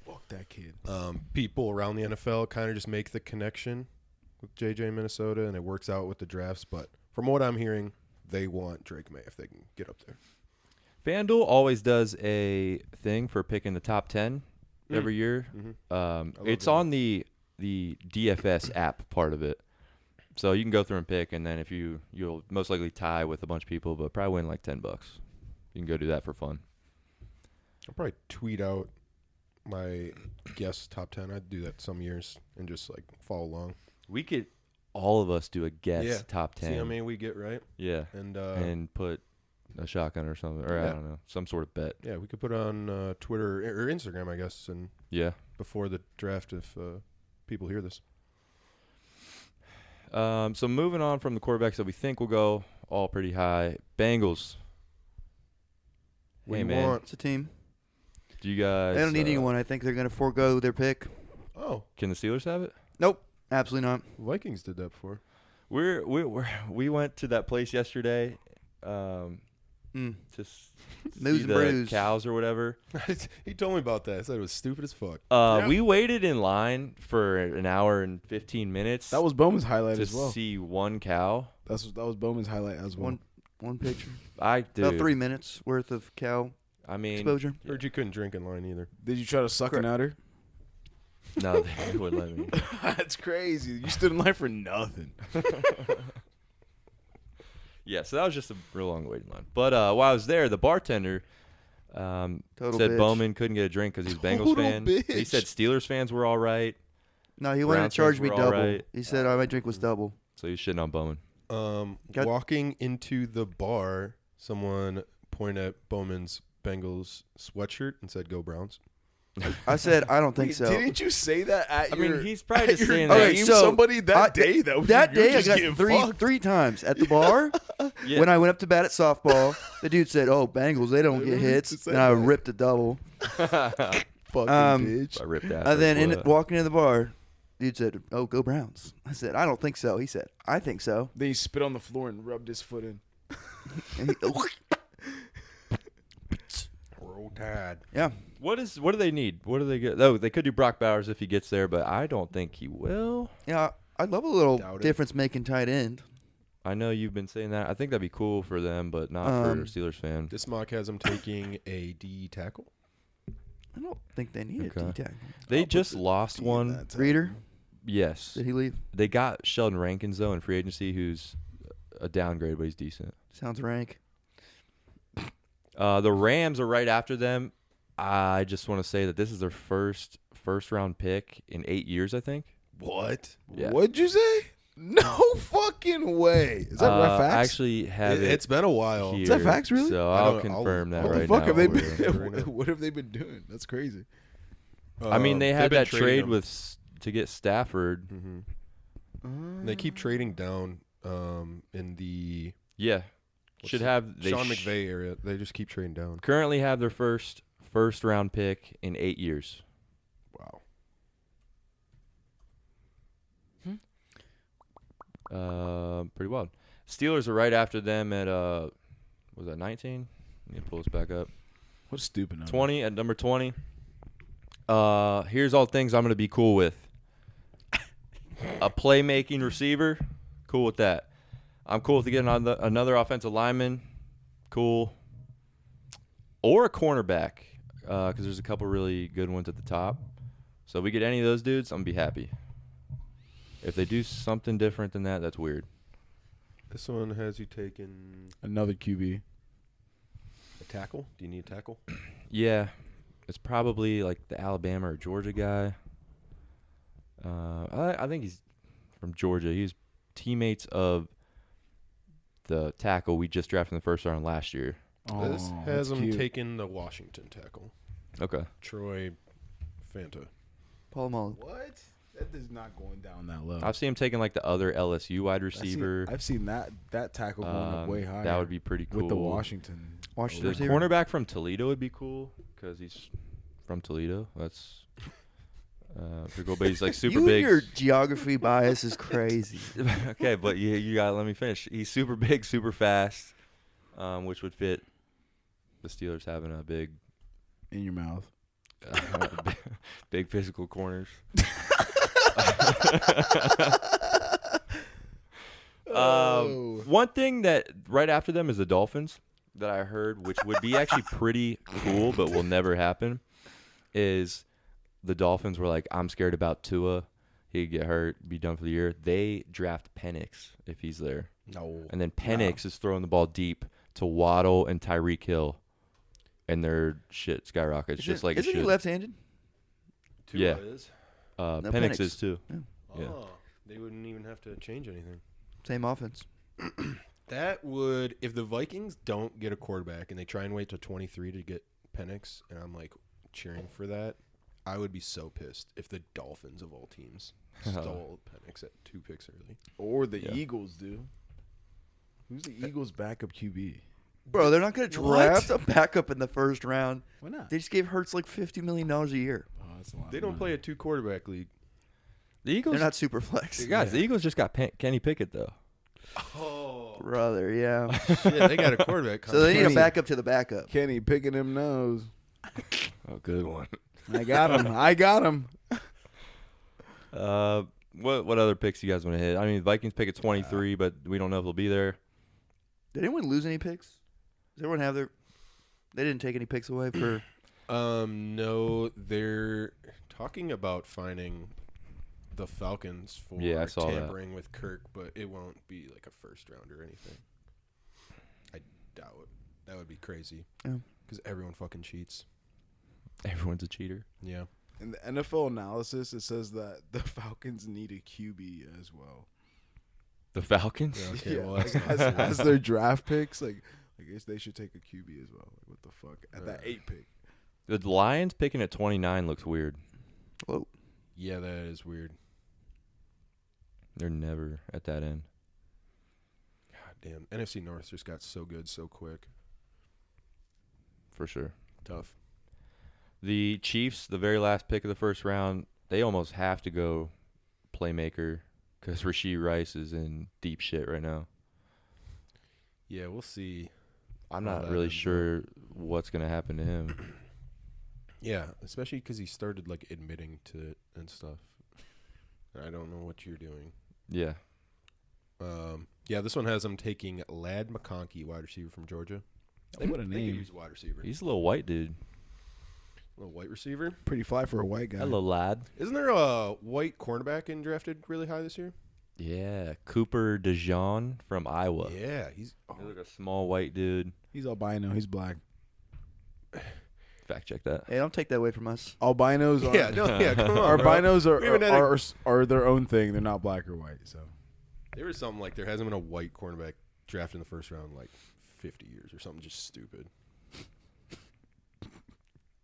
[SPEAKER 3] Fuck that kid.
[SPEAKER 2] people around the NFL kind of just make the connection with JJ Minnesota, and it works out with the drafts. But from what I'm hearing, they want Drake May if they can get up there.
[SPEAKER 1] FanDuel always does a thing for picking the top 10 every year. It's
[SPEAKER 2] that.
[SPEAKER 1] on the DFS app part of it. So you can go through and pick, and then if you'll most likely tie with a bunch of people, but probably win like $10. You can go do that for fun.
[SPEAKER 2] I'll probably tweet out my guess top 10. I'd do that some years and just like follow along.
[SPEAKER 1] We could all of us do a guess
[SPEAKER 2] Yeah.
[SPEAKER 1] top 10.
[SPEAKER 2] See how many we get right,
[SPEAKER 1] Yeah.
[SPEAKER 2] and
[SPEAKER 1] Put a shotgun or something, or I
[SPEAKER 2] Yeah.
[SPEAKER 1] don't know, some sort of bet.
[SPEAKER 2] yeah, we could put it on Twitter or Instagram, I guess, and
[SPEAKER 1] Yeah.
[SPEAKER 2] before the draft if people hear this.
[SPEAKER 1] So moving on from the quarterbacks that we think will go all pretty high, Bengals.
[SPEAKER 2] What
[SPEAKER 1] Hey
[SPEAKER 2] do you
[SPEAKER 1] man,
[SPEAKER 2] want?
[SPEAKER 4] It's a team.
[SPEAKER 1] do you guys?
[SPEAKER 4] They don't need anyone. I think they're going to forego their pick.
[SPEAKER 2] Oh,
[SPEAKER 1] Can the Steelers have it?
[SPEAKER 4] Nope, absolutely not.
[SPEAKER 2] Vikings did that before.
[SPEAKER 1] We went to that place yesterday, to
[SPEAKER 4] News
[SPEAKER 1] see
[SPEAKER 4] and
[SPEAKER 1] the
[SPEAKER 4] brews.
[SPEAKER 1] cows or whatever.
[SPEAKER 2] He told me about that. I said it was stupid as fuck.
[SPEAKER 1] We waited in line for an hour and 15 minutes.
[SPEAKER 3] That was Bowman's highlight
[SPEAKER 1] to
[SPEAKER 3] as well.
[SPEAKER 1] see one cow.
[SPEAKER 3] That was Bowman's highlight as well.
[SPEAKER 4] One picture.
[SPEAKER 1] About
[SPEAKER 4] About 3 minutes worth of cow
[SPEAKER 1] I mean,
[SPEAKER 4] exposure.
[SPEAKER 2] Heard you couldn't drink in line either.
[SPEAKER 3] Did you try to suck an udder?
[SPEAKER 1] no, they wouldn't let me.
[SPEAKER 3] That's crazy. You stood in line for nothing.
[SPEAKER 1] Yeah, so that was just a real long waiting line. But while I was there, the bartender said
[SPEAKER 4] bitch.
[SPEAKER 1] Bowman couldn't get a drink because he's a Bengals
[SPEAKER 3] Total
[SPEAKER 1] fan. He
[SPEAKER 3] bitch.
[SPEAKER 1] said Steelers fans were all right,
[SPEAKER 4] No, he wanted
[SPEAKER 1] Browns
[SPEAKER 4] to charge
[SPEAKER 1] fans
[SPEAKER 4] me
[SPEAKER 1] were all
[SPEAKER 4] double.
[SPEAKER 1] right.
[SPEAKER 4] He said my drink was double.
[SPEAKER 1] so he's shitting on Bowman.
[SPEAKER 4] Got-
[SPEAKER 2] Walking into the bar, someone pointed at Bowman's Bengals sweatshirt and said, "Go Browns."
[SPEAKER 4] I said I don't think
[SPEAKER 3] Wait,
[SPEAKER 4] so.
[SPEAKER 3] Didn't you say that at
[SPEAKER 1] I
[SPEAKER 3] your?
[SPEAKER 1] mean, he's probably
[SPEAKER 3] at
[SPEAKER 1] just
[SPEAKER 3] your
[SPEAKER 1] saying
[SPEAKER 3] game?
[SPEAKER 1] that.
[SPEAKER 4] Okay, so
[SPEAKER 3] somebody that day that was
[SPEAKER 4] that
[SPEAKER 3] you're
[SPEAKER 4] day I
[SPEAKER 3] just
[SPEAKER 4] got
[SPEAKER 3] getting
[SPEAKER 4] three
[SPEAKER 3] fucked.
[SPEAKER 4] times at the bar.
[SPEAKER 1] Yeah.
[SPEAKER 4] When I went up to bat at softball, the dude said, "Oh, Bengals, they don't get
[SPEAKER 3] Really?
[SPEAKER 4] hits,"
[SPEAKER 3] Just said
[SPEAKER 4] and I
[SPEAKER 3] that.
[SPEAKER 4] ripped a double.
[SPEAKER 3] Fucking bitch.
[SPEAKER 1] I ripped that.
[SPEAKER 4] And then walking in the bar, dude said, "Oh, go Browns." I said, "I don't think so." He said, "I think so."
[SPEAKER 3] Then he spit on the floor and rubbed his foot in.
[SPEAKER 4] And
[SPEAKER 2] Roll Tide.
[SPEAKER 4] yeah,
[SPEAKER 1] What do they need? What do they get? Oh, they could do Brock Bowers if he gets there, but I don't think he will.
[SPEAKER 4] yeah. I'd love a little
[SPEAKER 2] Doubt it.
[SPEAKER 4] difference-making tight end.
[SPEAKER 1] I know you've been saying that. I think that'd be cool for them, but not for a Steelers fan.
[SPEAKER 2] This mock has him taking a D tackle.
[SPEAKER 4] I don't think they need
[SPEAKER 1] Okay.
[SPEAKER 4] a D tackle.
[SPEAKER 1] They just lost one.
[SPEAKER 3] That's
[SPEAKER 4] Reader,
[SPEAKER 1] Yes.
[SPEAKER 4] did he leave?
[SPEAKER 1] They got Sheldon Rankins, though, in free agency, who's a downgrade, but he's decent.
[SPEAKER 4] Sounds rank.
[SPEAKER 1] The Rams are right after them, I just want to say that this is their first round pick in 8 years, I think.
[SPEAKER 2] What?
[SPEAKER 1] Yeah.
[SPEAKER 3] What'd you say? No fucking way. Is that facts?
[SPEAKER 1] I actually have
[SPEAKER 2] It's been a while.
[SPEAKER 1] here,
[SPEAKER 3] Is that facts, really?
[SPEAKER 1] So
[SPEAKER 2] I
[SPEAKER 1] I'll
[SPEAKER 2] don't-
[SPEAKER 1] confirm that
[SPEAKER 3] what
[SPEAKER 1] right
[SPEAKER 3] the fuck
[SPEAKER 1] now.
[SPEAKER 3] have they
[SPEAKER 1] for you.
[SPEAKER 3] been? What have they been doing? That's crazy.
[SPEAKER 1] I mean, they
[SPEAKER 2] They've
[SPEAKER 1] had
[SPEAKER 2] been
[SPEAKER 1] that
[SPEAKER 2] trading
[SPEAKER 1] trade
[SPEAKER 2] him.
[SPEAKER 1] with to get Stafford.
[SPEAKER 2] They keep trading down in the
[SPEAKER 1] Yeah,
[SPEAKER 2] What's
[SPEAKER 1] should
[SPEAKER 2] the-
[SPEAKER 1] have they
[SPEAKER 2] Sean McVay area. They just keep trading down.
[SPEAKER 1] currently have their first round pick in 8 years.
[SPEAKER 3] Wow.
[SPEAKER 1] Pretty wild. Steelers are right after them at was that 19? Let me pull this back up.
[SPEAKER 3] What a stupid number.
[SPEAKER 1] 20 at number 20. Here's all things I'm going to be cool with. A playmaking receiver, cool with that. I'm cool with getting another offensive lineman, cool. Or a cornerback, because there's a couple really good ones at the top. So if we get any of those dudes, I'm going to be happy. If they do something different than that, that's weird.
[SPEAKER 2] This one has you taking
[SPEAKER 3] Another QB.
[SPEAKER 2] a tackle. Do you need a tackle?
[SPEAKER 1] Yeah, it's probably like the Alabama or Georgia guy. I think he's from Georgia. He's teammates of the tackle we just drafted in the first round last year.
[SPEAKER 2] This has them taking the Washington tackle,
[SPEAKER 1] Okay.
[SPEAKER 2] Troy Fanta.
[SPEAKER 4] Paul Mullen.
[SPEAKER 3] What? That is not going down that low.
[SPEAKER 1] I've seen him taking like the other LSU wide receiver.
[SPEAKER 3] I've seen that tackle going up way higher.
[SPEAKER 1] That would be pretty cool.
[SPEAKER 3] with the Washington.
[SPEAKER 4] Washington
[SPEAKER 1] The
[SPEAKER 4] receiver.
[SPEAKER 1] cornerback from Toledo would be cool because he's from Toledo. That's pretty cool. But he's like super
[SPEAKER 4] you
[SPEAKER 1] big.
[SPEAKER 4] and your geography bias is crazy.
[SPEAKER 1] Okay, but you gotta let me finish. He's super big, super fast, which would fit the Steelers having a big,
[SPEAKER 3] In your mouth.
[SPEAKER 1] big physical corners. One thing that right after them is the Dolphins that I heard, which would be actually pretty cool, but will never happen, is the Dolphins were like, I'm scared about Tua. He'd get hurt, be done for the year. They draft Penix if he's there.
[SPEAKER 2] No.
[SPEAKER 1] And then Penix is throwing the ball deep to Waddle and Tyreek Hill. And their shit skyrockets just like it
[SPEAKER 4] Isn't
[SPEAKER 1] should.
[SPEAKER 4] he left-handed?
[SPEAKER 2] Tua
[SPEAKER 1] Yeah.
[SPEAKER 2] is.
[SPEAKER 1] Penix
[SPEAKER 4] Penix.
[SPEAKER 1] is too.
[SPEAKER 4] Yeah.
[SPEAKER 1] Yeah.
[SPEAKER 2] Oh, they wouldn't even have to change anything.
[SPEAKER 4] Same offense.
[SPEAKER 2] That would, if the Vikings don't get a quarterback and they try and wait till 23 to get Penix, and I'm like cheering for that, I would be so pissed if the Dolphins of all teams stole Penix at 2 picks early.
[SPEAKER 3] Or the
[SPEAKER 1] Yeah.
[SPEAKER 3] Eagles do. Who's the Eagles' backup QB?
[SPEAKER 4] Bro, they're not going to draft a backup in the first round.
[SPEAKER 3] Why not?
[SPEAKER 4] They just gave Hurts like $50 million a year.
[SPEAKER 3] Oh, that's a lot.
[SPEAKER 2] They
[SPEAKER 3] of
[SPEAKER 2] don't
[SPEAKER 3] money.
[SPEAKER 2] play a 2 quarterback league.
[SPEAKER 1] The Eagles,
[SPEAKER 4] They're not super flex.
[SPEAKER 1] guys. The Eagles just got Kenny Pickett though.
[SPEAKER 2] Oh,
[SPEAKER 4] Brother, yeah.
[SPEAKER 2] shit, they got a quarterback.
[SPEAKER 4] So they need a
[SPEAKER 3] Kenny.
[SPEAKER 4] backup to the backup.
[SPEAKER 3] Kenny picking him nose.
[SPEAKER 1] Oh, good one.
[SPEAKER 3] I got him. I got him.
[SPEAKER 1] What other picks you guys want to hit? I mean, Vikings pick at 23, but we don't know if they'll be there.
[SPEAKER 4] Did anyone lose any picks? Does everyone have their... They didn't take any picks away for...
[SPEAKER 2] No, they're talking about finding the Falcons for
[SPEAKER 1] Yeah, I saw that.
[SPEAKER 2] tampering with Kirk, but it won't be like a first round or anything. I doubt it. That would be crazy.
[SPEAKER 4] Yeah.
[SPEAKER 2] Because everyone fucking cheats.
[SPEAKER 1] Everyone's a cheater.
[SPEAKER 2] Yeah.
[SPEAKER 3] In the NFL analysis, it says that the Falcons need a QB as well.
[SPEAKER 1] The Falcons?
[SPEAKER 2] Yeah, okay,
[SPEAKER 3] Yeah,
[SPEAKER 2] well,
[SPEAKER 3] like,
[SPEAKER 2] that's not
[SPEAKER 3] as their draft picks, like I guess they should take a QB as well. Like, what the fuck? At that 8 pick.
[SPEAKER 1] The Lions picking at 29 looks weird.
[SPEAKER 4] Whoa.
[SPEAKER 2] Yeah, that is weird.
[SPEAKER 1] They're never at that end.
[SPEAKER 2] God damn. NFC North just got so good so quick.
[SPEAKER 1] For sure.
[SPEAKER 2] Tough.
[SPEAKER 1] The Chiefs, the very last pick of the first round, they almost have to go playmaker because Rashee Rice is in deep shit right now.
[SPEAKER 2] Yeah, we'll see.
[SPEAKER 1] I'm
[SPEAKER 2] how
[SPEAKER 1] not
[SPEAKER 2] that
[SPEAKER 1] really
[SPEAKER 2] ends
[SPEAKER 1] sure what's going to happen to him.
[SPEAKER 2] Yeah, especially because he started like admitting to it and stuff. I don't know what you're doing.
[SPEAKER 1] Yeah.
[SPEAKER 2] Yeah, this one has him taking Lad McConkey, wide receiver from Georgia.
[SPEAKER 3] What a
[SPEAKER 2] They could
[SPEAKER 3] name.
[SPEAKER 2] use wide receiver.
[SPEAKER 1] He's a little white dude.
[SPEAKER 2] Little white receiver.
[SPEAKER 3] Pretty fly for a white guy.
[SPEAKER 1] Hello, lad.
[SPEAKER 2] Isn't there a white cornerback in drafted really high this year?
[SPEAKER 1] Yeah. Cooper DeJean from Iowa.
[SPEAKER 2] Yeah, he's
[SPEAKER 1] He's like a small white dude.
[SPEAKER 3] He's albino. He's black.
[SPEAKER 1] fact check that.
[SPEAKER 4] Hey, don't take that away from us.
[SPEAKER 3] Albinos are
[SPEAKER 2] Yeah, come on, bro.
[SPEAKER 3] albinos
[SPEAKER 2] We haven't had
[SPEAKER 3] are their own thing. They're not black or white. So
[SPEAKER 2] There was something like there hasn't been a white cornerback drafted in the first round in like 50 years or something just stupid.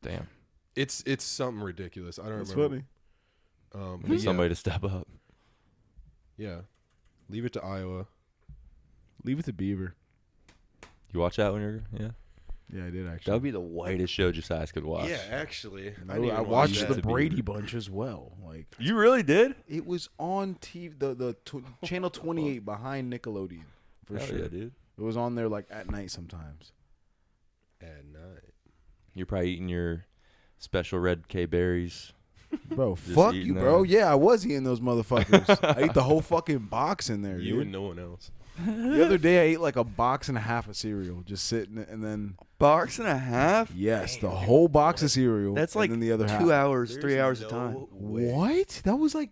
[SPEAKER 1] Damn.
[SPEAKER 2] It's something ridiculous. I don't
[SPEAKER 3] that's
[SPEAKER 2] remember.
[SPEAKER 3] funny.
[SPEAKER 2] But
[SPEAKER 1] Need somebody to step up.
[SPEAKER 2] Yeah. Leave it to Iowa.
[SPEAKER 3] Leave it to Beaver.
[SPEAKER 1] You watch that when you're
[SPEAKER 3] Yeah, I did actually.
[SPEAKER 1] That would be the whitest show Josiah could watch.
[SPEAKER 2] Yeah, actually.
[SPEAKER 3] I watched
[SPEAKER 1] that.
[SPEAKER 3] the
[SPEAKER 1] To
[SPEAKER 3] Brady
[SPEAKER 1] Beaver.
[SPEAKER 3] Bunch as well. Like
[SPEAKER 1] You really did?
[SPEAKER 3] it was on TV, channel 28 behind Nickelodeon for
[SPEAKER 1] Hell
[SPEAKER 3] sure.
[SPEAKER 1] yeah, dude.
[SPEAKER 3] It was on there like at night sometimes.
[SPEAKER 2] At night.
[SPEAKER 1] You're probably eating your special red K berries.
[SPEAKER 3] Bro,
[SPEAKER 1] Just
[SPEAKER 3] fuck
[SPEAKER 1] eating
[SPEAKER 3] you, bro.
[SPEAKER 1] that.
[SPEAKER 3] Yeah, I was eating those motherfuckers. I ate the whole fucking box in there,
[SPEAKER 2] You
[SPEAKER 3] dude.
[SPEAKER 2] and no one else.
[SPEAKER 3] The other day, I ate like a box and a half of cereal, just sitting, and then
[SPEAKER 4] Box and a half?
[SPEAKER 3] yes, the whole box of cereal.
[SPEAKER 4] That's
[SPEAKER 3] and
[SPEAKER 4] like
[SPEAKER 3] then the other
[SPEAKER 4] 2
[SPEAKER 3] half.
[SPEAKER 4] hours, 3 hours of time.
[SPEAKER 3] What? That was like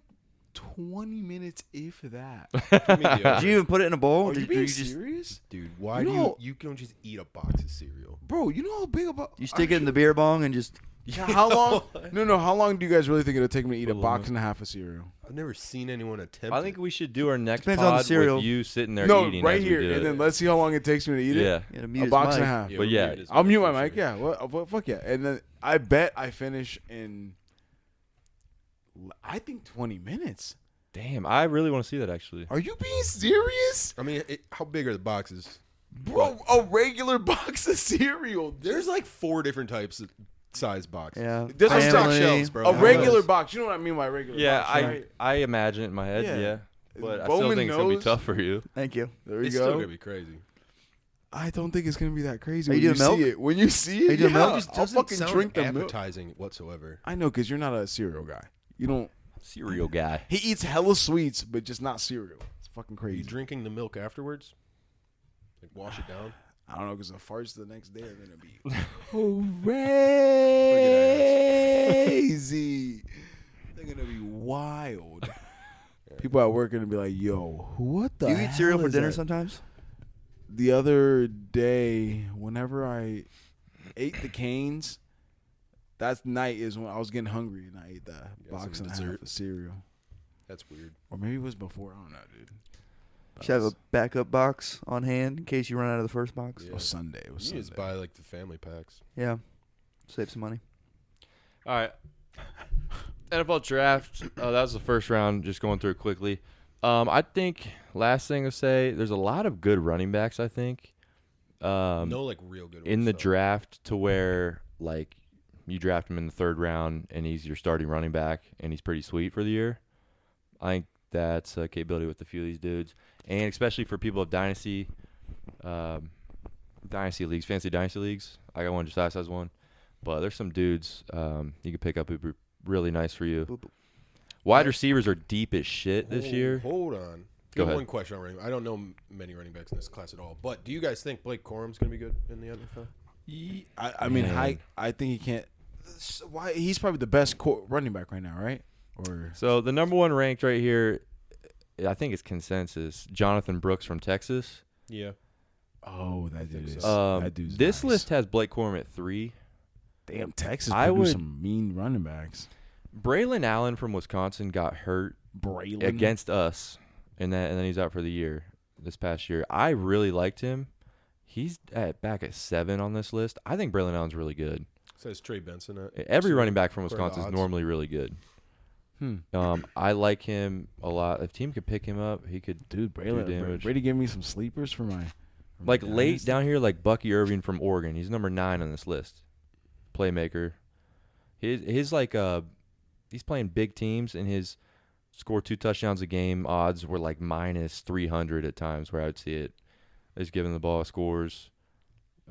[SPEAKER 3] 20 minutes, if that.
[SPEAKER 4] Did you even put it in a bowl?
[SPEAKER 3] Are you
[SPEAKER 4] Did
[SPEAKER 3] being
[SPEAKER 4] just
[SPEAKER 3] serious,
[SPEAKER 2] Dude, why
[SPEAKER 3] You
[SPEAKER 2] do
[SPEAKER 3] know-
[SPEAKER 2] you don't just eat a box of cereal?
[SPEAKER 3] bro? You know how big about
[SPEAKER 4] you stick it in the beer bong and just
[SPEAKER 3] How long? No. How long do you guys really think it'll take me to eat a
[SPEAKER 1] Full
[SPEAKER 3] box
[SPEAKER 1] limit.
[SPEAKER 3] and a half of cereal?
[SPEAKER 2] I've never seen anyone attempt
[SPEAKER 1] I think we should do our next
[SPEAKER 4] Depends on the
[SPEAKER 1] pod
[SPEAKER 4] cereal.
[SPEAKER 1] with you sitting there
[SPEAKER 3] No,
[SPEAKER 1] eating
[SPEAKER 3] right
[SPEAKER 1] as we
[SPEAKER 3] here,
[SPEAKER 1] do
[SPEAKER 3] and
[SPEAKER 1] it.
[SPEAKER 3] then let's see how long it takes me to eat it.
[SPEAKER 1] Yeah.
[SPEAKER 4] you gotta mute
[SPEAKER 3] A
[SPEAKER 4] his
[SPEAKER 3] box and a
[SPEAKER 4] mic.
[SPEAKER 3] half.
[SPEAKER 2] Yeah,
[SPEAKER 1] But
[SPEAKER 2] we'll
[SPEAKER 1] yeah,
[SPEAKER 2] mute his
[SPEAKER 3] I'll
[SPEAKER 2] mic
[SPEAKER 3] mute
[SPEAKER 2] for
[SPEAKER 3] my mic.
[SPEAKER 2] sure.
[SPEAKER 3] Yeah. Well, fuck yeah. And then I bet I finish in, I think 20 minutes.
[SPEAKER 1] Damn, I really want to see that actually.
[SPEAKER 3] Are you being serious?
[SPEAKER 2] I mean, how big are the boxes?
[SPEAKER 3] Bro, a regular box of cereal.
[SPEAKER 2] There's like 4 different types of size boxes.
[SPEAKER 4] Yeah.
[SPEAKER 3] This is
[SPEAKER 2] Stock
[SPEAKER 4] Family.
[SPEAKER 2] shelves, bro.
[SPEAKER 3] A
[SPEAKER 2] How
[SPEAKER 3] regular
[SPEAKER 2] else?
[SPEAKER 3] box. You know what I mean by regular
[SPEAKER 1] Yeah,
[SPEAKER 3] box, right?
[SPEAKER 1] I imagine it in my head,
[SPEAKER 3] Yeah.
[SPEAKER 1] yeah. But I
[SPEAKER 3] Bowman
[SPEAKER 1] still think it's gonna be
[SPEAKER 3] knows.
[SPEAKER 1] tough for you.
[SPEAKER 4] Thank you.
[SPEAKER 3] There you
[SPEAKER 2] It's
[SPEAKER 3] go.
[SPEAKER 2] still gonna be crazy.
[SPEAKER 3] I don't think it's gonna be that crazy
[SPEAKER 4] Are
[SPEAKER 3] when
[SPEAKER 4] you
[SPEAKER 3] you
[SPEAKER 4] doing milk?
[SPEAKER 3] see it. When you see it,
[SPEAKER 4] Are you doing
[SPEAKER 3] yeah,
[SPEAKER 4] milk?
[SPEAKER 2] Just
[SPEAKER 3] I'll
[SPEAKER 2] doesn't
[SPEAKER 3] fucking
[SPEAKER 2] sound
[SPEAKER 3] drink the milk.
[SPEAKER 2] appetizing whatsoever.
[SPEAKER 3] I know, because you're not a cereal guy. You don't.
[SPEAKER 1] Cereal guy.
[SPEAKER 3] He eats hella sweets, but just not cereal. It's fucking
[SPEAKER 2] Are you
[SPEAKER 3] crazy.
[SPEAKER 2] drinking the milk afterwards? Like wash it down?
[SPEAKER 3] I don't know, because the farts the next day are gonna be crazy. They're gonna be wild. People at work are gonna be like, "Yo, what the?"
[SPEAKER 4] Do you eat cereal
[SPEAKER 3] hell
[SPEAKER 4] for
[SPEAKER 3] is
[SPEAKER 4] dinner
[SPEAKER 3] that?"
[SPEAKER 4] sometimes?
[SPEAKER 3] The other day, whenever I ate the canes, that night is when I was getting hungry and I ate that
[SPEAKER 2] got
[SPEAKER 3] box
[SPEAKER 2] some
[SPEAKER 3] and a half
[SPEAKER 2] dessert.
[SPEAKER 3] of cereal.
[SPEAKER 2] That's weird.
[SPEAKER 3] Or maybe it was before. I don't know, dude.
[SPEAKER 4] You should have a backup box on hand in case you run out of the first box.
[SPEAKER 3] It was Sunday. It was
[SPEAKER 2] You
[SPEAKER 3] Sunday.
[SPEAKER 2] just buy like the family packs.
[SPEAKER 4] Yeah. Save some money.
[SPEAKER 1] All right. NFL draft. That was the first round. Just going through it quickly. I think last thing to say, there's a lot of good running backs. I think.
[SPEAKER 2] No, like real good
[SPEAKER 1] In
[SPEAKER 2] ones,
[SPEAKER 1] the
[SPEAKER 2] though.
[SPEAKER 1] draft to where like you draft him in the 3rd round and he's your starting running back and he's pretty sweet for the year. I think that's a capability with a few of these dudes, and especially for people of dynasty leagues, fantasy dynasty leagues. I got one. Josiah has one, but there's some dudes you can pick up who'd be really nice for you.
[SPEAKER 4] Boop, boop.
[SPEAKER 1] Wide receivers are deep as shit this year.
[SPEAKER 2] Hold on.
[SPEAKER 1] Go
[SPEAKER 2] Got
[SPEAKER 1] ahead.
[SPEAKER 2] one question on running. I don't know many running backs in this class at all. But do you guys think Blake Corum's going to be good in the NFL?
[SPEAKER 3] I mean,
[SPEAKER 1] Man.
[SPEAKER 3] I think he can't. Why he's probably the best running back right now, right? Or
[SPEAKER 1] So the number one ranked right here, I think it's consensus. Jonathan Brooks from Texas.
[SPEAKER 2] Yeah.
[SPEAKER 3] oh, that dude is.
[SPEAKER 2] so.
[SPEAKER 3] That dude's
[SPEAKER 1] This
[SPEAKER 3] nice.
[SPEAKER 1] list has Blake Corum at 3.
[SPEAKER 3] Damn, Texas
[SPEAKER 1] I
[SPEAKER 3] produced
[SPEAKER 1] would-
[SPEAKER 3] some mean running backs.
[SPEAKER 1] Braylon Allen from Wisconsin got hurt
[SPEAKER 3] Braylon
[SPEAKER 1] against us, and then he's out for the year. This past year, I really liked him. He's back at 7 on this list. I think Braylon Allen's really good.
[SPEAKER 2] Says Trey Benson.
[SPEAKER 1] Every running back from
[SPEAKER 2] What are the
[SPEAKER 1] Wisconsin is
[SPEAKER 2] odds?
[SPEAKER 1] normally really good. I like him a lot. If a team could pick him up, he could
[SPEAKER 3] dude.
[SPEAKER 1] do
[SPEAKER 3] Braylon
[SPEAKER 1] damage.
[SPEAKER 3] Brady gave me some sleepers for my
[SPEAKER 1] Like late
[SPEAKER 3] dynasty.
[SPEAKER 1] down here, like Bucky Irving from Oregon. He's number 9 on this list. Playmaker. His like he's playing big teams, and his score 2 touchdowns a game odds were like minus 300 at times where I would see it. He's giving the ball scores.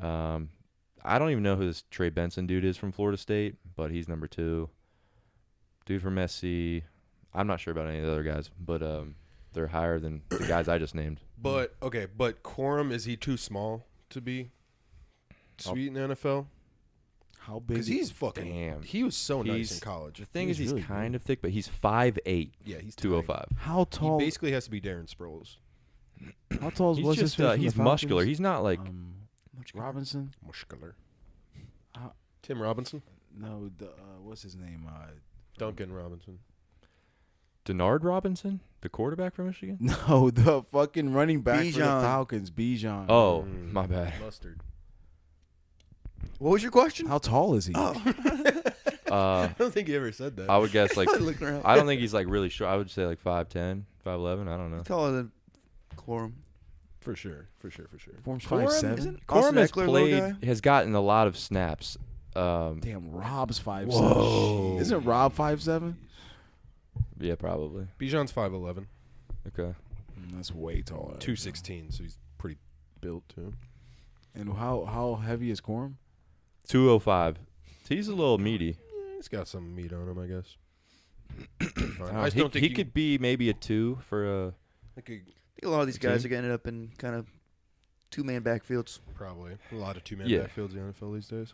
[SPEAKER 1] I don't even know who this Trey Benson dude is from Florida State, but he's number 2. Dude from SC. I'm not sure about any of the other guys, but they're higher than the guys I just named.
[SPEAKER 2] But, okay, but Corum, is he too small to be sweet in the NFL?
[SPEAKER 3] How big?
[SPEAKER 2] Because he's fucking.
[SPEAKER 1] Damn.
[SPEAKER 2] He was so nice
[SPEAKER 1] He's-
[SPEAKER 2] in college.
[SPEAKER 1] The thing
[SPEAKER 3] He's
[SPEAKER 1] is, he's
[SPEAKER 3] really
[SPEAKER 1] kind of thick, but he's 5'8",
[SPEAKER 2] Yeah, he's
[SPEAKER 1] 205.
[SPEAKER 3] How
[SPEAKER 2] He
[SPEAKER 3] tall?
[SPEAKER 2] basically has to be Darren Sproles.
[SPEAKER 3] How tall
[SPEAKER 1] He's
[SPEAKER 3] was
[SPEAKER 1] just
[SPEAKER 3] this?
[SPEAKER 1] he's muscular. He's not like
[SPEAKER 3] Robinson.
[SPEAKER 2] Muscular. Tim Robinson?
[SPEAKER 3] No, what's his name?
[SPEAKER 2] Duncan Robinson.
[SPEAKER 1] Denard Robinson, the quarterback from Michigan.
[SPEAKER 3] No, the fucking running back for the
[SPEAKER 4] Bijan.
[SPEAKER 3] Falcons, Bijan.
[SPEAKER 1] Oh, my bad.
[SPEAKER 2] Mustard.
[SPEAKER 4] What was your question?
[SPEAKER 3] How tall is he?
[SPEAKER 4] Oh,
[SPEAKER 2] I don't think he ever said that.
[SPEAKER 1] I would guess like
[SPEAKER 4] looking around.
[SPEAKER 1] I don't think he's like really short. I would say like 5'10", 5'11". I don't know.
[SPEAKER 4] Taller than Corum.
[SPEAKER 2] For sure.
[SPEAKER 3] Form's
[SPEAKER 1] Corum
[SPEAKER 3] 5'7".
[SPEAKER 4] Isn't
[SPEAKER 1] Corum
[SPEAKER 4] Austin
[SPEAKER 1] has
[SPEAKER 4] Eckler a little guy?
[SPEAKER 1] has gotten a lot of snaps.
[SPEAKER 3] Damn, Rob's 5'7".
[SPEAKER 2] Whoa.
[SPEAKER 3] Isn't Rob 5'7"?
[SPEAKER 1] Yeah, probably.
[SPEAKER 2] Bijan's 5'11",
[SPEAKER 1] Okay.
[SPEAKER 3] That's way taller.
[SPEAKER 2] 216, so he's pretty built too.
[SPEAKER 3] And how heavy is Corum?
[SPEAKER 1] 205. He's a little meaty.
[SPEAKER 2] Yeah, he's got some meat on him, I guess. Fine.
[SPEAKER 1] I
[SPEAKER 2] I just don't think
[SPEAKER 1] he could be maybe a 2 for a.
[SPEAKER 2] I could
[SPEAKER 4] I think a lot of these guys
[SPEAKER 1] Team?
[SPEAKER 4] are getting up in kind of two-man backfields.
[SPEAKER 2] probably a lot of two-man
[SPEAKER 1] Yeah.
[SPEAKER 2] backfields in the NFL these days.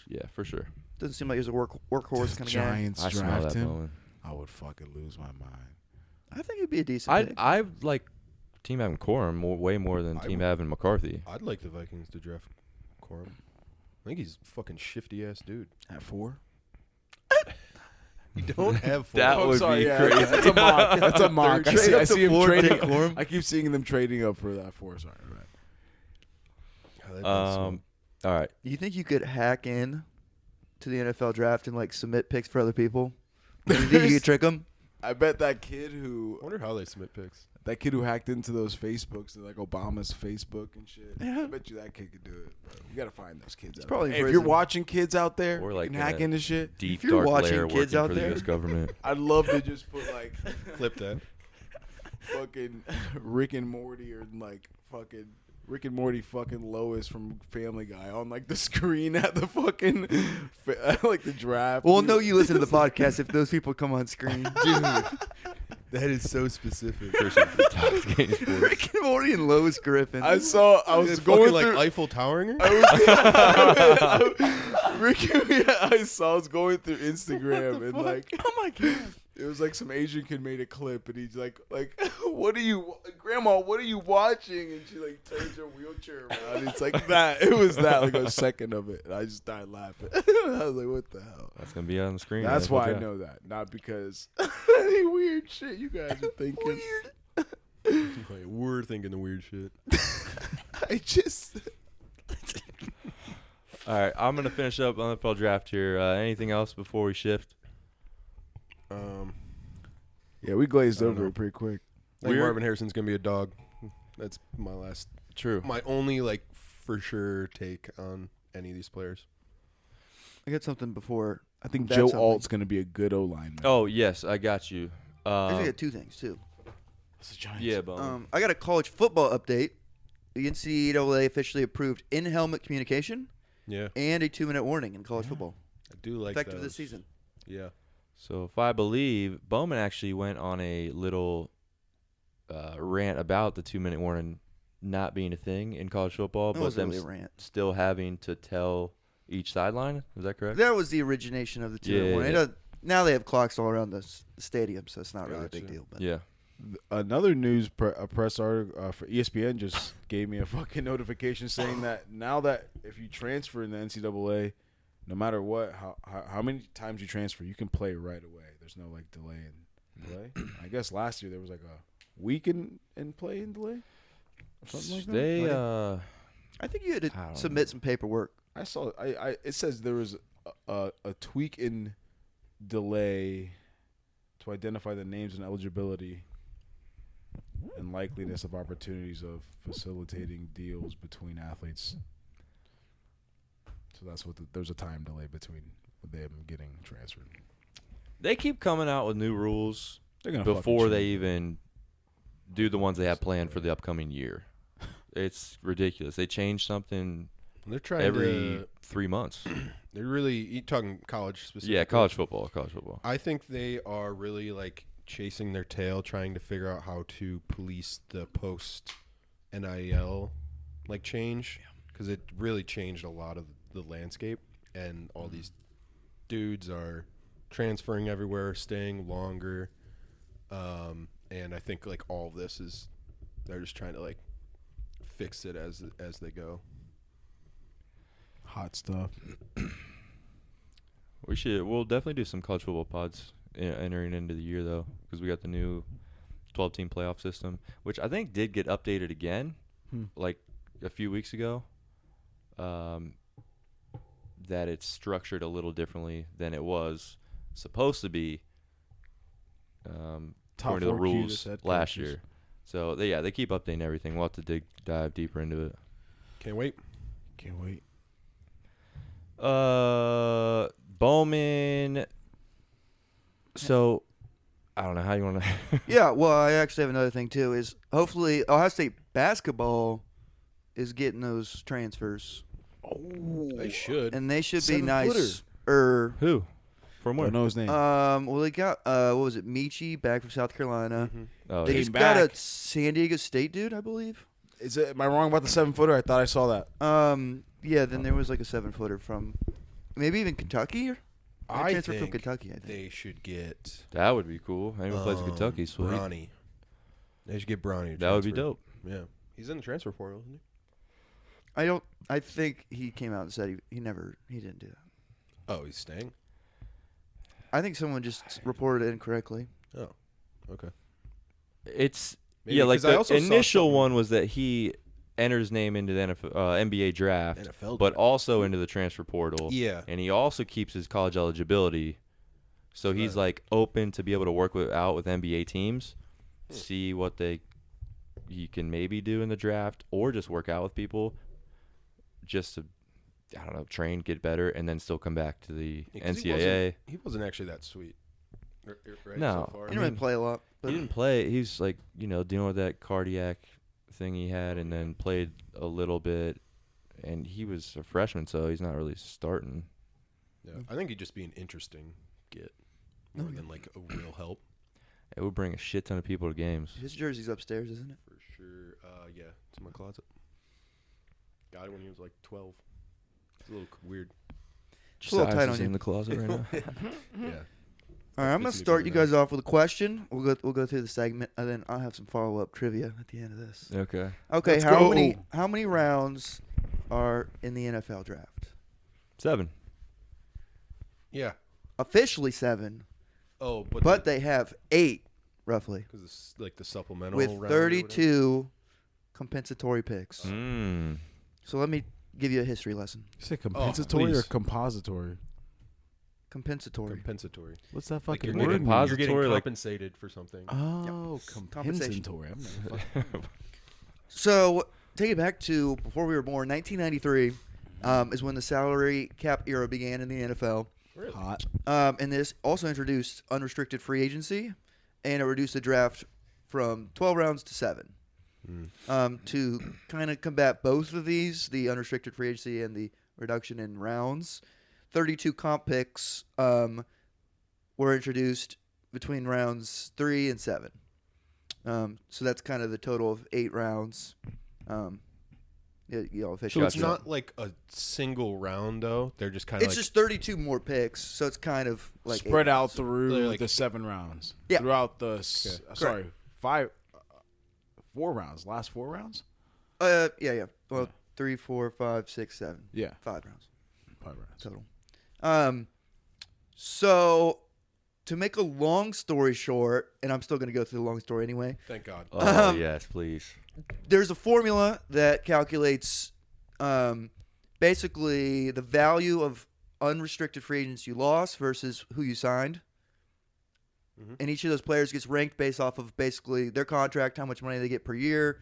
[SPEAKER 1] Yeah, for sure.
[SPEAKER 4] Doesn't seem like he's a workhorse kind of guy.
[SPEAKER 3] Giants
[SPEAKER 1] I smell
[SPEAKER 3] draft
[SPEAKER 1] that
[SPEAKER 3] him.
[SPEAKER 1] Bowen.
[SPEAKER 3] I would fucking lose my mind.
[SPEAKER 4] I think he'd be a decent pick.
[SPEAKER 1] I like team having Corum way more than
[SPEAKER 2] I
[SPEAKER 1] team
[SPEAKER 2] would-
[SPEAKER 1] having McCarthy.
[SPEAKER 2] I'd like the Vikings to draft Corum. I think he's a fucking shifty-ass dude.
[SPEAKER 3] At 4?
[SPEAKER 2] You don't have four.
[SPEAKER 1] That
[SPEAKER 3] Oh,
[SPEAKER 1] would
[SPEAKER 3] sorry,
[SPEAKER 1] be
[SPEAKER 3] yeah,
[SPEAKER 1] crazy.
[SPEAKER 3] That's a mock. That's a mock. I
[SPEAKER 4] Trade
[SPEAKER 3] see,
[SPEAKER 4] up
[SPEAKER 3] I
[SPEAKER 4] to
[SPEAKER 3] see him
[SPEAKER 4] 4,
[SPEAKER 3] trading.
[SPEAKER 4] take Corum.
[SPEAKER 3] I keep seeing them trading up for that 4. Sorry. Right.
[SPEAKER 2] Oh, that'd be
[SPEAKER 1] All right.
[SPEAKER 4] Do you think you could hack in to the NFL draft and like submit picks for other people? Do you think you could trick them?
[SPEAKER 3] I bet that kid
[SPEAKER 2] I
[SPEAKER 3] who
[SPEAKER 2] wonder how they submit picks.
[SPEAKER 3] hacked into those Facebooks, like Obama's Facebook and shit.
[SPEAKER 4] Yeah.
[SPEAKER 3] I bet you that kid could do it. Bro. You gotta find those kids out
[SPEAKER 4] probably
[SPEAKER 3] there.
[SPEAKER 4] in
[SPEAKER 3] Hey, if you're
[SPEAKER 4] prison.
[SPEAKER 3] watching kids out there,
[SPEAKER 1] Or
[SPEAKER 3] you
[SPEAKER 1] like
[SPEAKER 3] can hack
[SPEAKER 1] in a-
[SPEAKER 3] into shit.
[SPEAKER 1] Deep
[SPEAKER 4] you're
[SPEAKER 1] dark
[SPEAKER 4] watching
[SPEAKER 1] layer
[SPEAKER 4] kids
[SPEAKER 1] working
[SPEAKER 4] out
[SPEAKER 1] for the
[SPEAKER 4] there-
[SPEAKER 1] U.S. government.
[SPEAKER 3] I'd love to just put like
[SPEAKER 2] Clip that.
[SPEAKER 3] fucking Rick and Morty or like fucking Rick and Morty fucking Lois from Family Guy on like the screen at the fucking like the draft.
[SPEAKER 4] Well, no, you listen to the podcast if those people come on screen.
[SPEAKER 2] Dude, that is so specific.
[SPEAKER 1] Intoxicating sports.
[SPEAKER 4] Rick and Morty and Lois Griffin.
[SPEAKER 3] I was
[SPEAKER 2] It's
[SPEAKER 3] going
[SPEAKER 2] fucking like
[SPEAKER 3] through.
[SPEAKER 2] Eiffel Towering her?
[SPEAKER 3] I was going through Instagram and like
[SPEAKER 4] oh my god.
[SPEAKER 3] it was like some Asian kid made a clip and he's like what are you, Grandma, what are you watching? And she like turns her wheelchair around. It's like that. It was that like a second of it. And I just started laughing. I was like, what the hell?
[SPEAKER 1] That's gonna be on the screen.
[SPEAKER 3] That's
[SPEAKER 1] man.
[SPEAKER 3] why I
[SPEAKER 1] Watch out.
[SPEAKER 3] know that, not because any weird shit you guys are thinking.
[SPEAKER 2] Like, we're thinking the weird shit.
[SPEAKER 3] I just
[SPEAKER 1] All right, I'm gonna finish up on the NFL draft here. Anything else before we shift?
[SPEAKER 3] yeah, we glazed
[SPEAKER 2] I don't
[SPEAKER 3] over
[SPEAKER 2] know.
[SPEAKER 3] it pretty quick.
[SPEAKER 2] I think
[SPEAKER 1] Weird.
[SPEAKER 2] Marvin Harrison's gonna be a dog. That's
[SPEAKER 1] True.
[SPEAKER 2] my only like for sure take on any of these players.
[SPEAKER 4] I got something before.
[SPEAKER 3] I think
[SPEAKER 4] That's
[SPEAKER 3] Joe
[SPEAKER 4] something.
[SPEAKER 3] Alt's gonna be a good O lineman.
[SPEAKER 1] Oh yes, I got you.
[SPEAKER 4] I got two things too.
[SPEAKER 3] It's the Giants.
[SPEAKER 1] Yeah, Bowman.
[SPEAKER 4] I got a college football update. The NCAA officially approved in-helmet communication
[SPEAKER 2] Yeah,
[SPEAKER 4] and a 2-minute warning in college football,
[SPEAKER 2] I do like
[SPEAKER 4] effective
[SPEAKER 2] those.
[SPEAKER 4] this season.
[SPEAKER 2] Yeah,
[SPEAKER 1] So if I believe, Bowman actually went on a little rant about the 2-minute warning not being a thing in college football,
[SPEAKER 4] That
[SPEAKER 1] but
[SPEAKER 4] wasn't
[SPEAKER 1] them
[SPEAKER 4] really a rant.
[SPEAKER 1] still having to tell each sideline. Is that correct?
[SPEAKER 4] That was the origination of the 2-minute
[SPEAKER 1] Yeah,
[SPEAKER 4] warning.
[SPEAKER 1] yeah.
[SPEAKER 4] Now they have clocks all around the stadium, so it's not really a big
[SPEAKER 2] Gotcha.
[SPEAKER 4] deal. But
[SPEAKER 1] Yeah.
[SPEAKER 3] Another news press article for ESPN just gave me a fucking notification saying that now that if you transfer in the NCAA, no matter what, how many times you transfer, you can play right away. There's no like delay in play. I guess last year there was like a week in play and delay or something like that.
[SPEAKER 1] They
[SPEAKER 4] I think you had
[SPEAKER 1] I
[SPEAKER 4] to
[SPEAKER 1] don't
[SPEAKER 4] submit some paperwork.
[SPEAKER 3] I saw it says there was a tweak in delay to identify the names and eligibility and likeliness of opportunities of facilitating deals between athletes. So that's what there's a time delay between them getting transferred.
[SPEAKER 1] they keep coming out with new rules
[SPEAKER 3] They're gonna
[SPEAKER 1] before
[SPEAKER 3] fucking
[SPEAKER 1] they
[SPEAKER 3] change it.
[SPEAKER 1] even do the ones they have planned for the upcoming year. It's ridiculous. They change something
[SPEAKER 2] they're trying
[SPEAKER 1] every
[SPEAKER 2] to.
[SPEAKER 1] 3 months.
[SPEAKER 2] They're really you talking college specifically.
[SPEAKER 1] Yeah, college football. College football.
[SPEAKER 2] I think they are really like chasing their tail, trying to figure out how to police the post NIL like change because it really changed a lot of the landscape, and all these dudes are transferring everywhere, staying longer, and I think like all of this is they're just trying to like fix it as they go.
[SPEAKER 3] Hot stuff.
[SPEAKER 1] We'll definitely do some college football pods entering into the year though, because we got the new 12-team playoff system, which I think did get updated again, like a few weeks ago. That it's structured a little differently than it was supposed to be, according to the rules last year. So they keep updating everything. We'll have to dive deeper into it.
[SPEAKER 2] Can't wait.
[SPEAKER 1] Bowman. So, I don't know how you want to.
[SPEAKER 4] Yeah, well, I actually have another thing too. Is hopefully Ohio State basketball is getting those transfers,
[SPEAKER 2] They should.
[SPEAKER 4] and they should be
[SPEAKER 2] 7-footer.
[SPEAKER 4] nice.
[SPEAKER 1] Who? From where?
[SPEAKER 3] Don't know his name.
[SPEAKER 4] Well, they got what was it? Michi back from South Carolina.
[SPEAKER 1] Oh,
[SPEAKER 4] They
[SPEAKER 1] yeah.
[SPEAKER 4] just
[SPEAKER 3] Came
[SPEAKER 4] got a
[SPEAKER 3] back.
[SPEAKER 4] San Diego State dude, I believe.
[SPEAKER 3] Am I wrong about the 7-footer? I thought I saw that.
[SPEAKER 4] Yeah. Then there was like a 7-footer from maybe even Kentucky.
[SPEAKER 2] I
[SPEAKER 4] transfer from
[SPEAKER 2] think
[SPEAKER 4] Kentucky. I think.
[SPEAKER 2] they should get
[SPEAKER 1] That would be cool. Anyone plays in Kentucky, sweet.
[SPEAKER 2] Bronny. They should get Bronny.
[SPEAKER 1] That would be
[SPEAKER 2] transferred.
[SPEAKER 1] dope.
[SPEAKER 2] Yeah, he's in the transfer portal, isn't he?
[SPEAKER 4] I think he came out and said he didn't do that.
[SPEAKER 2] Oh, he's staying.
[SPEAKER 4] I think someone just reported it incorrectly.
[SPEAKER 2] Oh, okay.
[SPEAKER 1] It's
[SPEAKER 2] Maybe,
[SPEAKER 1] yeah, like
[SPEAKER 2] 'cause I
[SPEAKER 1] the
[SPEAKER 2] also saw
[SPEAKER 1] initial
[SPEAKER 2] something-
[SPEAKER 1] one was that he entered his name into the NBA draft,
[SPEAKER 2] NFL
[SPEAKER 1] but
[SPEAKER 2] draft.
[SPEAKER 1] also into the transfer portal.
[SPEAKER 2] Yeah.
[SPEAKER 1] And he also keeps his college eligibility. So he's
[SPEAKER 2] Right.
[SPEAKER 1] like open to be able to work out with NBA teams, see what he can maybe do in the draft, or just work out with people, just to train, get better, and then still come back to the
[SPEAKER 2] Yeah, 'cause
[SPEAKER 1] NCAA.
[SPEAKER 2] He wasn't actually that sweet. Right,
[SPEAKER 1] No.
[SPEAKER 2] So far.
[SPEAKER 4] He didn't really play a lot. But
[SPEAKER 1] He didn't play. He's like dealing with that cardiac thing he had, and then played a little bit, and he was a freshman, so he's not really starting.
[SPEAKER 2] Yeah, I think he'd just be an interesting get more than like a real help.
[SPEAKER 1] It would bring a shit ton of people to games.
[SPEAKER 4] his jersey's upstairs, isn't it?
[SPEAKER 2] For sure. Yeah, it's in my closet. Got it when he was like 12. It's a little weird.
[SPEAKER 4] It's a little tight
[SPEAKER 1] Size
[SPEAKER 4] on
[SPEAKER 1] is
[SPEAKER 4] you.
[SPEAKER 1] in the closet right now.
[SPEAKER 2] Yeah.
[SPEAKER 4] All right, I'm gonna
[SPEAKER 2] Fits me
[SPEAKER 4] start
[SPEAKER 2] pretty
[SPEAKER 4] you guys off with a question. We'll go through the segment, and then I'll have some follow up trivia at the end of this.
[SPEAKER 1] Okay.
[SPEAKER 4] Okay,
[SPEAKER 3] Let's
[SPEAKER 4] how
[SPEAKER 3] go.
[SPEAKER 4] many rounds are in the NFL draft?
[SPEAKER 1] 7.
[SPEAKER 2] Yeah.
[SPEAKER 4] Officially 7,
[SPEAKER 2] Oh,
[SPEAKER 4] but they have 8 roughly,
[SPEAKER 2] because it's like the supplemental
[SPEAKER 4] with
[SPEAKER 2] round or whatever.
[SPEAKER 4] 32 compensatory picks.
[SPEAKER 1] Mm.
[SPEAKER 4] So let me give you a history lesson.
[SPEAKER 3] You say compensatory or
[SPEAKER 2] please.
[SPEAKER 3] compository?
[SPEAKER 4] Compensatory.
[SPEAKER 2] Compensatory.
[SPEAKER 3] What's that
[SPEAKER 2] Like
[SPEAKER 3] fucking
[SPEAKER 2] you're
[SPEAKER 3] word?
[SPEAKER 2] getting,
[SPEAKER 1] compository,
[SPEAKER 2] you're getting
[SPEAKER 1] like-
[SPEAKER 2] compensated for something.
[SPEAKER 3] Oh,
[SPEAKER 4] Compensation.
[SPEAKER 3] compensatory. I'm never fucking-
[SPEAKER 4] So take it back to before we were born. 1993 is when the salary cap era began in the NFL.
[SPEAKER 2] Really?
[SPEAKER 3] hot.
[SPEAKER 4] And this also introduced unrestricted free agency, and it reduced the draft from 12 rounds to 7. To kind of combat both of these, the unrestricted free agency and the reduction in rounds, 32 comp picks were introduced between rounds 3 and 7. So that's kind of the total of 8 rounds. Officially.
[SPEAKER 2] So it's
[SPEAKER 1] Gotcha.
[SPEAKER 2] not like a single round though. They're just kind of
[SPEAKER 4] It's
[SPEAKER 2] like
[SPEAKER 4] just 32 more picks, so it's kind of like
[SPEAKER 3] Spread
[SPEAKER 4] 8
[SPEAKER 3] out
[SPEAKER 4] rounds.
[SPEAKER 3] through
[SPEAKER 2] They're like-
[SPEAKER 3] the 7 rounds.
[SPEAKER 4] Yeah.
[SPEAKER 3] Throughout the
[SPEAKER 2] Okay.
[SPEAKER 3] 4 rounds. Last 4 rounds.
[SPEAKER 4] Yeah. Well, 3, 4, 5, 6, 7.
[SPEAKER 3] Yeah.
[SPEAKER 4] 5 rounds
[SPEAKER 3] 5 rounds.
[SPEAKER 4] total. So to make a long story short, and I'm still going to go through the long story anyway.
[SPEAKER 2] thank God.
[SPEAKER 1] Oh, yes, please.
[SPEAKER 4] There's a formula that calculates basically the value of unrestricted free agents you lost versus who you signed.
[SPEAKER 2] Mhm.
[SPEAKER 4] And each of those players gets ranked based off of basically their contract, how much money they get per year,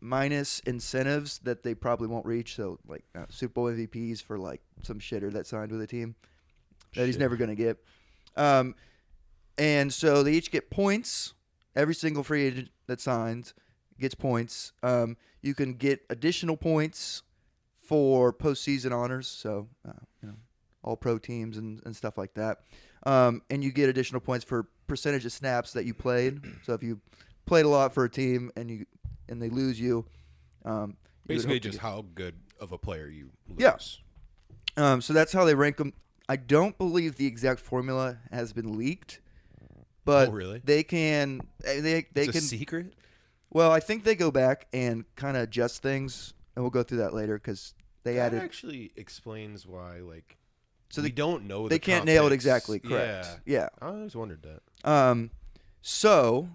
[SPEAKER 4] minus incentives that they probably won't reach. So, like Super Bowl MVPs for like some shitter that signed with a team that he's
[SPEAKER 2] Shit.
[SPEAKER 4] never going to get. And so they each get points. Every single free agent that signs gets points. You can get additional points for postseason honors, so all pro teams and stuff like that. And you get additional points for percentage of snaps that you played. So if you played a lot for a team and they lose you, you
[SPEAKER 2] Basically,
[SPEAKER 4] would hope to
[SPEAKER 2] just how good of a player you lose.
[SPEAKER 4] Yeah. So that's how they rank them. I don't believe the exact formula has been leaked, but
[SPEAKER 2] Oh, really?
[SPEAKER 4] they can. They
[SPEAKER 2] It's
[SPEAKER 4] can.
[SPEAKER 2] a secret.
[SPEAKER 4] Well, I think they go back and kind of adjust things, and we'll go through that later because They
[SPEAKER 2] that
[SPEAKER 4] added.
[SPEAKER 2] actually explains why, like,
[SPEAKER 4] So
[SPEAKER 2] we don't know.
[SPEAKER 4] They
[SPEAKER 2] the
[SPEAKER 4] can't
[SPEAKER 2] comp
[SPEAKER 4] nail it
[SPEAKER 2] picks.
[SPEAKER 4] exactly correct. Yeah.
[SPEAKER 2] I always wondered that.
[SPEAKER 4] So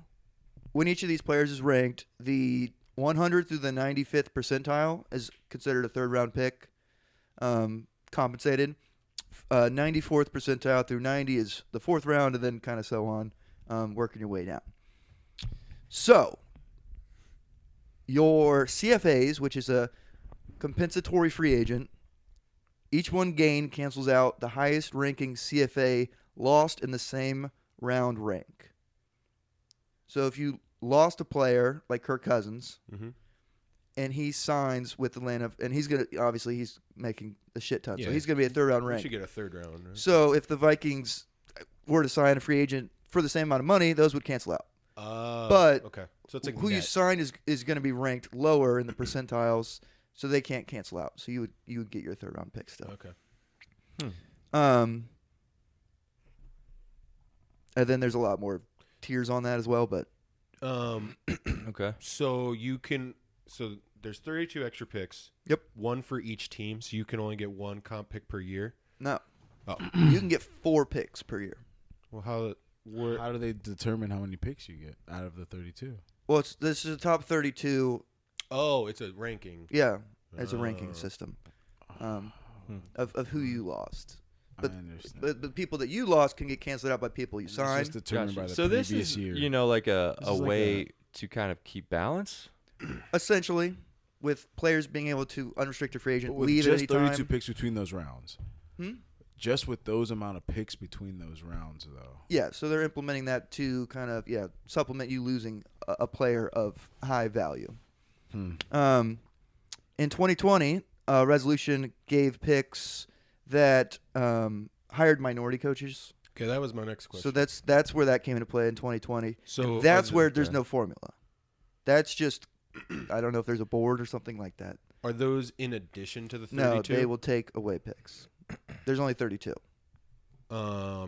[SPEAKER 4] when each of these players is ranked, the 100 through the 95th percentile is considered a third-round pick, compensated. 94th percentile through 90 is the fourth round, and then kind of so on, working your way down. So your CFAs, which is a compensatory free agent, each one gained cancels out the highest ranking CFA lost in the same round rank. So if you lost a player like Kirk Cousins, and he signs with Atlanta, and he's making a shit ton, so he's gonna be a third round rank.
[SPEAKER 2] You should get a third round. Right?
[SPEAKER 4] So if the Vikings were to sign a free agent for the same amount of money, those would cancel out. But
[SPEAKER 2] okay, so it's like
[SPEAKER 4] who you sign is going to be ranked lower in the percentiles, so they can't cancel out. So you would get your third round pick still.
[SPEAKER 2] Okay.
[SPEAKER 4] And then there's a lot more tiers on that as well, but
[SPEAKER 1] Okay.
[SPEAKER 2] So you can. So there's 32 extra picks.
[SPEAKER 4] Yep.
[SPEAKER 2] One for each team, so you can only get one comp pick per year.
[SPEAKER 4] no,
[SPEAKER 2] Oh,
[SPEAKER 4] you can get 4 picks per year.
[SPEAKER 2] well, how
[SPEAKER 3] do they determine how many picks you get out of the 32?
[SPEAKER 4] Well, this is the top 32.
[SPEAKER 2] Oh, it's a ranking.
[SPEAKER 4] Yeah, it's a ranking
[SPEAKER 2] Oh.
[SPEAKER 4] system of who you lost. But
[SPEAKER 3] I understand.
[SPEAKER 4] But the people that you lost can get canceled out by people you
[SPEAKER 3] It's
[SPEAKER 4] signed.
[SPEAKER 3] just determined by the
[SPEAKER 1] So this
[SPEAKER 3] previous
[SPEAKER 1] is,
[SPEAKER 3] year.
[SPEAKER 1] like a
[SPEAKER 3] This is like
[SPEAKER 1] way to kind of keep balance.
[SPEAKER 4] Essentially, with players being able to unrestricted free agent
[SPEAKER 3] But with
[SPEAKER 4] leave at
[SPEAKER 3] just
[SPEAKER 4] any
[SPEAKER 3] 32
[SPEAKER 4] time.
[SPEAKER 3] picks between those rounds. Just with those amount of picks between those rounds, though.
[SPEAKER 4] Yeah, so they're implementing that to kind of supplement you losing a player of high value. In 2020, resolution gave picks that hired minority coaches.
[SPEAKER 2] Okay, that was my next question.
[SPEAKER 4] So that's where that came into play in 2020.
[SPEAKER 2] So
[SPEAKER 4] That's where there's
[SPEAKER 2] okay.
[SPEAKER 4] no formula. That's just I don't know if there's a board or something like that.
[SPEAKER 2] Are those in addition to the 32?
[SPEAKER 4] No, they will take away picks. There's only 32.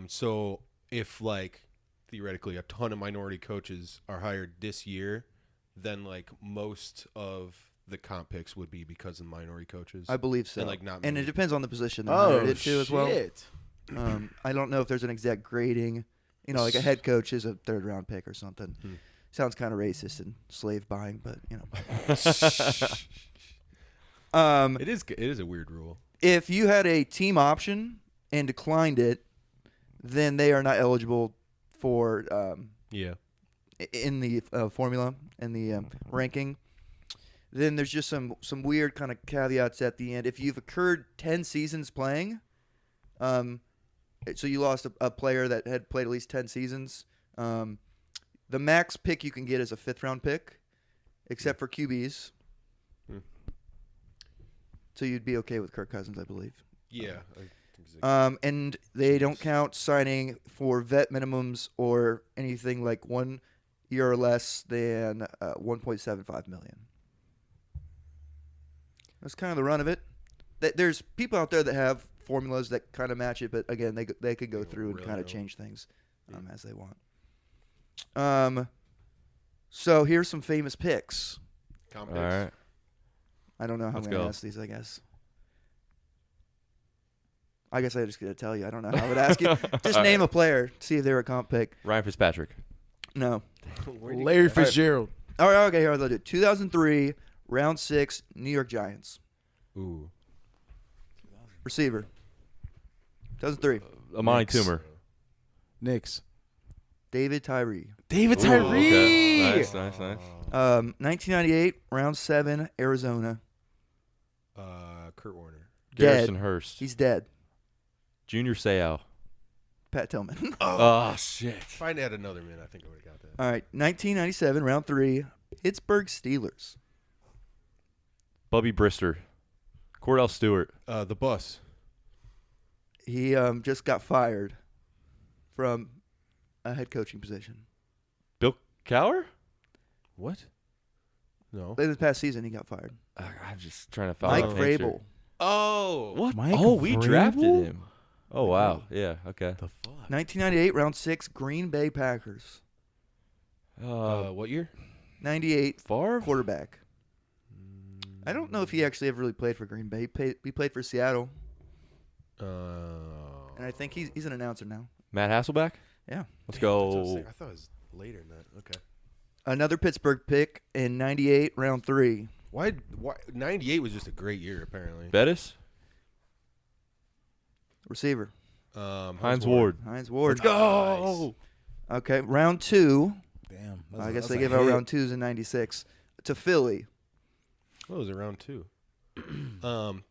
[SPEAKER 2] So if like theoretically a ton of minority coaches are hired this year, then like most of the comp picks would be because of minority coaches.
[SPEAKER 4] I believe so.
[SPEAKER 2] And, like, not
[SPEAKER 4] and
[SPEAKER 2] many.
[SPEAKER 4] it depends on the position they hired it to as well.
[SPEAKER 3] shit.
[SPEAKER 4] I don't know if there's an exact grading. Like a head coach is a third round pick or something. Sounds kind of racist and slave buying, but
[SPEAKER 2] It is a weird rule.
[SPEAKER 4] if you had a team option and declined it, then they are not eligible for
[SPEAKER 2] Yeah.
[SPEAKER 4] in the formula and the ranking. Then there's just some weird kind of caveats at the end. If you've occurred 10 seasons playing, so you lost a player that had played at least 10 seasons, the max pick you can get is a 5th round pick, except for QBs. So you'd be okay with Kirk Cousins, I believe.
[SPEAKER 2] Yeah. I think so.
[SPEAKER 4] And they don't count signing for vet minimums or anything like 1 year or less than $1.75 million. That's kind of the run of it. There's people out there that have formulas that kind of match it, but again, they could go through and
[SPEAKER 2] really
[SPEAKER 4] kind of
[SPEAKER 2] don't.
[SPEAKER 4] change things as they want. So here's some famous picks.
[SPEAKER 2] Comp
[SPEAKER 1] All
[SPEAKER 2] picks.
[SPEAKER 1] right.
[SPEAKER 4] I don't know how
[SPEAKER 1] Let's
[SPEAKER 4] I'm going to
[SPEAKER 1] go.
[SPEAKER 4] ask these, I guess. I guess I just got to tell you. I don't know how I would ask you. Just
[SPEAKER 1] All
[SPEAKER 4] name
[SPEAKER 1] right.
[SPEAKER 4] a player. See if they're a comp pick.
[SPEAKER 1] Ryan Fitzpatrick.
[SPEAKER 4] No.
[SPEAKER 2] Where'd you
[SPEAKER 3] Larry
[SPEAKER 2] get that?
[SPEAKER 3] Fitzgerald.
[SPEAKER 4] All right, okay, here I'll do it. 2003, round 6, New York Giants.
[SPEAKER 2] Ooh.
[SPEAKER 4] Receiver. 2003,
[SPEAKER 1] Amani
[SPEAKER 3] Knicks.
[SPEAKER 1] Toomer.
[SPEAKER 3] Knicks.
[SPEAKER 4] David Tyree.
[SPEAKER 3] David
[SPEAKER 1] Ooh,
[SPEAKER 3] Tyree.
[SPEAKER 1] okay. Nice.
[SPEAKER 4] 1998, round 7, Arizona.
[SPEAKER 2] Kurt Warner.
[SPEAKER 1] Garrison
[SPEAKER 4] Dead.
[SPEAKER 1] Hurst.
[SPEAKER 4] He's dead.
[SPEAKER 1] Junior Seau.
[SPEAKER 4] Pat Tillman.
[SPEAKER 1] Oh, shit.
[SPEAKER 2] If I had another minute, I think I would have got that.
[SPEAKER 4] All right, 1997, round 3, Pittsburgh Steelers.
[SPEAKER 1] Bubby Brister. Cordell Stewart.
[SPEAKER 2] The bus.
[SPEAKER 4] He just got fired from a head coaching position.
[SPEAKER 1] Bill Cowher?
[SPEAKER 2] What? No.
[SPEAKER 4] This past season, he got fired.
[SPEAKER 1] I'm just trying to follow
[SPEAKER 4] Mike
[SPEAKER 1] the answer.
[SPEAKER 4] Vrabel.
[SPEAKER 2] Oh.
[SPEAKER 1] What?
[SPEAKER 3] Mike
[SPEAKER 1] Oh, we drafted
[SPEAKER 3] Vrabel?
[SPEAKER 1] him. Oh, wow. Yeah, okay.
[SPEAKER 3] The fuck?
[SPEAKER 4] 1998, round 6, Green Bay Packers.
[SPEAKER 2] What year?
[SPEAKER 4] 98,
[SPEAKER 1] Favre?
[SPEAKER 4] quarterback. I don't know if he actually ever really played for Green Bay. He played for Seattle, and I think he's an announcer now.
[SPEAKER 1] Matt Hasselbeck?
[SPEAKER 4] Yeah.
[SPEAKER 1] Let's
[SPEAKER 2] I
[SPEAKER 1] go.
[SPEAKER 2] thought it was later than that. Okay.
[SPEAKER 4] Another Pittsburgh pick in 98, round 3.
[SPEAKER 2] Why 98 was just a great year, apparently.
[SPEAKER 1] Bettis?
[SPEAKER 4] Receiver.
[SPEAKER 1] Hines Ward.
[SPEAKER 4] Hines Ward.
[SPEAKER 1] Let's go.
[SPEAKER 4] Okay, round 2.
[SPEAKER 5] Damn.
[SPEAKER 4] I guess they gave out round 2s in 96 to Philly.
[SPEAKER 2] What was it, round 2?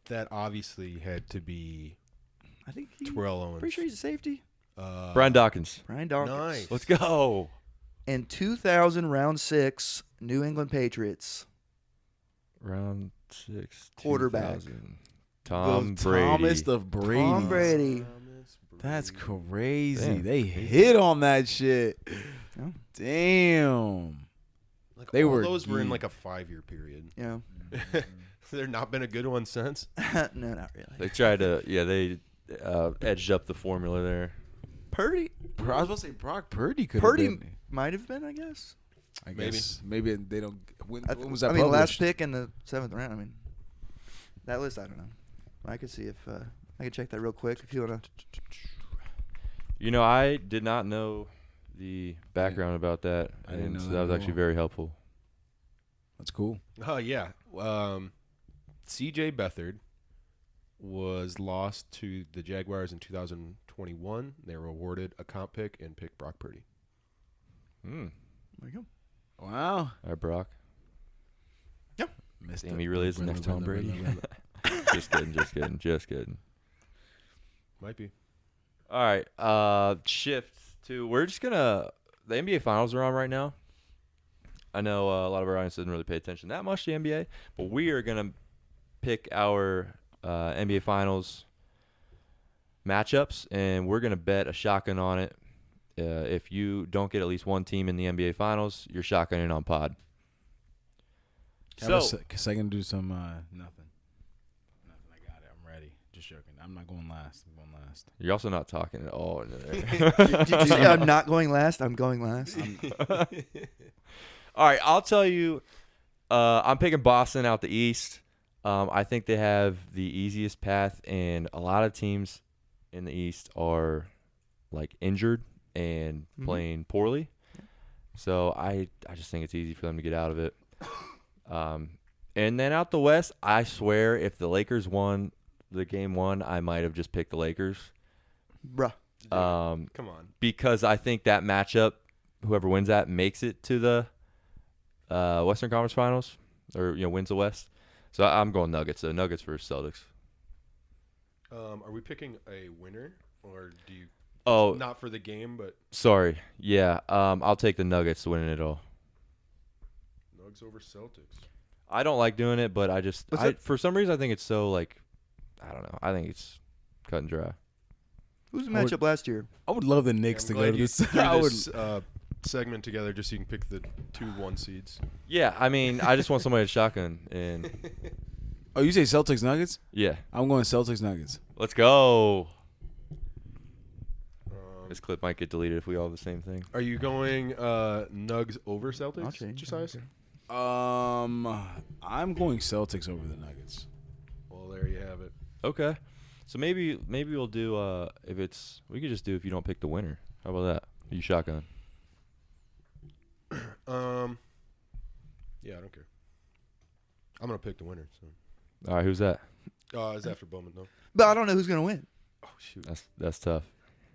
[SPEAKER 2] That obviously had to be
[SPEAKER 4] I think
[SPEAKER 2] Terrell Owens.
[SPEAKER 4] pretty sure he's a safety.
[SPEAKER 1] Brian Dawkins.
[SPEAKER 4] Brian Dawkins.
[SPEAKER 2] Nice.
[SPEAKER 1] Let's go.
[SPEAKER 4] In 2000, round 6, New England Patriots.
[SPEAKER 1] Round 6.
[SPEAKER 4] Quarterback.
[SPEAKER 1] 2000. Tom Brady.
[SPEAKER 5] Thomas the Brady.
[SPEAKER 4] Tom Brady.
[SPEAKER 5] That's crazy.
[SPEAKER 1] Damn.
[SPEAKER 5] They hit on that shit.
[SPEAKER 4] Yeah.
[SPEAKER 5] Damn.
[SPEAKER 2] Like,
[SPEAKER 5] They
[SPEAKER 2] all
[SPEAKER 5] were
[SPEAKER 2] those were in
[SPEAKER 5] geek.
[SPEAKER 2] like a 5-year period.
[SPEAKER 4] Yeah.
[SPEAKER 2] There not been a good one since.
[SPEAKER 4] No, not really.
[SPEAKER 1] They tried to, they edged up the formula there.
[SPEAKER 4] Purdy.
[SPEAKER 5] I was about to say Brock Purdy could have
[SPEAKER 4] Purdy
[SPEAKER 5] been.
[SPEAKER 4] might have been, I guess.
[SPEAKER 5] I
[SPEAKER 2] Maybe.
[SPEAKER 5] guess maybe they don't. When was
[SPEAKER 4] I
[SPEAKER 5] that
[SPEAKER 4] mean, last
[SPEAKER 5] published?
[SPEAKER 4] pick in the 7th round. I mean, that list, I don't know. I could see if I could check that real quick if you want to.
[SPEAKER 1] I did not know the background about that.
[SPEAKER 5] I didn't
[SPEAKER 1] and
[SPEAKER 5] know
[SPEAKER 1] so
[SPEAKER 5] that
[SPEAKER 1] that was
[SPEAKER 5] at
[SPEAKER 1] actually
[SPEAKER 5] all.
[SPEAKER 1] very helpful.
[SPEAKER 5] That's cool.
[SPEAKER 2] Oh, yeah. C.J. Beathard was lost to the Jaguars in 2021. They were awarded a comp pick and picked Brock Purdy.
[SPEAKER 1] Hmm.
[SPEAKER 4] There you go.
[SPEAKER 5] Wow.
[SPEAKER 1] All right, Brock.
[SPEAKER 5] Missed
[SPEAKER 1] Damn,
[SPEAKER 5] it.
[SPEAKER 1] he really is the next Tom Brady. Just kidding.
[SPEAKER 2] Might be.
[SPEAKER 1] All right, shift to we're just gonna the NBA Finals are on right now. I know a lot of our audience doesn't really pay attention that much to the NBA, but we are gonna pick our NBA Finals matchups, and we're gonna bet a shotgun on it. If you don't get at least one team in the NBA Finals, you're shotgunning on pod. So
[SPEAKER 5] I can do some nothing. I got it. I'm ready. Just joking. I'm not going last. I'm going last.
[SPEAKER 1] you're also not talking at all.
[SPEAKER 4] Did you say I'm not going last? I'm going last.
[SPEAKER 1] All right, I'll tell you. I'm picking Boston out the East. I think they have the easiest path, and a lot of teams in the East are like injured and playing poorly. So I just think it's easy for them to get out of it. And then out the West, I swear if the Lakers won the game 1, I might have just picked the Lakers.
[SPEAKER 4] Bruh.
[SPEAKER 2] Come on.
[SPEAKER 1] Because I think that matchup, whoever wins that, makes it to the Western Conference Finals, or wins the West. So I'm going Nuggets. So Nuggets versus Celtics.
[SPEAKER 2] Are we picking a winner, or do you?
[SPEAKER 1] Oh,
[SPEAKER 2] Not for the game, but
[SPEAKER 1] sorry. Yeah, I'll take the Nuggets winning it all.
[SPEAKER 2] Nugs over Celtics.
[SPEAKER 1] I don't like doing it, but for some reason I think it's so I don't know. I think it's cut and dry.
[SPEAKER 4] Who's the matchup last year?
[SPEAKER 5] I would love the Knicks
[SPEAKER 2] I'm
[SPEAKER 5] to
[SPEAKER 2] glad
[SPEAKER 5] go to
[SPEAKER 2] you
[SPEAKER 5] this.
[SPEAKER 2] threw
[SPEAKER 5] I would.
[SPEAKER 2] this segment together just so you can pick the 2 1 seeds.
[SPEAKER 1] Yeah, I mean, I just want somebody to shotgun, and
[SPEAKER 5] Oh, you say Celtics Nuggets?
[SPEAKER 1] yeah,
[SPEAKER 5] I'm going Celtics Nuggets.
[SPEAKER 1] let's go. This clip might get deleted if we all have the same thing.
[SPEAKER 2] Are you going Nugs over Celtics?
[SPEAKER 4] I'll change.
[SPEAKER 2] Josias?
[SPEAKER 5] I'm going Celtics over the Nuggets.
[SPEAKER 2] Well, there you have it.
[SPEAKER 1] Okay, so maybe we'll do we could just do if you don't pick the winner. How about that? You shotgun.
[SPEAKER 2] Yeah, I don't care. I'm gonna pick the winner. So,
[SPEAKER 1] All right, who's that?
[SPEAKER 2] it's after Bowman though.
[SPEAKER 4] But I don't know who's going to win.
[SPEAKER 2] Oh shoot.
[SPEAKER 1] That's tough.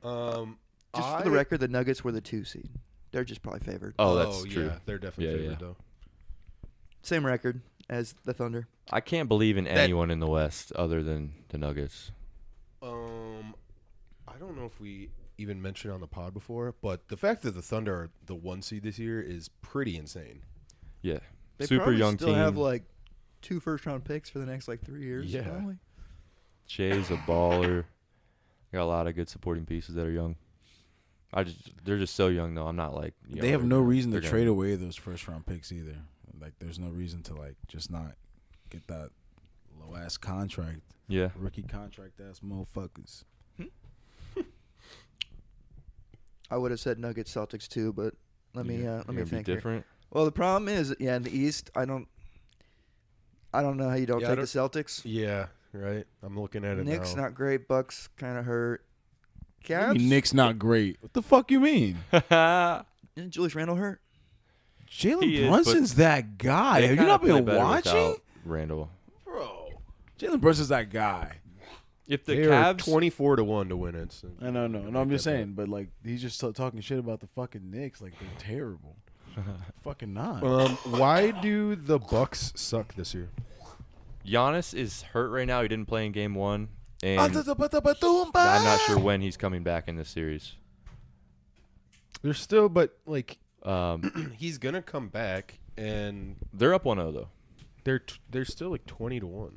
[SPEAKER 4] Just for the record, the Nuggets were the 2 seed. They're just probably favored.
[SPEAKER 1] Oh, that's
[SPEAKER 2] yeah,
[SPEAKER 1] true.
[SPEAKER 2] they're definitely favored though.
[SPEAKER 4] Same record as the Thunder.
[SPEAKER 1] I can't believe in anyone in the West other than the Nuggets.
[SPEAKER 2] I don't know if we even mentioned on the pod before, but the fact that the Thunder are the 1 seed this year is pretty insane.
[SPEAKER 1] Yeah,
[SPEAKER 4] They
[SPEAKER 1] super
[SPEAKER 4] probably
[SPEAKER 1] young
[SPEAKER 4] still
[SPEAKER 1] team.
[SPEAKER 4] have 2 first-round picks for the next 3 years.
[SPEAKER 2] Yeah.
[SPEAKER 4] Probably.
[SPEAKER 1] Shay's a baller. Got a lot of good supporting pieces that are young. They're just so young though. I'm not
[SPEAKER 5] They have no reason to
[SPEAKER 1] they're
[SPEAKER 5] trade away those first round picks either. There's no reason to just not get that low ass contract.
[SPEAKER 1] Yeah.
[SPEAKER 5] Rookie contract ass motherfuckers.
[SPEAKER 4] I would have said Nuggets, Celtics too, but let me
[SPEAKER 1] You're gonna
[SPEAKER 4] think.
[SPEAKER 1] be
[SPEAKER 4] here.
[SPEAKER 1] different.
[SPEAKER 4] Well, the problem is, in the East, I I don't know how you don't
[SPEAKER 2] Yeah,
[SPEAKER 4] take the Celtics.
[SPEAKER 2] Yeah, right. I'm looking at it
[SPEAKER 4] Knicks
[SPEAKER 2] now.
[SPEAKER 4] not great. Bucks kind of hurt.
[SPEAKER 5] I
[SPEAKER 4] Cavs.
[SPEAKER 5] mean, Nick's not great. What the fuck you mean?
[SPEAKER 4] Isn't Julius Randle hurt?
[SPEAKER 1] He
[SPEAKER 5] Jalen
[SPEAKER 1] is,
[SPEAKER 5] Brunson's that guy.
[SPEAKER 1] They
[SPEAKER 5] Have you
[SPEAKER 1] kinda
[SPEAKER 5] not
[SPEAKER 1] play
[SPEAKER 5] been
[SPEAKER 1] better
[SPEAKER 5] watching?
[SPEAKER 1] without Randall.
[SPEAKER 5] Bro, Jalen Brunson's that guy.
[SPEAKER 1] If the
[SPEAKER 2] They are
[SPEAKER 1] Cavs
[SPEAKER 2] 24-1 to win it. So
[SPEAKER 5] I know, no. I'm just saying, but like he's just talking shit about the fucking Knicks, like they're terrible. Fucking not.
[SPEAKER 2] Why do the Bucks suck this year?
[SPEAKER 1] Giannis is hurt right now. He didn't play in game 1. And I'm
[SPEAKER 5] I'm
[SPEAKER 1] not sure when he's coming back in this series.
[SPEAKER 2] They're still, but like
[SPEAKER 1] Um,
[SPEAKER 2] he's gonna come back, and
[SPEAKER 1] they're up 1-0 though.
[SPEAKER 2] they're still like 20-1.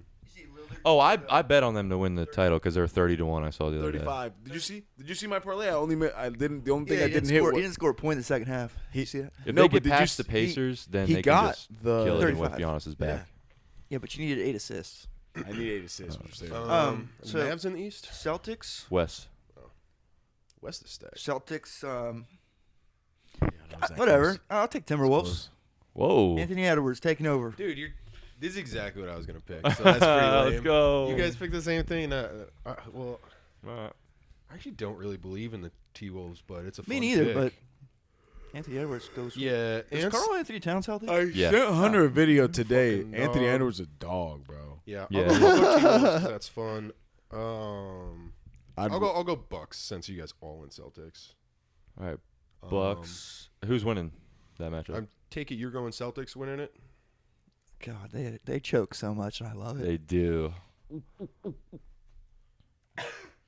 [SPEAKER 1] Oh, I bet on them to win the title because they're 30-1. I saw the other day.
[SPEAKER 5] 35. Did you see my parlay? I didn't. The only thing
[SPEAKER 4] Yeah,
[SPEAKER 5] I didn't hit.
[SPEAKER 4] He didn't score a point in the second half. You see that?
[SPEAKER 1] If
[SPEAKER 5] No,
[SPEAKER 1] they
[SPEAKER 5] but
[SPEAKER 1] get
[SPEAKER 5] did you
[SPEAKER 1] past the
[SPEAKER 5] see-
[SPEAKER 1] Pacers, then
[SPEAKER 5] he
[SPEAKER 1] they
[SPEAKER 5] got
[SPEAKER 1] can just
[SPEAKER 5] the
[SPEAKER 1] kill it with
[SPEAKER 4] 35.
[SPEAKER 1] Giannis is back.
[SPEAKER 4] Yeah, but you needed 8 assists.
[SPEAKER 5] I need 8 assists. for sure.
[SPEAKER 4] So-
[SPEAKER 2] Mavs in the East.
[SPEAKER 4] Celtics.
[SPEAKER 1] West.
[SPEAKER 2] West is stacked.
[SPEAKER 4] Celtics.
[SPEAKER 5] Yeah, that was that
[SPEAKER 4] Whatever.
[SPEAKER 5] close.
[SPEAKER 4] I'll take Timberwolves.
[SPEAKER 1] Whoa.
[SPEAKER 4] Anthony Edwards taking over.
[SPEAKER 2] Dude, this is exactly what I was gonna pick. So that's pretty lame.
[SPEAKER 1] Let's go.
[SPEAKER 2] You guys picked the same thing. Well,
[SPEAKER 1] Uh,
[SPEAKER 2] I actually don't really believe in the T-Wolves, but it's a
[SPEAKER 4] Me
[SPEAKER 2] fun
[SPEAKER 4] neither,
[SPEAKER 2] pick.
[SPEAKER 4] but Anthony Edwards goes.
[SPEAKER 2] Yeah,
[SPEAKER 4] Is Carl Anthony Towns healthy?
[SPEAKER 1] Yeah.
[SPEAKER 5] Sent Hunter a video today.
[SPEAKER 2] Fucking
[SPEAKER 5] Anthony
[SPEAKER 2] dog.
[SPEAKER 5] Edwards a dog, bro.
[SPEAKER 2] yeah.
[SPEAKER 1] Yeah.
[SPEAKER 2] I'll go T-Wolves 'cause that's fun.
[SPEAKER 5] I'd
[SPEAKER 2] I'll go Bucks since you guys all win Celtics.
[SPEAKER 1] all right. Bucks. Who's winning that matchup?
[SPEAKER 2] I take it you're going Celtics winning it.
[SPEAKER 4] God, they choke so much, and I love it.
[SPEAKER 1] They do.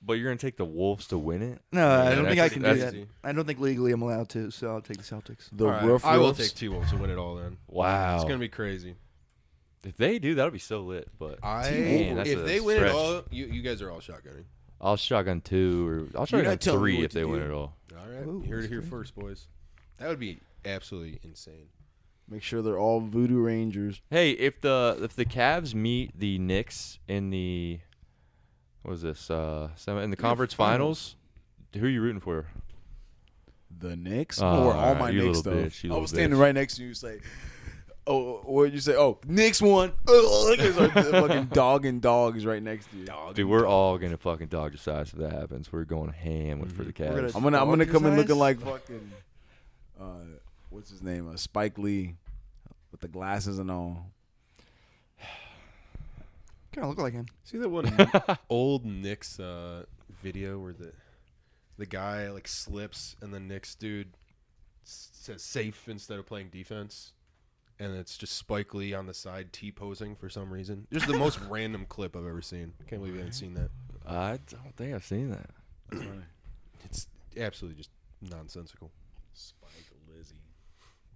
[SPEAKER 1] But you're gonna take the Wolves to win it?
[SPEAKER 4] No, I
[SPEAKER 2] Yeah,
[SPEAKER 4] don't think I
[SPEAKER 2] that's-
[SPEAKER 4] can do
[SPEAKER 2] that's
[SPEAKER 4] that.
[SPEAKER 2] easy.
[SPEAKER 4] I don't think legally I'm allowed to, so I'll take the Celtics.
[SPEAKER 5] the
[SPEAKER 2] All right,
[SPEAKER 5] rough
[SPEAKER 2] I will
[SPEAKER 5] roughs.
[SPEAKER 2] take T-Wolves to win it all. Then
[SPEAKER 1] Wow.
[SPEAKER 2] it's gonna be crazy.
[SPEAKER 1] If they do, that'll be so lit. But Man, that's
[SPEAKER 2] if
[SPEAKER 1] a
[SPEAKER 2] they win
[SPEAKER 1] stretch.
[SPEAKER 2] it all, you guys are all shotgunning.
[SPEAKER 1] I'll shotgun 2 or I'll shotgun
[SPEAKER 5] not telling me
[SPEAKER 1] 3
[SPEAKER 5] what
[SPEAKER 1] if
[SPEAKER 5] to
[SPEAKER 1] they win
[SPEAKER 5] do.
[SPEAKER 1] it all.
[SPEAKER 2] All right,
[SPEAKER 4] Ooh,
[SPEAKER 2] you heard it
[SPEAKER 4] that's
[SPEAKER 2] here
[SPEAKER 4] crazy.
[SPEAKER 2] first, boys. That would be absolutely insane.
[SPEAKER 5] Make sure they're all Voodoo Rangers.
[SPEAKER 1] Hey, if the Cavs meet the Knicks in the what is this? In the conference finals, who are you rooting for?
[SPEAKER 5] The Knicks?
[SPEAKER 1] Oh,
[SPEAKER 5] Or all my
[SPEAKER 1] you
[SPEAKER 5] Knicks
[SPEAKER 1] little
[SPEAKER 5] stuff.
[SPEAKER 1] bitch, you
[SPEAKER 5] I
[SPEAKER 1] little
[SPEAKER 5] was standing
[SPEAKER 1] bitch.
[SPEAKER 5] right next to you. Say, oh, what did you say? Oh, Knicks won. There's our fucking dog is right next to you.
[SPEAKER 1] Dude, we're all gonna fucking dog your size if that happens. We're going ham for the
[SPEAKER 4] We're
[SPEAKER 1] Cavs.
[SPEAKER 4] gonna-
[SPEAKER 5] I'm gonna
[SPEAKER 4] Dog
[SPEAKER 5] come in
[SPEAKER 4] size?
[SPEAKER 5] looking like fucking what's his name? Spike Lee with the glasses and all.
[SPEAKER 4] Kind of look like him.
[SPEAKER 2] See that one old Knicks video where the guy like slips and the Knicks dude says safe instead of playing defense, and it's just Spike Lee on the side T-posing for some reason. Just the most random clip I've ever seen. Can't believe you haven't seen that.
[SPEAKER 1] I don't think I've seen that.
[SPEAKER 2] It's absolutely just nonsensical.
[SPEAKER 5] Spike Lizzie.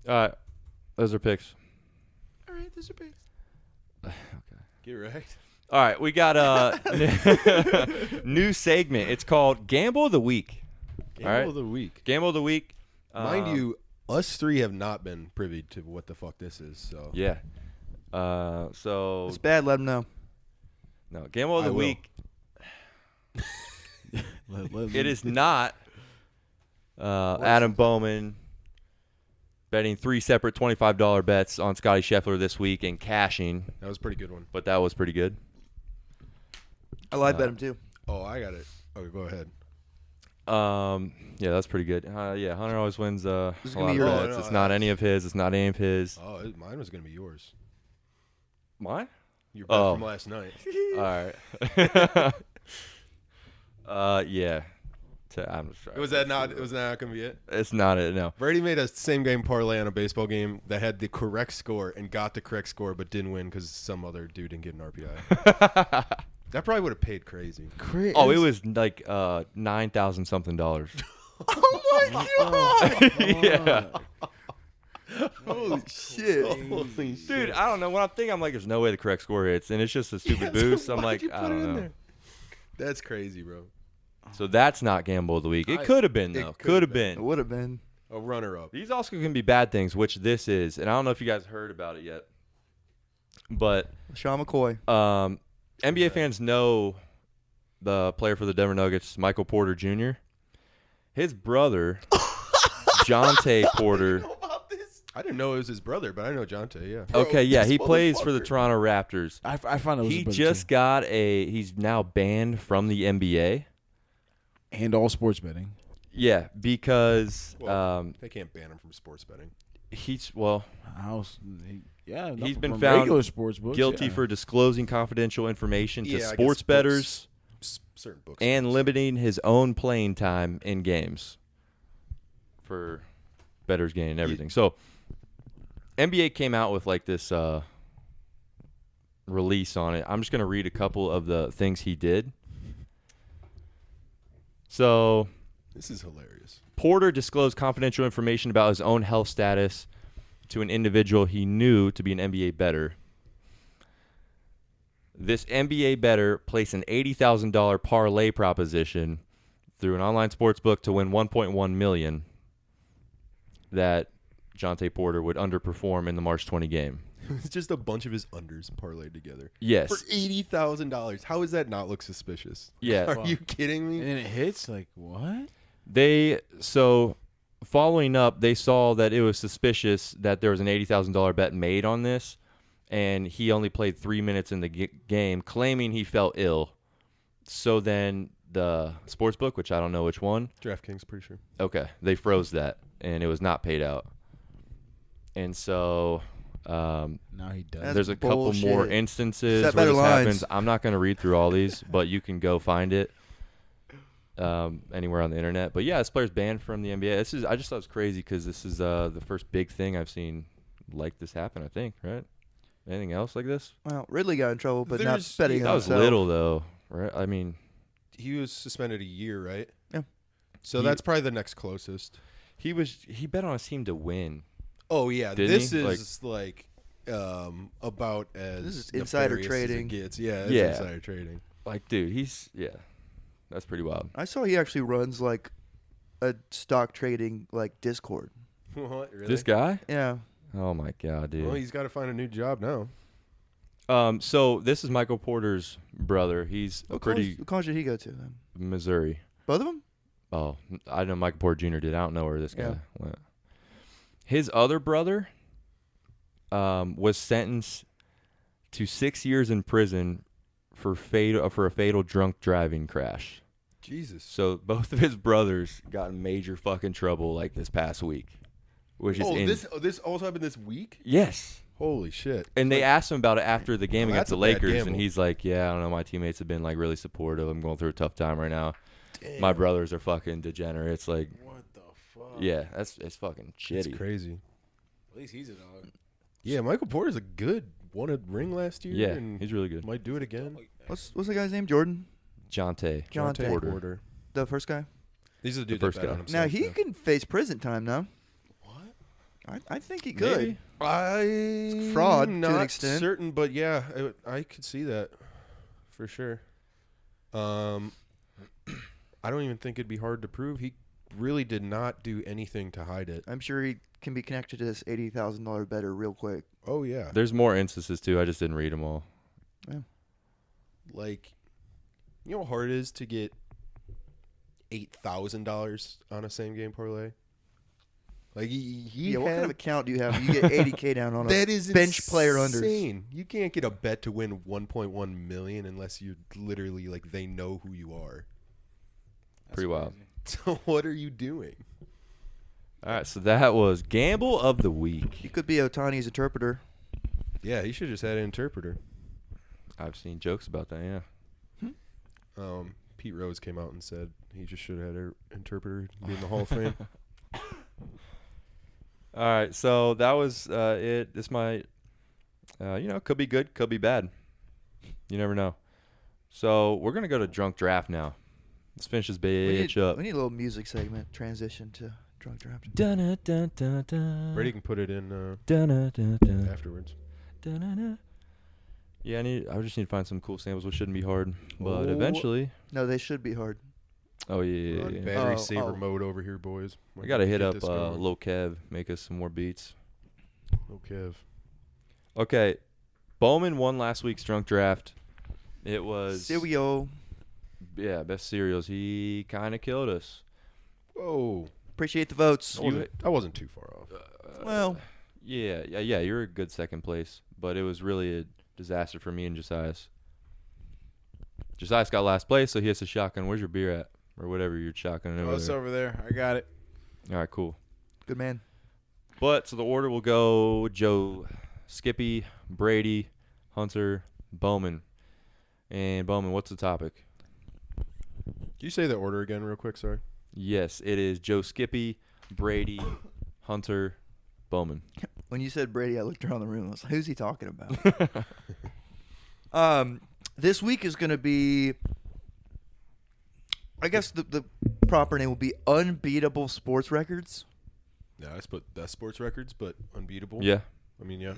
[SPEAKER 1] All right, those are picks.
[SPEAKER 5] All right, those are picks.
[SPEAKER 2] Get wrecked.
[SPEAKER 1] All right, we got a new segment. It's called Gamble of the Week.
[SPEAKER 2] Gamble
[SPEAKER 1] All right.
[SPEAKER 2] of the week.
[SPEAKER 1] Gamble of the Week.
[SPEAKER 2] Mind you, us three have not been privy to what the fuck this is. So
[SPEAKER 1] Yeah. So
[SPEAKER 4] It's bad. Let him know.
[SPEAKER 1] no, Gamble of
[SPEAKER 2] I
[SPEAKER 1] the
[SPEAKER 2] will.
[SPEAKER 1] Week. It is not Adam Bowman betting 3 separate $25 bets on Scottie Scheffler this week and cashing,
[SPEAKER 2] that was a pretty good one.
[SPEAKER 1] but that was pretty good.
[SPEAKER 4] I lied bet him too.
[SPEAKER 2] Oh, I got it. Okay, go ahead.
[SPEAKER 1] Yeah, that's pretty good. Yeah, Hunter always wins a
[SPEAKER 4] is
[SPEAKER 1] lot
[SPEAKER 4] gonna
[SPEAKER 1] of
[SPEAKER 4] be your-
[SPEAKER 1] bets. It's not any of his. It's not any of his.
[SPEAKER 2] Oh, mine was gonna be yours.
[SPEAKER 1] Mine?
[SPEAKER 2] Your bet
[SPEAKER 1] Oh.
[SPEAKER 2] from last night.
[SPEAKER 1] All right. Yeah. I'm just trying.
[SPEAKER 2] Was that not gonna be it?
[SPEAKER 1] It's not it. No.
[SPEAKER 2] Brady made a same game parlay on a baseball game that had the correct score and got the correct score, but didn't win because some other dude didn't get an RPI. That probably would have paid crazy.
[SPEAKER 1] Oh, it was like $9,000 something.
[SPEAKER 4] Oh my god!
[SPEAKER 1] Yeah.
[SPEAKER 4] Holy shit!
[SPEAKER 1] Dude, I don't know. When I'm thinking, I'm like, there's no way the correct score hits, and it's just a stupid boost. I'm like, I don't know.
[SPEAKER 2] That's crazy, bro.
[SPEAKER 1] So that's not Gamble of the Week. It
[SPEAKER 2] I-
[SPEAKER 1] could have been,
[SPEAKER 2] it
[SPEAKER 1] though.
[SPEAKER 2] could
[SPEAKER 1] Could
[SPEAKER 2] have
[SPEAKER 1] have been.
[SPEAKER 4] It would have been.
[SPEAKER 2] A runner-up.
[SPEAKER 1] These also can be bad things, which this is. And I don't know if you guys heard about it yet. But
[SPEAKER 4] Sean McCoy.
[SPEAKER 1] NBA fans know the player for the Denver Nuggets, Michael Porter Jr. His brother, Jonte Porter,
[SPEAKER 2] I didn't know it was his brother, but I know Jonte. Yeah.
[SPEAKER 1] Okay, yeah,
[SPEAKER 3] this
[SPEAKER 1] he plays for the
[SPEAKER 3] motherfucker.
[SPEAKER 1] Toronto Raptors.
[SPEAKER 5] I found it was
[SPEAKER 1] He
[SPEAKER 5] his brother,
[SPEAKER 1] just
[SPEAKER 5] too.
[SPEAKER 1] got he's now banned from the NBA.
[SPEAKER 5] And all sports betting.
[SPEAKER 1] Yeah, because
[SPEAKER 2] Well, they can't ban him from sports betting.
[SPEAKER 1] he's
[SPEAKER 5] He's
[SPEAKER 1] been
[SPEAKER 5] from
[SPEAKER 1] found
[SPEAKER 5] regular sports books,
[SPEAKER 1] guilty
[SPEAKER 5] yeah.
[SPEAKER 1] for disclosing confidential information to
[SPEAKER 2] Yeah, I guess
[SPEAKER 1] sports
[SPEAKER 2] books.
[SPEAKER 1] bettors
[SPEAKER 2] Certain books.
[SPEAKER 1] and limiting his own playing time in games for bettors gain and everything. So NBA came out with like this release on it. I'm just going to read a couple of the things he did. So
[SPEAKER 2] This is hilarious.
[SPEAKER 1] Porter disclosed confidential information about his own health status to an individual he knew to be an NBA bettor. This NBA bettor placed an $80,000 parlay proposition through an online sports book to win $1.1 million that Jonte Porter would underperform in the March 20 game.
[SPEAKER 2] It's just a bunch of his unders parlayed together.
[SPEAKER 1] Yes.
[SPEAKER 2] For $80,000. How does that not look suspicious?
[SPEAKER 1] Yeah.
[SPEAKER 2] Are you kidding
[SPEAKER 5] And
[SPEAKER 2] me?
[SPEAKER 5] then it hits, like, what?
[SPEAKER 1] Following up, they saw that it was suspicious that there was an $80,000 bet made on this, and he only played 3 minutes in the game, claiming he felt ill. So then the sportsbook, which I don't know which one,
[SPEAKER 2] DraftKings, pretty sure.
[SPEAKER 1] okay, they froze that, and it was not paid out. And so
[SPEAKER 5] Now he does.
[SPEAKER 4] That's
[SPEAKER 1] there's a couple more
[SPEAKER 4] bullshit.
[SPEAKER 1] instances
[SPEAKER 4] Set
[SPEAKER 1] where
[SPEAKER 4] better
[SPEAKER 1] this
[SPEAKER 4] lines.
[SPEAKER 1] happens. I'm not going to read through all these, but you can go find it anywhere on the internet. But yeah, this player's banned from the NBA. I just thought it was crazy because this is the first big thing I've seen like this happen, I think, right? Anything else like this?
[SPEAKER 4] Well, Ridley got in trouble, but
[SPEAKER 2] There's-
[SPEAKER 4] not betting
[SPEAKER 1] That
[SPEAKER 4] on
[SPEAKER 1] was
[SPEAKER 4] himself.
[SPEAKER 1] little, though, right? I mean,
[SPEAKER 2] He was suspended a year, right?
[SPEAKER 4] Yeah.
[SPEAKER 2] So that's probably the next closest.
[SPEAKER 1] he bet on his team to win.
[SPEAKER 2] Oh, yeah.
[SPEAKER 1] Didn't
[SPEAKER 2] This
[SPEAKER 1] he?
[SPEAKER 2] is like about as
[SPEAKER 4] This is insider
[SPEAKER 2] nefarious as
[SPEAKER 4] trading.
[SPEAKER 2] it gets. Yeah, it's
[SPEAKER 1] Yeah.
[SPEAKER 2] insider trading.
[SPEAKER 1] Like, dude, that's pretty wild.
[SPEAKER 4] I saw he actually runs like a stock trading like Discord.
[SPEAKER 2] What, really?
[SPEAKER 1] This guy?
[SPEAKER 4] Yeah.
[SPEAKER 1] Oh my god, dude.
[SPEAKER 2] Well, he's got to find a new job now.
[SPEAKER 1] So this is Michael Porter's brother. He's
[SPEAKER 4] What
[SPEAKER 1] pretty
[SPEAKER 4] college did he go to then?
[SPEAKER 1] Missouri.
[SPEAKER 4] Both of them?
[SPEAKER 1] Oh, I know Michael Porter Jr. did. I don't know where this guy
[SPEAKER 4] Yeah.
[SPEAKER 1] went. His other brother was sentenced to 6 years in prison for a fatal drunk driving crash.
[SPEAKER 2] Jesus.
[SPEAKER 1] So both of his brothers got in major fucking trouble like this past week, which is
[SPEAKER 2] This also happened this week?
[SPEAKER 1] yes.
[SPEAKER 2] Holy shit.
[SPEAKER 1] And they asked him about it after the game
[SPEAKER 2] Oh,
[SPEAKER 1] against
[SPEAKER 2] that's
[SPEAKER 1] the
[SPEAKER 2] a bad
[SPEAKER 1] Lakers,
[SPEAKER 2] gamble.
[SPEAKER 1] and he's like, "Yeah, I don't know. My teammates have been like really supportive. I'm going through a tough time right now. My brothers are fucking degenerates. Like,
[SPEAKER 5] What the fuck?
[SPEAKER 1] yeah, it's fucking
[SPEAKER 2] It's
[SPEAKER 1] shitty.
[SPEAKER 2] crazy.
[SPEAKER 5] At least he's a dog.
[SPEAKER 2] Yeah, Michael Porter's a good. Won a ring last year.
[SPEAKER 1] Yeah,
[SPEAKER 2] and
[SPEAKER 1] he's really good.
[SPEAKER 2] might do it again.
[SPEAKER 4] What's the guy's name? Jordan?
[SPEAKER 1] Jonte
[SPEAKER 4] Jonte
[SPEAKER 1] Porter.
[SPEAKER 4] The first guy?
[SPEAKER 2] These are the dudes
[SPEAKER 1] first
[SPEAKER 2] that bet
[SPEAKER 1] guy.
[SPEAKER 2] on
[SPEAKER 4] Now
[SPEAKER 2] himself,
[SPEAKER 4] he
[SPEAKER 2] though.
[SPEAKER 4] can face prison time now.
[SPEAKER 5] What?
[SPEAKER 4] I think he could.
[SPEAKER 1] Maybe.
[SPEAKER 2] I
[SPEAKER 4] fraud to an
[SPEAKER 2] not
[SPEAKER 4] extent.
[SPEAKER 2] certain, but yeah, I could see that for sure. I don't even think it'd be hard to prove. He really did not do anything to hide it.
[SPEAKER 4] I'm sure he can be connected to this $80,000 better real quick.
[SPEAKER 2] Oh yeah,
[SPEAKER 1] There's more instances too. I just didn't read them all.
[SPEAKER 2] like you know how hard it is to get $8,000 on a same game parlay. Like he
[SPEAKER 4] What kind
[SPEAKER 2] had-
[SPEAKER 4] of account do you have? You get 80K down on a
[SPEAKER 2] that is
[SPEAKER 4] bench player unders.
[SPEAKER 2] insane. You can't get a bet to win 1.1 million unless you literally like they know who you are.
[SPEAKER 1] Pretty wild.
[SPEAKER 2] So what are you doing?
[SPEAKER 1] All right, so that was Gamble of the Week.
[SPEAKER 4] You could be Otani's interpreter.
[SPEAKER 2] Yeah, he should have just had an interpreter.
[SPEAKER 1] I've seen jokes about that. Yeah.
[SPEAKER 2] Pete Rose came out and said he just should have had an interpreter to be in the Hall of Fame.
[SPEAKER 1] All right, so that was it. This might, could be good, could be bad. You never know. So we're gonna go to drunk draft now. Let's finish this bitch up.
[SPEAKER 4] We need a little music segment transition to drunk draft.
[SPEAKER 1] Dun dun dun dun.
[SPEAKER 2] Brady can put it in
[SPEAKER 1] Dun dun dun
[SPEAKER 2] afterwards.
[SPEAKER 1] dun. Yeah, I just need to find some cool samples, which shouldn't be hard, but
[SPEAKER 2] Oh.
[SPEAKER 1] eventually.
[SPEAKER 4] No, they should be hard.
[SPEAKER 1] Oh yeah,
[SPEAKER 2] We're on
[SPEAKER 1] yeah.
[SPEAKER 2] battery
[SPEAKER 4] Oh,
[SPEAKER 2] saver
[SPEAKER 4] oh.
[SPEAKER 2] mode over here, boys.
[SPEAKER 1] We gotta hit
[SPEAKER 2] Get
[SPEAKER 1] up
[SPEAKER 2] this going.
[SPEAKER 1] Lil Kev, make us some more beats.
[SPEAKER 2] Lil Kev.
[SPEAKER 1] Okay, Bowman won last week's drunk draft. It was
[SPEAKER 4] Silvio.
[SPEAKER 1] yeah, best cereals. He kind of killed us.
[SPEAKER 2] Whoa.
[SPEAKER 4] Appreciate the votes.
[SPEAKER 2] I wasn't too far off.
[SPEAKER 4] Well,
[SPEAKER 1] Yeah. You're a good second place, but it was really a disaster for me and Josias. Josias got last place, so he has a shotgun. Where's your beer at, or whatever you're shotgunning
[SPEAKER 5] Oh,
[SPEAKER 1] over
[SPEAKER 5] it's
[SPEAKER 1] there?
[SPEAKER 5] over there. I got it.
[SPEAKER 1] All right, cool.
[SPEAKER 4] Good man.
[SPEAKER 1] But so the order will go: Joe, Skippy, Brady, Hunter, Bowman. And Bowman, what's the topic?
[SPEAKER 2] Can you say the order again real quick? Sorry.
[SPEAKER 1] Yes, it is Joe, Skippy, Brady, Hunter, Bowman.
[SPEAKER 4] When you said Brady, I looked around the room. I was like, who's he talking about? This week is going to be, I guess the proper name will be Unbeatable Sports Records.
[SPEAKER 2] Yeah, I put best sports records, but unbeatable.
[SPEAKER 1] Yeah,
[SPEAKER 2] I mean, yeah,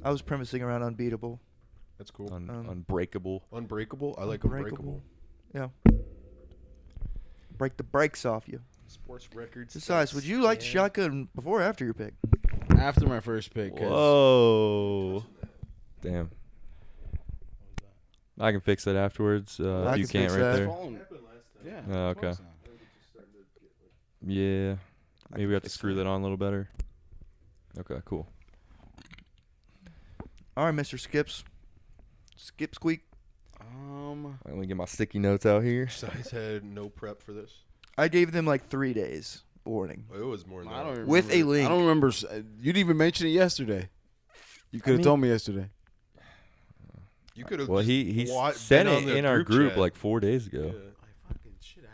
[SPEAKER 4] I was premising around Unbeatable.
[SPEAKER 2] that's cool.
[SPEAKER 1] unbreakable.
[SPEAKER 2] Unbreakable. I like
[SPEAKER 4] Unbreakable.
[SPEAKER 2] unbreakable.
[SPEAKER 4] Yeah. Break the brakes off you.
[SPEAKER 2] Sports records.
[SPEAKER 4] Besides, would you like shotgun before or after your pick?
[SPEAKER 5] After my first pick. 'Cause
[SPEAKER 1] Whoa. Damn. I can fix that afterwards.
[SPEAKER 4] I
[SPEAKER 1] If you
[SPEAKER 4] can
[SPEAKER 1] can't
[SPEAKER 4] fix
[SPEAKER 1] right
[SPEAKER 4] that.
[SPEAKER 1] there.
[SPEAKER 5] phone. Yeah.
[SPEAKER 1] Oh, okay. Yeah. Maybe we have to screw that on a little better. Okay, cool.
[SPEAKER 4] All right, Mr. Skips. Skip squeak.
[SPEAKER 1] Let me get my sticky notes out here.
[SPEAKER 2] Size had no prep for this.
[SPEAKER 4] I gave them like 3 days warning.
[SPEAKER 2] It was more than
[SPEAKER 5] I don't
[SPEAKER 2] that.
[SPEAKER 5] remember.
[SPEAKER 4] With a link.
[SPEAKER 5] I don't remember. You didn't even mention it yesterday. You could have told me yesterday.
[SPEAKER 2] You could have.
[SPEAKER 1] Well, he sent it in our group like 4 days ago.
[SPEAKER 5] I fucking shit.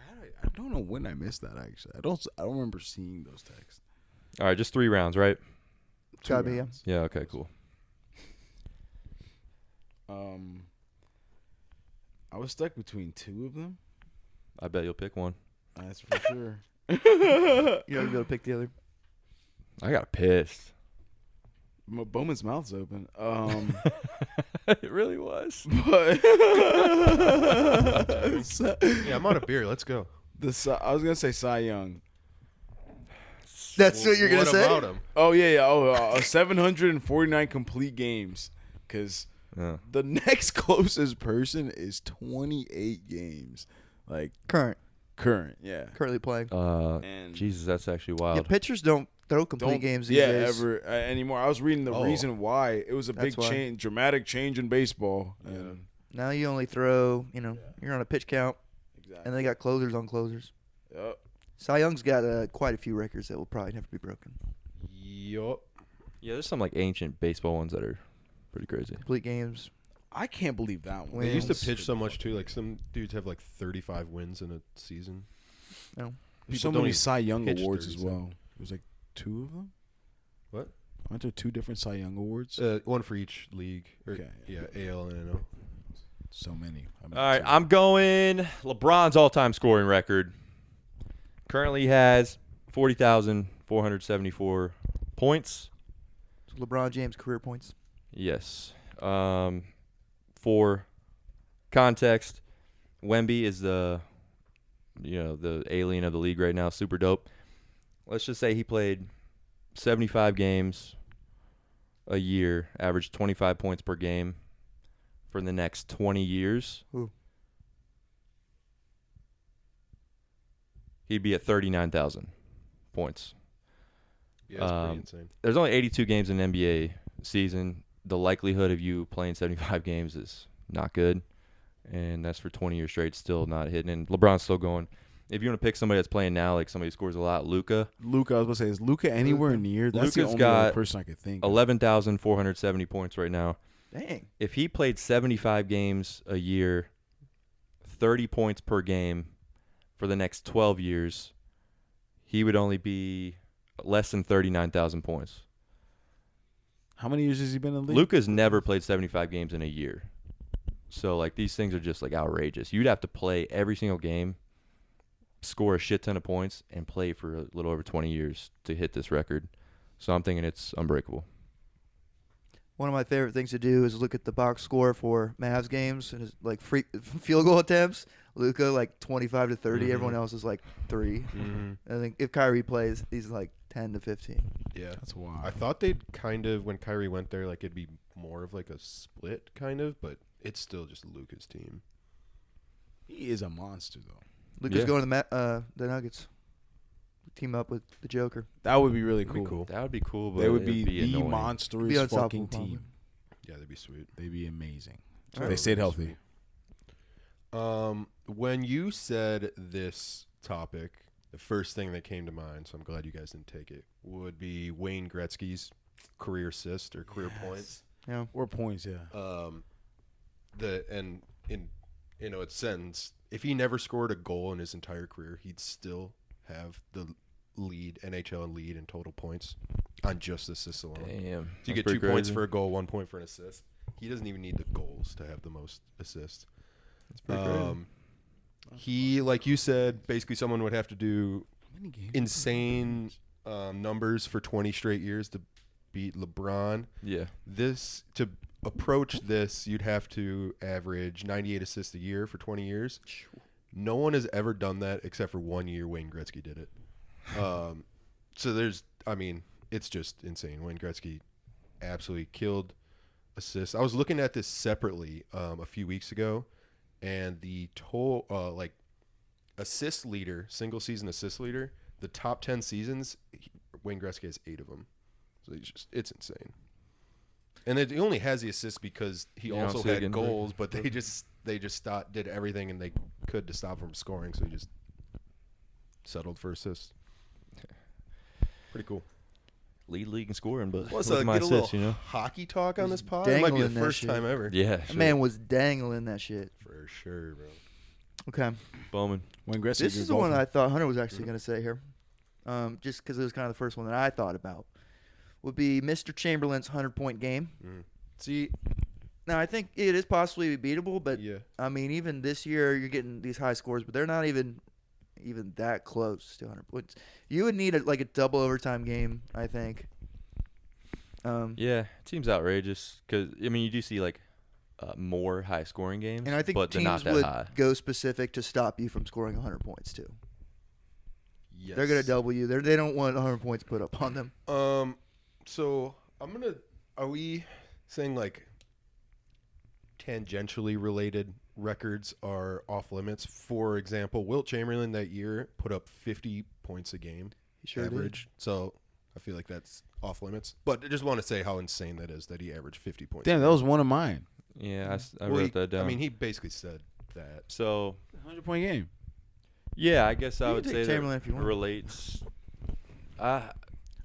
[SPEAKER 5] I don't know when I missed that. Actually, I don't remember seeing those texts.
[SPEAKER 1] All right, just 3 rounds, right?
[SPEAKER 4] Gotta be, yeah.
[SPEAKER 5] rounds.
[SPEAKER 1] Yeah, okay, cool.
[SPEAKER 5] I was stuck between 2 of them.
[SPEAKER 1] I bet you'll pick one.
[SPEAKER 5] That's for sure.
[SPEAKER 4] You gotta go pick the other.
[SPEAKER 1] I got pissed.
[SPEAKER 5] Bowman's mouth's open.
[SPEAKER 1] It really was.
[SPEAKER 5] But
[SPEAKER 2] Yeah, I'm on a beer. Let's go.
[SPEAKER 5] I was gonna say Cy Young.
[SPEAKER 4] That's what you're gonna say?
[SPEAKER 2] What about him?
[SPEAKER 5] Oh yeah. 749 complete games. Cause
[SPEAKER 1] Yeah.
[SPEAKER 5] the next closest person is 28 games. Like
[SPEAKER 4] Current.
[SPEAKER 5] current, yeah.
[SPEAKER 4] Currently playing.
[SPEAKER 5] And
[SPEAKER 1] Jesus, that's actually
[SPEAKER 4] Yeah,
[SPEAKER 1] wild.
[SPEAKER 4] pitchers don't throw complete
[SPEAKER 5] don't
[SPEAKER 4] games these
[SPEAKER 5] yeah
[SPEAKER 4] days.
[SPEAKER 5] ever anymore. I was reading the reason why it was a
[SPEAKER 4] That's
[SPEAKER 5] big
[SPEAKER 4] why.
[SPEAKER 5] change, dramatic change in baseball. And
[SPEAKER 4] Now you only throw, you're on a pitch count,
[SPEAKER 5] exactly.
[SPEAKER 4] and they got closers on closers.
[SPEAKER 5] Yep.
[SPEAKER 4] Cy Young's got quite a few records that will probably never be broken.
[SPEAKER 2] Yup.
[SPEAKER 1] Yeah, there's some like ancient baseball ones that are pretty crazy.
[SPEAKER 4] Complete games.
[SPEAKER 5] I can't believe that one.
[SPEAKER 2] They used to
[SPEAKER 4] Wins.
[SPEAKER 2] pitch so much too. Like some dudes have like 35 wins in a season.
[SPEAKER 4] No.
[SPEAKER 5] There's
[SPEAKER 2] People
[SPEAKER 5] so
[SPEAKER 2] don't
[SPEAKER 5] many
[SPEAKER 2] even
[SPEAKER 5] Cy Young
[SPEAKER 2] pitch
[SPEAKER 5] awards as
[SPEAKER 2] 37.
[SPEAKER 5] well. There's like 2 of them.
[SPEAKER 2] What?
[SPEAKER 5] Aren't there 2 different Cy Young awards?
[SPEAKER 2] One for each league. Or,
[SPEAKER 5] Okay.
[SPEAKER 2] Yeah, AL and NL.
[SPEAKER 5] So many. I mean,
[SPEAKER 1] All right,
[SPEAKER 5] 2.
[SPEAKER 1] I'm going LeBron's all-time scoring record. Currently has 40,474 points.
[SPEAKER 4] So LeBron James career points.
[SPEAKER 1] Yes. For context, Wemby is the alien of the league right now, super dope. Let's just say he played 75 games a year, averaged 25 points per game for the next 20 years.
[SPEAKER 4] Ooh.
[SPEAKER 1] He'd be at 39,000 points.
[SPEAKER 2] Yeah, that's pretty insane.
[SPEAKER 1] There's only 82 games in an NBA season. The likelihood of you playing 75 games is not good, and that's for 20 years straight, still not hitting. And LeBron's still going. If you want to pick somebody that's playing now, like somebody who scores a lot, Luka.
[SPEAKER 5] Luka, I was going to say, is Luka anywhere near? That's the
[SPEAKER 1] Luka's
[SPEAKER 5] only
[SPEAKER 1] got
[SPEAKER 5] other person I could think of.
[SPEAKER 1] 11,470 points right now.
[SPEAKER 4] Dang.
[SPEAKER 1] If he played 75 games a year, 30 points per game for the next 12 years, he would only be less than 39,000 points.
[SPEAKER 5] How many years has he been in the league?
[SPEAKER 1] Luka's never played 75 games in a year. So, like, these things are just, like, outrageous. You'd have to play every single game, score a shit ton of points, and play for a little over 20 years to hit this record. So I'm thinking it's unbreakable.
[SPEAKER 4] One of my favorite things to do is look at the box score for Mavs games and his, like free field goal attempts. Luka like 25 to 30. Everyone else is like 3. I think if Kyrie plays, he's like 10 to 15.
[SPEAKER 2] Yeah.
[SPEAKER 5] That's wild.
[SPEAKER 2] I thought they'd kind of, when Kyrie went there, like it'd be more of like a split kind of, but it's still just Luka's team.
[SPEAKER 5] He is a monster, though.
[SPEAKER 4] Luka's
[SPEAKER 1] Yeah.
[SPEAKER 4] going to the Nuggets. team up with the Joker.
[SPEAKER 5] That would be really
[SPEAKER 2] That'd be
[SPEAKER 5] cool.
[SPEAKER 2] cool.
[SPEAKER 1] That would be cool, but
[SPEAKER 5] They would
[SPEAKER 1] it'd
[SPEAKER 5] be the
[SPEAKER 1] annoying.
[SPEAKER 5] monstrous
[SPEAKER 4] Be unstoppable,
[SPEAKER 5] fucking
[SPEAKER 4] probably.
[SPEAKER 5] team.
[SPEAKER 2] Yeah, that'd be sweet.
[SPEAKER 5] They'd be amazing. If
[SPEAKER 4] All
[SPEAKER 5] they
[SPEAKER 4] right.
[SPEAKER 5] stayed healthy.
[SPEAKER 2] When you said this topic, the first thing that came to mind, so I'm glad you guys didn't take it, would be Wayne Gretzky's career assist or career points.
[SPEAKER 4] Yeah.
[SPEAKER 5] Or points, yeah.
[SPEAKER 2] Its sentence, if he never scored a goal in his entire career, he'd still have the NHL lead in total points on just assists alone.
[SPEAKER 1] Damn.
[SPEAKER 2] So you get
[SPEAKER 1] That's
[SPEAKER 2] 2
[SPEAKER 1] pretty
[SPEAKER 2] points
[SPEAKER 1] crazy.
[SPEAKER 2] for a goal, 1 point for an assist. He doesn't even need the goals to have the most assists.
[SPEAKER 1] That's pretty crazy.
[SPEAKER 2] He, like you said, basically someone would have to do
[SPEAKER 5] How many games?
[SPEAKER 2] insane numbers for 20 straight years to beat LeBron.
[SPEAKER 1] Yeah.
[SPEAKER 2] To approach this, you'd have to average 98 assists a year for 20 years. No one has ever done that except for 1 year Wayne Gretzky did it. It's just insane. Wayne Gretzky absolutely killed assists. I was looking at this separately a few weeks ago, and the total assist leader, single season assist leader, the top 10 seasons, Wayne Gretzky has 8 of them. So it's insane. And he only has the assists because he
[SPEAKER 1] You don't
[SPEAKER 2] also
[SPEAKER 1] see it
[SPEAKER 2] had
[SPEAKER 1] getting
[SPEAKER 2] goals, but they just did everything and they could to stop him from scoring, so he just settled for assists. Pretty cool.
[SPEAKER 1] Lead league in scoring, but
[SPEAKER 2] Let's
[SPEAKER 1] look at my
[SPEAKER 2] get a little
[SPEAKER 1] assists, you know?
[SPEAKER 2] hockey talk on
[SPEAKER 4] He's
[SPEAKER 2] this pod. It might be the
[SPEAKER 4] dangling that
[SPEAKER 2] first
[SPEAKER 4] shit.
[SPEAKER 2] time ever.
[SPEAKER 1] Yeah.
[SPEAKER 4] That
[SPEAKER 1] shit.
[SPEAKER 4] man was dangling that shit.
[SPEAKER 2] For sure, bro.
[SPEAKER 4] Okay.
[SPEAKER 1] Bowman.
[SPEAKER 5] When Gretzky
[SPEAKER 4] This
[SPEAKER 5] could
[SPEAKER 4] is the
[SPEAKER 5] go
[SPEAKER 4] one
[SPEAKER 5] for-
[SPEAKER 4] I thought Hunter was actually going to say here. Just because it was kind of the first one that I thought about. Would be Mr. Chamberlain's 100-point game.
[SPEAKER 2] See,
[SPEAKER 4] Now, I think it is possibly beatable, but,
[SPEAKER 2] yeah.
[SPEAKER 4] I mean, even this year you're getting these high scores, but they're not even that close to 100 points. You would need a double overtime game, I think.
[SPEAKER 1] Yeah, it seems outrageous because, I mean, you do see, more high-scoring games,
[SPEAKER 4] And I think
[SPEAKER 1] but they're not
[SPEAKER 4] teams
[SPEAKER 1] that
[SPEAKER 4] would
[SPEAKER 1] high.
[SPEAKER 4] go specific to stop you from scoring 100 points, too.
[SPEAKER 2] Yes.
[SPEAKER 4] They're going to double you. They don't want 100 points put up on them.
[SPEAKER 2] So are we saying tangentially related records are off limits? For example, Wilt Chamberlain that year put up 50 points a game
[SPEAKER 4] He sure
[SPEAKER 2] average. So I feel like that's off limits. But I just want to say how insane that is that he averaged 50 points.
[SPEAKER 5] Damn,
[SPEAKER 2] a
[SPEAKER 5] that
[SPEAKER 2] game.
[SPEAKER 5] was one of mine.
[SPEAKER 1] Yeah, I
[SPEAKER 2] Well,
[SPEAKER 1] wrote that down.
[SPEAKER 2] I mean, he basically said that.
[SPEAKER 1] so,
[SPEAKER 5] 100-point game.
[SPEAKER 1] yeah, I guess I
[SPEAKER 4] You
[SPEAKER 1] would
[SPEAKER 4] can
[SPEAKER 1] say
[SPEAKER 4] take
[SPEAKER 1] that
[SPEAKER 4] Chamberlain if you want.
[SPEAKER 1] relates.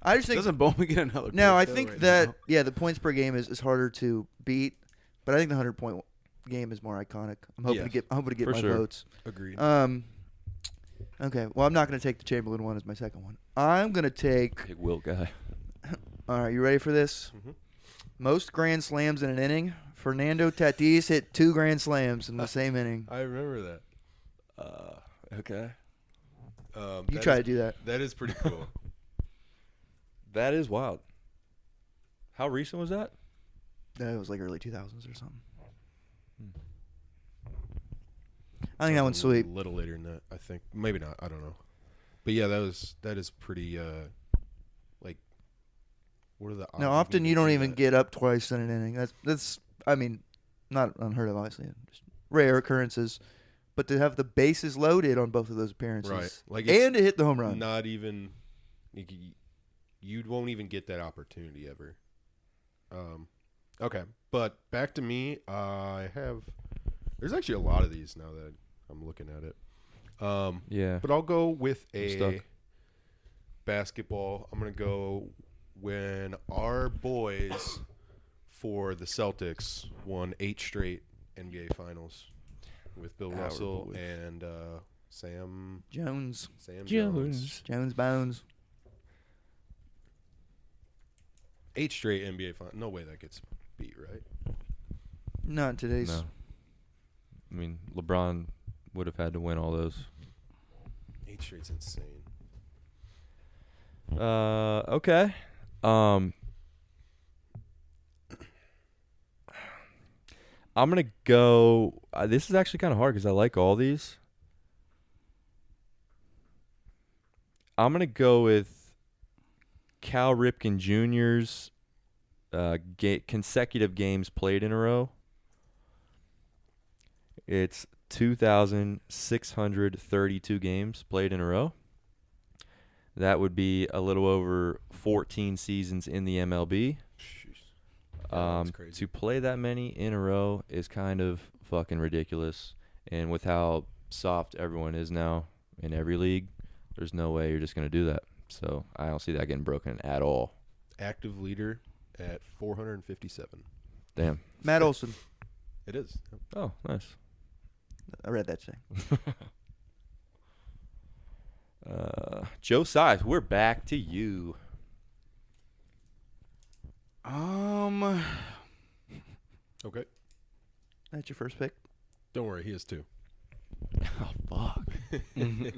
[SPEAKER 4] I just think
[SPEAKER 5] Doesn't Bowman get another?
[SPEAKER 4] No, I
[SPEAKER 5] pick, though,
[SPEAKER 4] think
[SPEAKER 5] right
[SPEAKER 4] that
[SPEAKER 5] now?
[SPEAKER 4] the points per game is harder to beat, but I think the 100-point game is more iconic. I'm hoping
[SPEAKER 2] Yes.
[SPEAKER 4] to get
[SPEAKER 1] For
[SPEAKER 4] my
[SPEAKER 1] sure.
[SPEAKER 4] votes.
[SPEAKER 2] Agreed.
[SPEAKER 4] Okay. Well, I'm not going to take the Chamberlain one as my second one. I'm going to take.
[SPEAKER 1] Big Wilt guy.
[SPEAKER 4] All right, you ready for this?
[SPEAKER 2] Mhm.
[SPEAKER 4] Most grand slams in an inning. Fernando Tatis hit 2 grand slams in the same inning.
[SPEAKER 2] I remember that.
[SPEAKER 1] Okay.
[SPEAKER 4] You try to do that.
[SPEAKER 2] That is pretty cool.
[SPEAKER 1] That is wild. How recent was that?
[SPEAKER 4] That was like early 2000s or something. I think that one's sweet.
[SPEAKER 2] A little later than that, I think. Maybe not. I don't know. But yeah, that is pretty. What are the?
[SPEAKER 4] Now,
[SPEAKER 2] odds
[SPEAKER 4] often
[SPEAKER 2] we
[SPEAKER 4] you
[SPEAKER 2] can
[SPEAKER 4] don't
[SPEAKER 2] do
[SPEAKER 4] even
[SPEAKER 2] that?
[SPEAKER 4] get up twice in an inning. That's I mean, not unheard of, obviously. Just rare occurrences. But to have the bases loaded on both of those appearances,
[SPEAKER 2] Right. Like it's
[SPEAKER 4] and to hit the home run.
[SPEAKER 2] Not even. You won't even get that opportunity ever. Okay, but back to me. There's actually a lot of these now that I'm looking at it.
[SPEAKER 1] Yeah.
[SPEAKER 2] But I'll go with
[SPEAKER 1] I'm
[SPEAKER 2] a
[SPEAKER 1] stuck.
[SPEAKER 2] basketball. I'm going to go when our boys for the Celtics won 8 straight NBA Finals with Bill
[SPEAKER 1] Our
[SPEAKER 2] Russell
[SPEAKER 1] boys.
[SPEAKER 2] and Sam
[SPEAKER 4] Jones
[SPEAKER 2] Jones.
[SPEAKER 4] Bones.
[SPEAKER 2] 8 straight NBA Finals. No way that gets beat, right?
[SPEAKER 4] Not in today's.
[SPEAKER 1] No. I mean, LeBron would have had to win all those.
[SPEAKER 2] 8 straight's insane.
[SPEAKER 1] Okay. I'm gonna go. This is actually kind of hard because I like all these. I'm gonna go with Cal Ripken Jr.'s consecutive games played in a row. It's 2,632 games played in a row. That would be a little over 14 seasons in the MLB.
[SPEAKER 2] That's crazy.
[SPEAKER 1] To play that many in a row is kind of fucking ridiculous. And with how soft everyone is now in every league, there's no way you're just going to do that. So I don't see that getting broken at all.
[SPEAKER 2] Active leader at 457.
[SPEAKER 1] Damn.
[SPEAKER 4] Matt Olson.
[SPEAKER 2] It is.
[SPEAKER 1] Oh, nice.
[SPEAKER 4] I read that today.
[SPEAKER 1] Joe Size, we're back to you.
[SPEAKER 2] Okay.
[SPEAKER 4] That's your first pick.
[SPEAKER 2] Don't worry, he is too.
[SPEAKER 1] Oh, fuck.
[SPEAKER 2] There's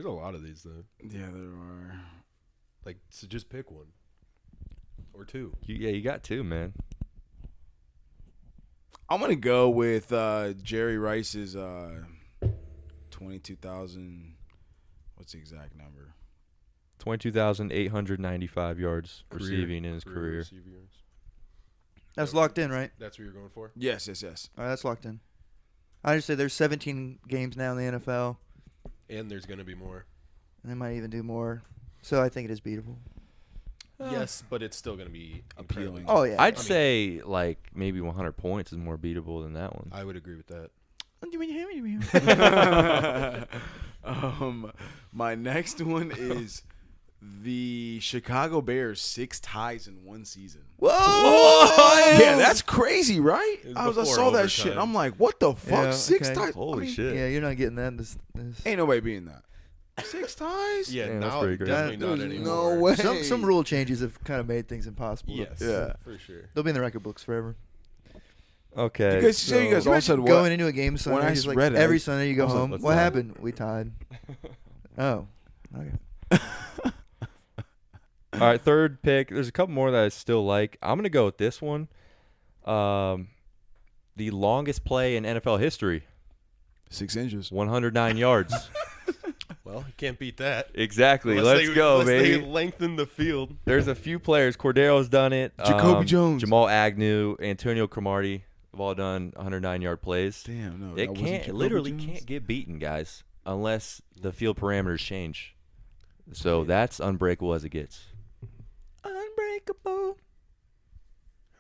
[SPEAKER 2] a lot of these though.
[SPEAKER 5] Yeah, there are.
[SPEAKER 2] Like, so just pick one or two.
[SPEAKER 1] You got two, man.
[SPEAKER 5] I'm gonna go with Jerry Rice's 22,000. What's the exact number?
[SPEAKER 1] 22,895 yards receiving in his career.
[SPEAKER 2] receiving yards.
[SPEAKER 4] That's locked in, right?
[SPEAKER 2] That's what you're going for?
[SPEAKER 5] Yes.
[SPEAKER 4] All right, that's locked in. I just say there's 17 games now in the NFL,
[SPEAKER 2] And there's going to be more.
[SPEAKER 4] and they might even do more. So I think it is beatable.
[SPEAKER 2] Yes, but it's still going to be
[SPEAKER 5] Appealing.
[SPEAKER 4] Oh, yeah.
[SPEAKER 1] I'd say like maybe 100 points is more beatable than that one.
[SPEAKER 2] I would agree with that.
[SPEAKER 5] My next one is the Chicago Bears 6 ties in one season.
[SPEAKER 4] Whoa!
[SPEAKER 5] Yeah, that's crazy, right?
[SPEAKER 2] It was
[SPEAKER 5] I
[SPEAKER 2] before
[SPEAKER 5] saw that shit.
[SPEAKER 2] overtime.
[SPEAKER 5] I'm like, what the fuck?
[SPEAKER 4] Yeah,
[SPEAKER 5] 6
[SPEAKER 4] okay.
[SPEAKER 5] ties?
[SPEAKER 1] Holy shit.
[SPEAKER 4] Yeah, you're not getting that in this.
[SPEAKER 5] Ain't nobody being that. 6 ties?
[SPEAKER 2] Yeah,
[SPEAKER 1] Damn, that's
[SPEAKER 2] now
[SPEAKER 1] pretty great.
[SPEAKER 2] definitely not
[SPEAKER 5] There's
[SPEAKER 2] anymore.
[SPEAKER 5] no way.
[SPEAKER 4] Some rule changes have kind of made things impossible.
[SPEAKER 2] Yes,
[SPEAKER 5] Yeah.
[SPEAKER 2] for sure.
[SPEAKER 4] They'll be in the record books forever.
[SPEAKER 1] Okay.
[SPEAKER 5] You guys say you guys all said what?
[SPEAKER 4] Going into a game Sunday,
[SPEAKER 5] I
[SPEAKER 4] just like
[SPEAKER 5] read it,
[SPEAKER 4] every
[SPEAKER 5] I-
[SPEAKER 4] Sunday you go
[SPEAKER 5] I was like,
[SPEAKER 4] home.
[SPEAKER 1] let's
[SPEAKER 4] What
[SPEAKER 1] not.
[SPEAKER 4] happened? We tied. Oh, okay.
[SPEAKER 1] All right, third pick. There's a couple more that I still like. I'm going to go with this one. The longest play in NFL history,
[SPEAKER 5] 6 inches.
[SPEAKER 1] 109 yards.
[SPEAKER 2] Well, you can't beat that.
[SPEAKER 1] Exactly.
[SPEAKER 2] Unless
[SPEAKER 1] Let's
[SPEAKER 2] they-
[SPEAKER 1] go,
[SPEAKER 2] unless
[SPEAKER 1] baby.
[SPEAKER 2] They lengthen the field.
[SPEAKER 1] There's a few players. Cordero's done it.
[SPEAKER 5] Jacoby Jones.
[SPEAKER 1] Jamal Agnew, Antonio Cromartie have all done 109-yard plays.
[SPEAKER 5] Damn, no.
[SPEAKER 1] It
[SPEAKER 5] that wasn't
[SPEAKER 1] can't
[SPEAKER 5] Jacoby
[SPEAKER 1] literally
[SPEAKER 5] Jones?
[SPEAKER 1] can't get beaten, guys, unless the field parameters change. So that's unbreakable as it gets.
[SPEAKER 4] Unbreakable.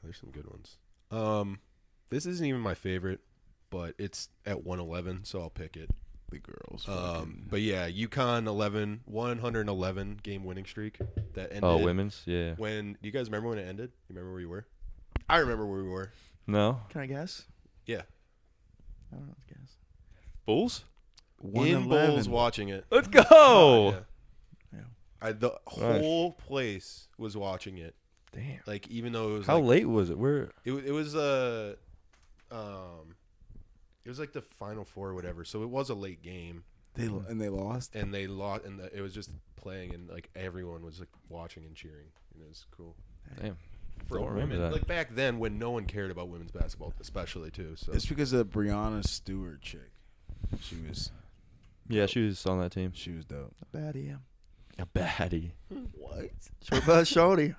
[SPEAKER 2] There's some good ones. This isn't even my favorite, but it's at 111, so I'll pick it.
[SPEAKER 5] The girls.
[SPEAKER 2] But yeah, UConn 111 game winning streak that ended.
[SPEAKER 1] Oh, women's? Yeah.
[SPEAKER 2] When do you guys remember when it ended? You remember where you were? I remember where we were.
[SPEAKER 1] No?
[SPEAKER 4] Can I guess?
[SPEAKER 2] Yeah,
[SPEAKER 4] I don't know. Let's guess.
[SPEAKER 1] Bulls?
[SPEAKER 2] in Bulls watching it.
[SPEAKER 1] Let's go.
[SPEAKER 2] Yeah. The whole place was watching it.
[SPEAKER 1] Damn.
[SPEAKER 2] Like even though it was
[SPEAKER 1] How
[SPEAKER 2] like,
[SPEAKER 1] late was it? Where?
[SPEAKER 2] it was it was like the Final Four or whatever. So it was a late game,
[SPEAKER 5] They lost.
[SPEAKER 2] and they lost, and it was just playing, and like everyone was like watching and cheering, and it was cool.
[SPEAKER 1] Damn.
[SPEAKER 2] For
[SPEAKER 1] Don't remember
[SPEAKER 2] women,
[SPEAKER 1] that.
[SPEAKER 2] like back then when no one cared about women's basketball, especially too. So
[SPEAKER 5] It's because of Brianna Stewart chick. She was
[SPEAKER 1] Yeah, she was on that team.
[SPEAKER 5] dope.
[SPEAKER 4] Bad, yeah.
[SPEAKER 1] A baddie.
[SPEAKER 5] What?
[SPEAKER 4] Short buzz, shorty.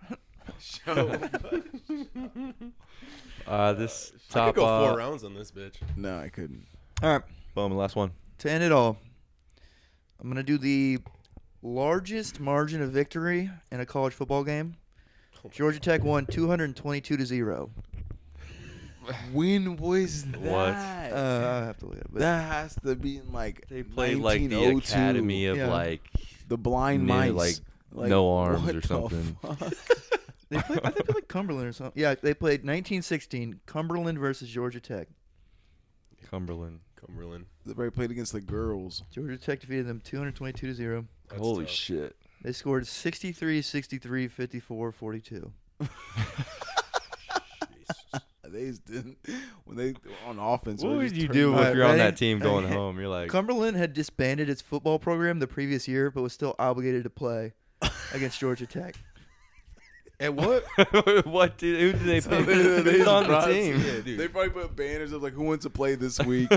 [SPEAKER 1] This
[SPEAKER 2] I
[SPEAKER 1] top
[SPEAKER 2] could go 4 rounds on this bitch.
[SPEAKER 5] No, I couldn't.
[SPEAKER 4] All right.
[SPEAKER 1] boom, last one.
[SPEAKER 4] To end it all, I'm going to do the largest margin of victory in a college football game. Georgia Tech won 222-0.
[SPEAKER 5] When was that?
[SPEAKER 1] What?
[SPEAKER 4] I have to look it up. But
[SPEAKER 5] That has to be in like
[SPEAKER 1] They played like the
[SPEAKER 5] 1902.
[SPEAKER 1] academy of
[SPEAKER 4] Yeah.
[SPEAKER 1] like
[SPEAKER 5] the blind
[SPEAKER 1] near,
[SPEAKER 5] mice.
[SPEAKER 1] like, no arms
[SPEAKER 5] what
[SPEAKER 1] or
[SPEAKER 5] the
[SPEAKER 1] something.
[SPEAKER 5] fuck?
[SPEAKER 4] they played, I think they played Cumberland or something. Yeah, they played 1916, Cumberland versus Georgia Tech.
[SPEAKER 1] Cumberland.
[SPEAKER 2] Cumberland.
[SPEAKER 5] They probably played against the girls.
[SPEAKER 4] Georgia Tech defeated them 222-0.
[SPEAKER 2] That's
[SPEAKER 1] Holy
[SPEAKER 2] tough.
[SPEAKER 1] shit.
[SPEAKER 4] They scored 63, 63, 54, 42.
[SPEAKER 5] They just didn't when they on offense.
[SPEAKER 1] What
[SPEAKER 5] they
[SPEAKER 1] would
[SPEAKER 5] just
[SPEAKER 1] you
[SPEAKER 5] turned
[SPEAKER 1] do
[SPEAKER 5] it
[SPEAKER 1] if
[SPEAKER 4] Alright,
[SPEAKER 1] you're on
[SPEAKER 4] ready?
[SPEAKER 1] that team going
[SPEAKER 4] Okay.
[SPEAKER 1] home? You're like,
[SPEAKER 4] Cumberland had disbanded its football program the previous year, but was still obligated to play against Georgia Tech.
[SPEAKER 2] And what?
[SPEAKER 1] what? Who did they pick?
[SPEAKER 5] they
[SPEAKER 1] Who's on the
[SPEAKER 5] brought-
[SPEAKER 1] team?
[SPEAKER 2] Yeah, dude.
[SPEAKER 5] They probably put banners of like who wants to play this week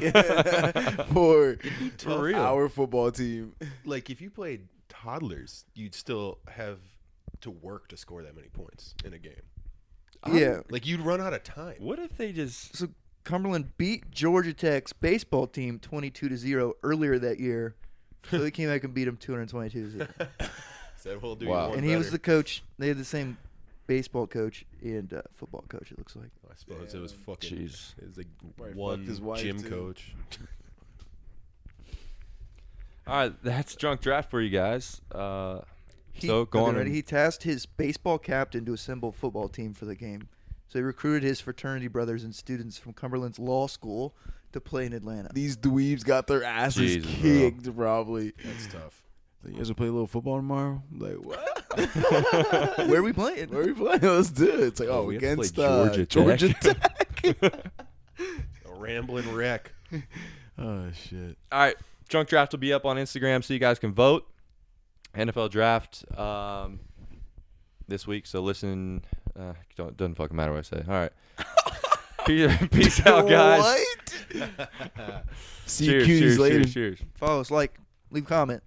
[SPEAKER 5] for
[SPEAKER 1] real.
[SPEAKER 5] our football team.
[SPEAKER 2] Like if you played toddlers, you'd still have to work to score that many points in a game.
[SPEAKER 4] Yeah.
[SPEAKER 2] Like you'd run out of time.
[SPEAKER 1] What if they just?
[SPEAKER 4] So Cumberland beat Georgia Tech's baseball team 22-0 earlier that year, So he came back and beat him 222.
[SPEAKER 2] Said we'll do
[SPEAKER 3] Wow.
[SPEAKER 2] you one
[SPEAKER 4] And he was
[SPEAKER 2] better.
[SPEAKER 4] the coach. They had the same baseball coach and football coach, it looks like.
[SPEAKER 2] I suppose it was fucking.
[SPEAKER 1] Jeez.
[SPEAKER 2] It was like
[SPEAKER 5] Probably
[SPEAKER 2] one
[SPEAKER 5] fucked his wife,
[SPEAKER 2] gym
[SPEAKER 5] too.
[SPEAKER 2] coach.
[SPEAKER 1] All right, that's drunk draft for you guys.
[SPEAKER 4] He,
[SPEAKER 1] So, go
[SPEAKER 4] okay,
[SPEAKER 1] on
[SPEAKER 4] ready?
[SPEAKER 1] and-
[SPEAKER 4] He tasked his baseball captain to assemble a football team for the game. So he recruited his fraternity brothers and students from Cumberland's law school to play in Atlanta.
[SPEAKER 5] These dweebs got their asses
[SPEAKER 1] Jesus, bro.
[SPEAKER 5] kicked, probably.
[SPEAKER 2] That's tough.
[SPEAKER 5] Like, you guys will play a little football tomorrow? I'm like, what?
[SPEAKER 4] Where are we playing?
[SPEAKER 5] Where are we playing? Let's do it. It's like,
[SPEAKER 1] Oh,
[SPEAKER 5] oh,
[SPEAKER 1] we have to
[SPEAKER 5] against
[SPEAKER 1] play
[SPEAKER 5] Georgia
[SPEAKER 1] Georgia
[SPEAKER 5] Tech.
[SPEAKER 2] A rambling wreck.
[SPEAKER 5] Oh, shit.
[SPEAKER 1] All right, drunk draft will be up on Instagram so you guys can vote. NFL draft this week, so listen. Doesn't fucking matter what I say. All right. Peace out, guys.
[SPEAKER 5] What? See you
[SPEAKER 1] Cheers,
[SPEAKER 5] cuties
[SPEAKER 1] cheers,
[SPEAKER 5] later.
[SPEAKER 1] cheers, cheers.
[SPEAKER 4] Follow us, like, leave a comment.